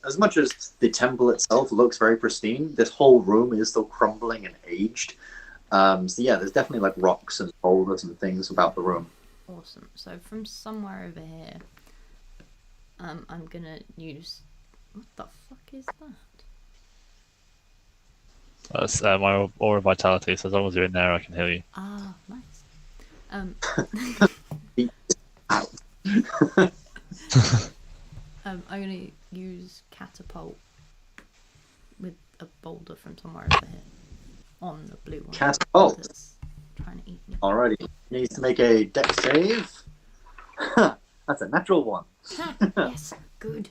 as much as the temple itself looks very pristine, this whole room is still crumbling and aged. So yeah, there's definitely like rocks and boulders and things about the room. Awesome. So from somewhere over here, I'm gonna use. What the fuck is that? That's my aura vitality. So as long as you're in there, I can heal you. Ah, nice. Out. I'm gonna use catapult with a boulder from somewhere over here on the blue one. Catapult. That's trying to eat me. Alrighty, needs to make a dex save. That's a natural one. Yes, good.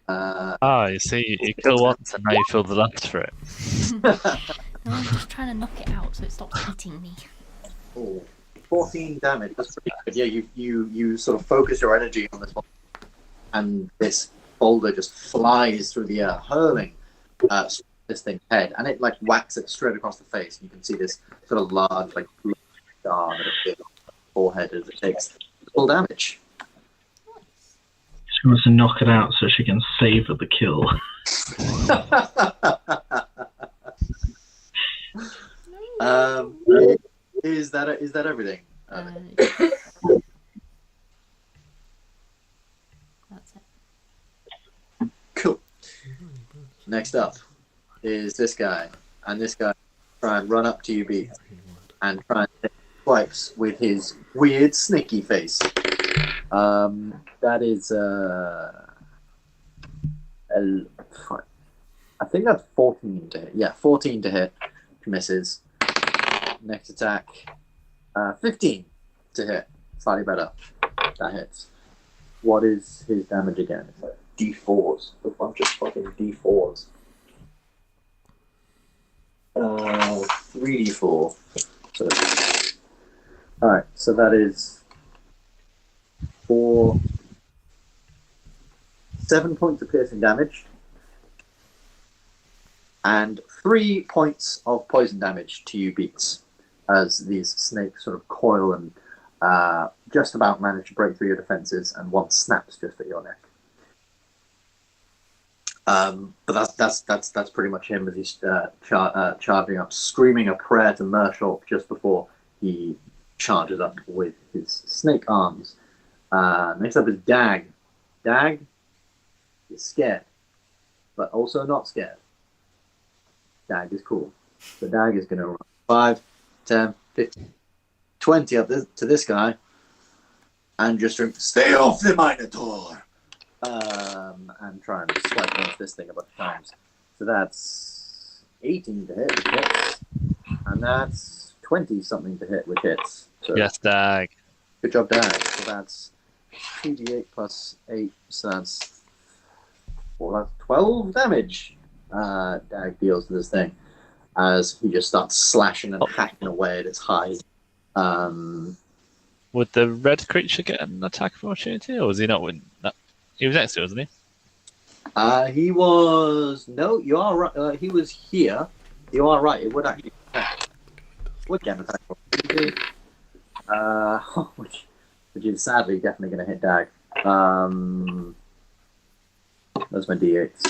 You see, you kill once and now you feel the lust for it. No, I'm just trying to knock it out so it stops eating me. Oh, 14 damage. That's pretty good. Yeah, you sort of focus your energy on this one, and this boulder just flies through the air, hurling this thing's head, and it like whacks it straight across the face. You can see this sort of large, like, scar that appears on the forehead as it takes full damage. She wants to knock it out so she can savor the kill. Is that everything? That's it. Cool. Next up is this guy, and this guy try and run up to you, B, and try and take swipes with his weird sneaky face. That is I think that's 14 to hit. Yeah, 14 to hit. Misses. Next attack, 15 to hit. Slightly better. That hits. What is his damage again? It's like D4s. A bunch of fucking D4s. 3D4. So, alright, so that is 7 points of piercing damage and 3 points of poison damage to you, Beats, as these snakes sort of coil and just about manage to break through your defenses, and one snaps just at your neck. But that's pretty much him as he's charging up, screaming a prayer to Mershulk just before he charges up with his snake arms. Next up is Dag. Dag is scared, but also not scared. Dag is cool. So Dag is going to run 5, 10, 15, 20 up to this guy and just drink, "Stay off the Minotaur!" And try and swipe against this thing a bunch of times. So that's 18 to hit with hits, and that's 20 something to hit with hits. So Yes, Dag. good job, Dag. So that's 2d8 plus 8, so that's 12 damage. Dag deals to this thing as he just starts slashing and hacking away at its hide. Would the red creature get an attack of opportunity, or was he not? No, he was next to it, wasn't he? He was... No, you are right. He was here. You are right. It would actually attack. Would get an attack of opportunity. Which is sadly definitely going to hit Dag. That's my d8s.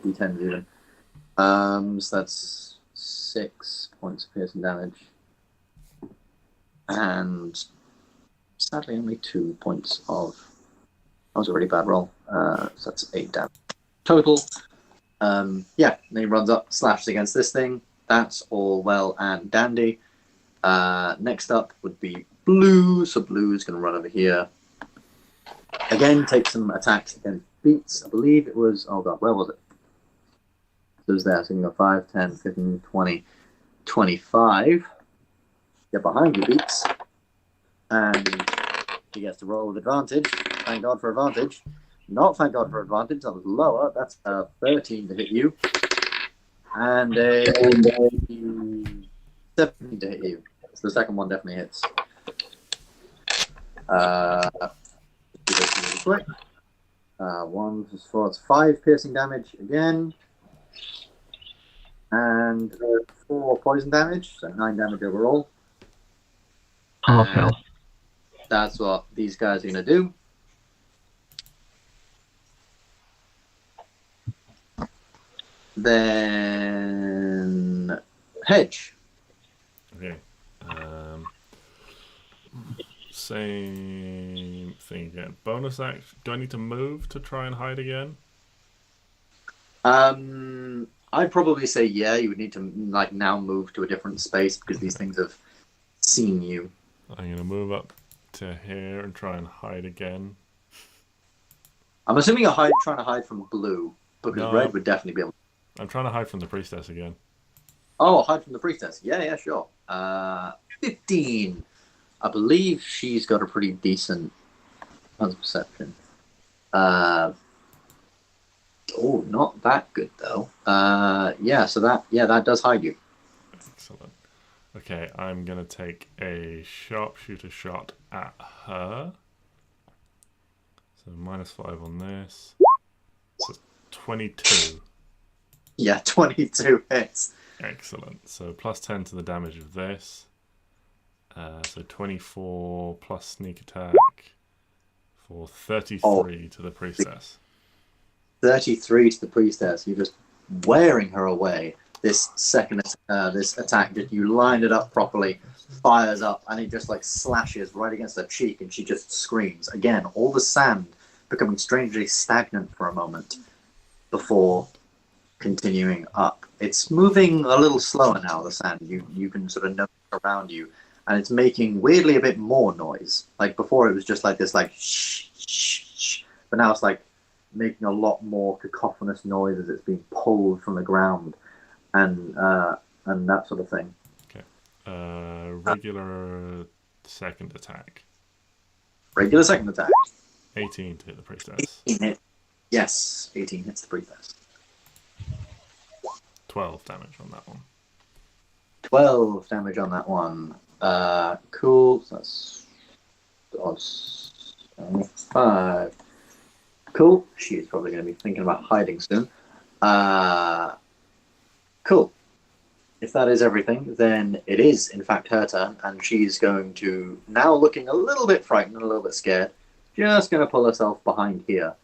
D10s even. So that's 6 points of piercing damage. And sadly only 2 points of... That was a really bad roll. So that's 8 damage total. Then he runs up, slashes against this thing. That's all well and dandy. Next up would be Blue. So Blue is going to run over here. Again, take some attacks against Beats. I believe it was... Oh god, where was it? It was there. So you can go 5, 10, 15, 20, 25. Get behind you, Beats. And he gets to roll with advantage. Thank God for advantage. Not thank God for advantage. That was lower. That's a 13 to hit you. And a 17 to hit you. So the second one definitely hits. Do this really quick. 1 plus 4, it's 5 piercing damage again. And 4 poison damage, so 9 damage overall. Half health. That's what these guys are going to do. Then Hedge. Okay. Same thing again. Bonus action. Do I need to move to try and hide again? I'd probably say yeah. You would need to now move to a different space because these things have seen you. I'm gonna move up to here and try and hide again. I'm assuming you're trying to hide from Blue because No. Red would definitely be able. I'm trying to hide from the priestess again. Oh, hide from the priestess. Yeah, sure. 15. I believe she's got a pretty decent perception. Oh, not that good though. Yeah. So that does hide you. Excellent. Okay, I'm going to take a sharpshooter shot at her. So -5 on this. So 22. Yeah, 22 hits. Excellent. So +10 to the damage of this. So 24 plus sneak attack for 33 to the priestess. 33 to the priestess. You're just wearing her away. This this attack, you lined it up properly, fires up, and it just like slashes right against her cheek, and she just screams. Again, all the sand becoming strangely stagnant for a moment before continuing up. It's moving a little slower now, the sand. You can sort of notice around you, and it's making weirdly a bit more noise. Like before it was just like this like shh, shh, shh. But now it's like making a lot more cacophonous noise as it's being pulled from the ground and that sort of thing. Okay. Regular second attack. Regular second attack. 18 to hit the priestess. 18 hit. Yes, 18 hits the priestess. 12 damage on that one. 12 damage on that one. Cool. So that's 5. Cool. She's probably going to be thinking about hiding soon. Cool. If that is everything, then it is, in fact, her turn, and she's going to, now looking a little bit frightened and a little bit scared, just going to pull herself behind here.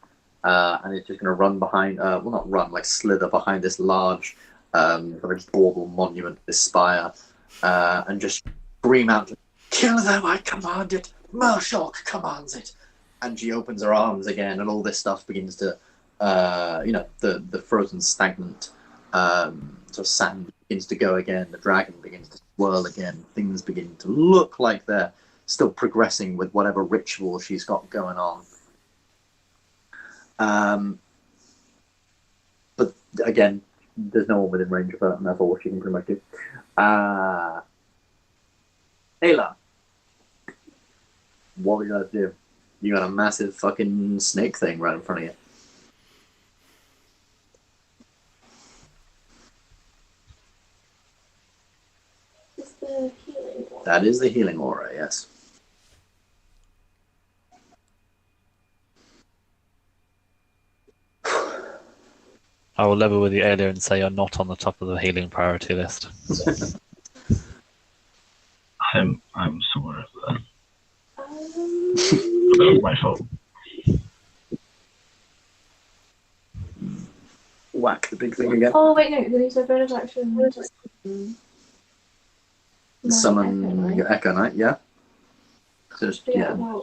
And it's just going to run behind, well, not run, like slither behind this large, very bauble monument, this spire, and just scream out, "Kill them, I command it! Mershok commands it!" And she opens her arms again, and all this stuff begins to, the frozen, stagnant sort of sand begins to go again, the dragon begins to swirl again, things begin to look like they're still progressing with whatever ritual she's got going on. But again, there's no one within range of her, and that's all she can pretty much do. Ayla, what would you like to do? You got a massive fucking snake thing right in front of you. It's the healing one. That is the healing aura, yes. I will level with you earlier and say you're not on the top of the healing priority list. I'm sure of that. That was my fault. Whack the big thing again. Oh wait, no. Then you said bonus action. Summon your Echo Knight, yeah. Just, Yeah. yeah.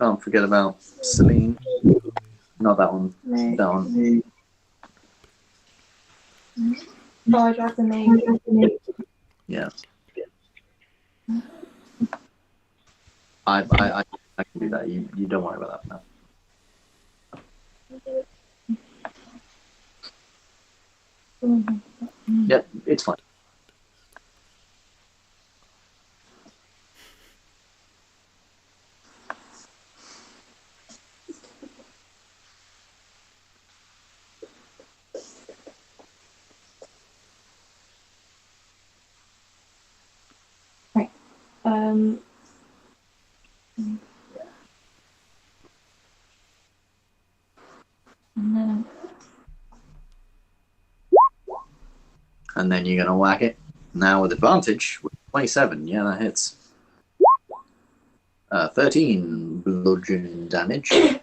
Can't forget about Celine. Not that one. No. That one. Oh, I dropped the name. Yeah. I can do that. You don't worry about that now. Yeah, it's fine. And then you're gonna whack it. Now with advantage, with 27. Yeah, that hits. 13 bludgeoning damage. Yes,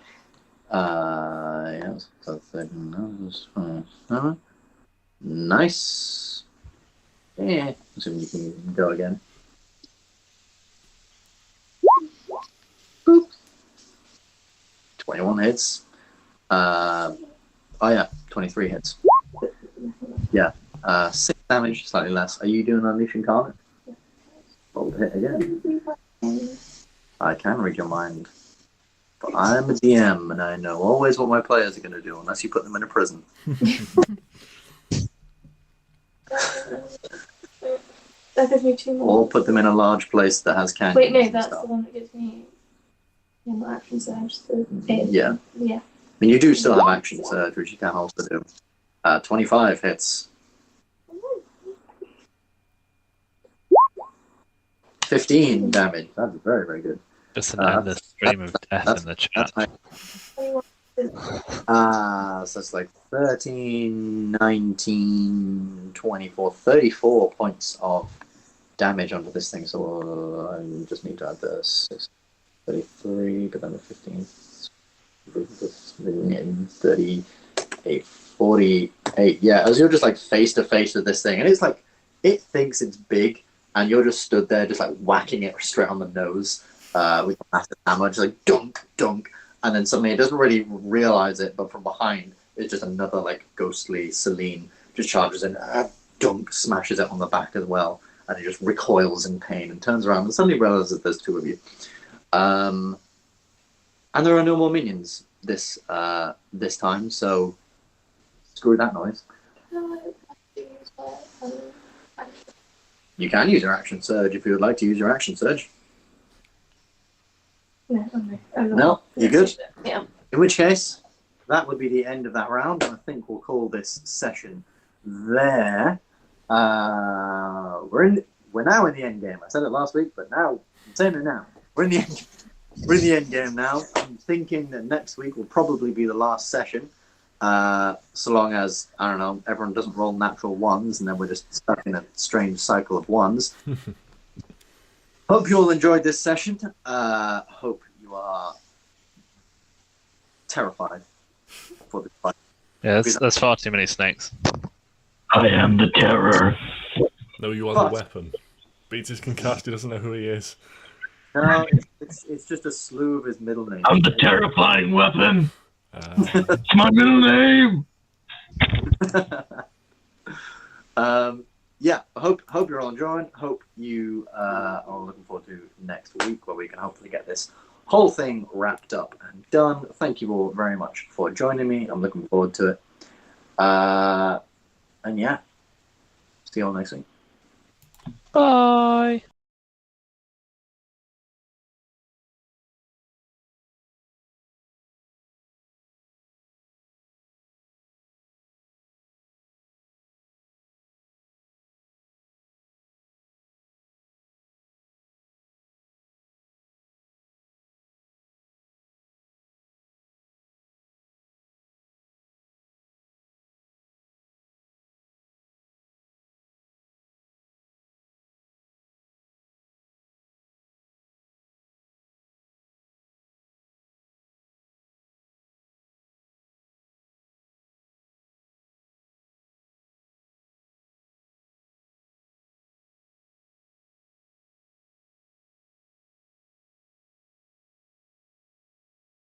so 13. Nice. Yeah, assuming you can go again. Boop. 21 hits. Oh yeah, 23 hits. Yeah. 6 damage, slightly less. Are you doing Unleash Incarnate? Roll to hit again. I can read your mind. But I'm a DM and I know always what my players are going to do unless you put them in a prison. That gives me 2 more. Or put them in a large place that has canyons. Wait, no, and that's stuff. the one that gives me normal action surge. So Yeah. Yeah. mean, you do still have action surge, which you can also do. 25 hits. 15 damage. That's very, very good. Just an endless stream of death in the chat. So it's like 13, 19, 24, 34 points of damage onto this thing. So I just need to add the 6, 33, but then the 15, 38, 48. Yeah, as you're just like face to face with this thing, and it's like, it thinks it's big, and you're just stood there just like whacking it straight on the nose with a massive hammer, just like dunk, dunk. And then suddenly it doesn't really realize it, but from behind, it's just another like ghostly Celine just charges in, dunk, smashes it on the back as well, and it just recoils in pain and turns around and suddenly realizes that there's two of you. And there are no more minions this time, so screw that noise. You can use your action surge if you would like to use your action surge. No, you're good? Yeah. In which case, that would be the end of that round, and I think we'll call this session there. We're now in the end game. I said it last week, but now I'm saying it now. We're in the end game now. I'm thinking that next week will probably be the last session, so long as, I don't know, everyone doesn't roll natural ones, and then we're just stuck in a strange cycle of ones. Hope you all enjoyed this session. Hope you are terrified for this fight. Yeah, that's far too many snakes. I am the terror. No, you are the weapon. Beatus can cast, he doesn't know who he is. No, it's just a slew of his middle name. I'm the terrifying weapon. It's my middle name. Yeah, I hope you're all enjoying. Hope you are looking forward to next week, where we can hopefully get this whole thing wrapped up and done. Thank you all very much for joining me. I'm looking forward to it. And yeah, see you all next week. Bye.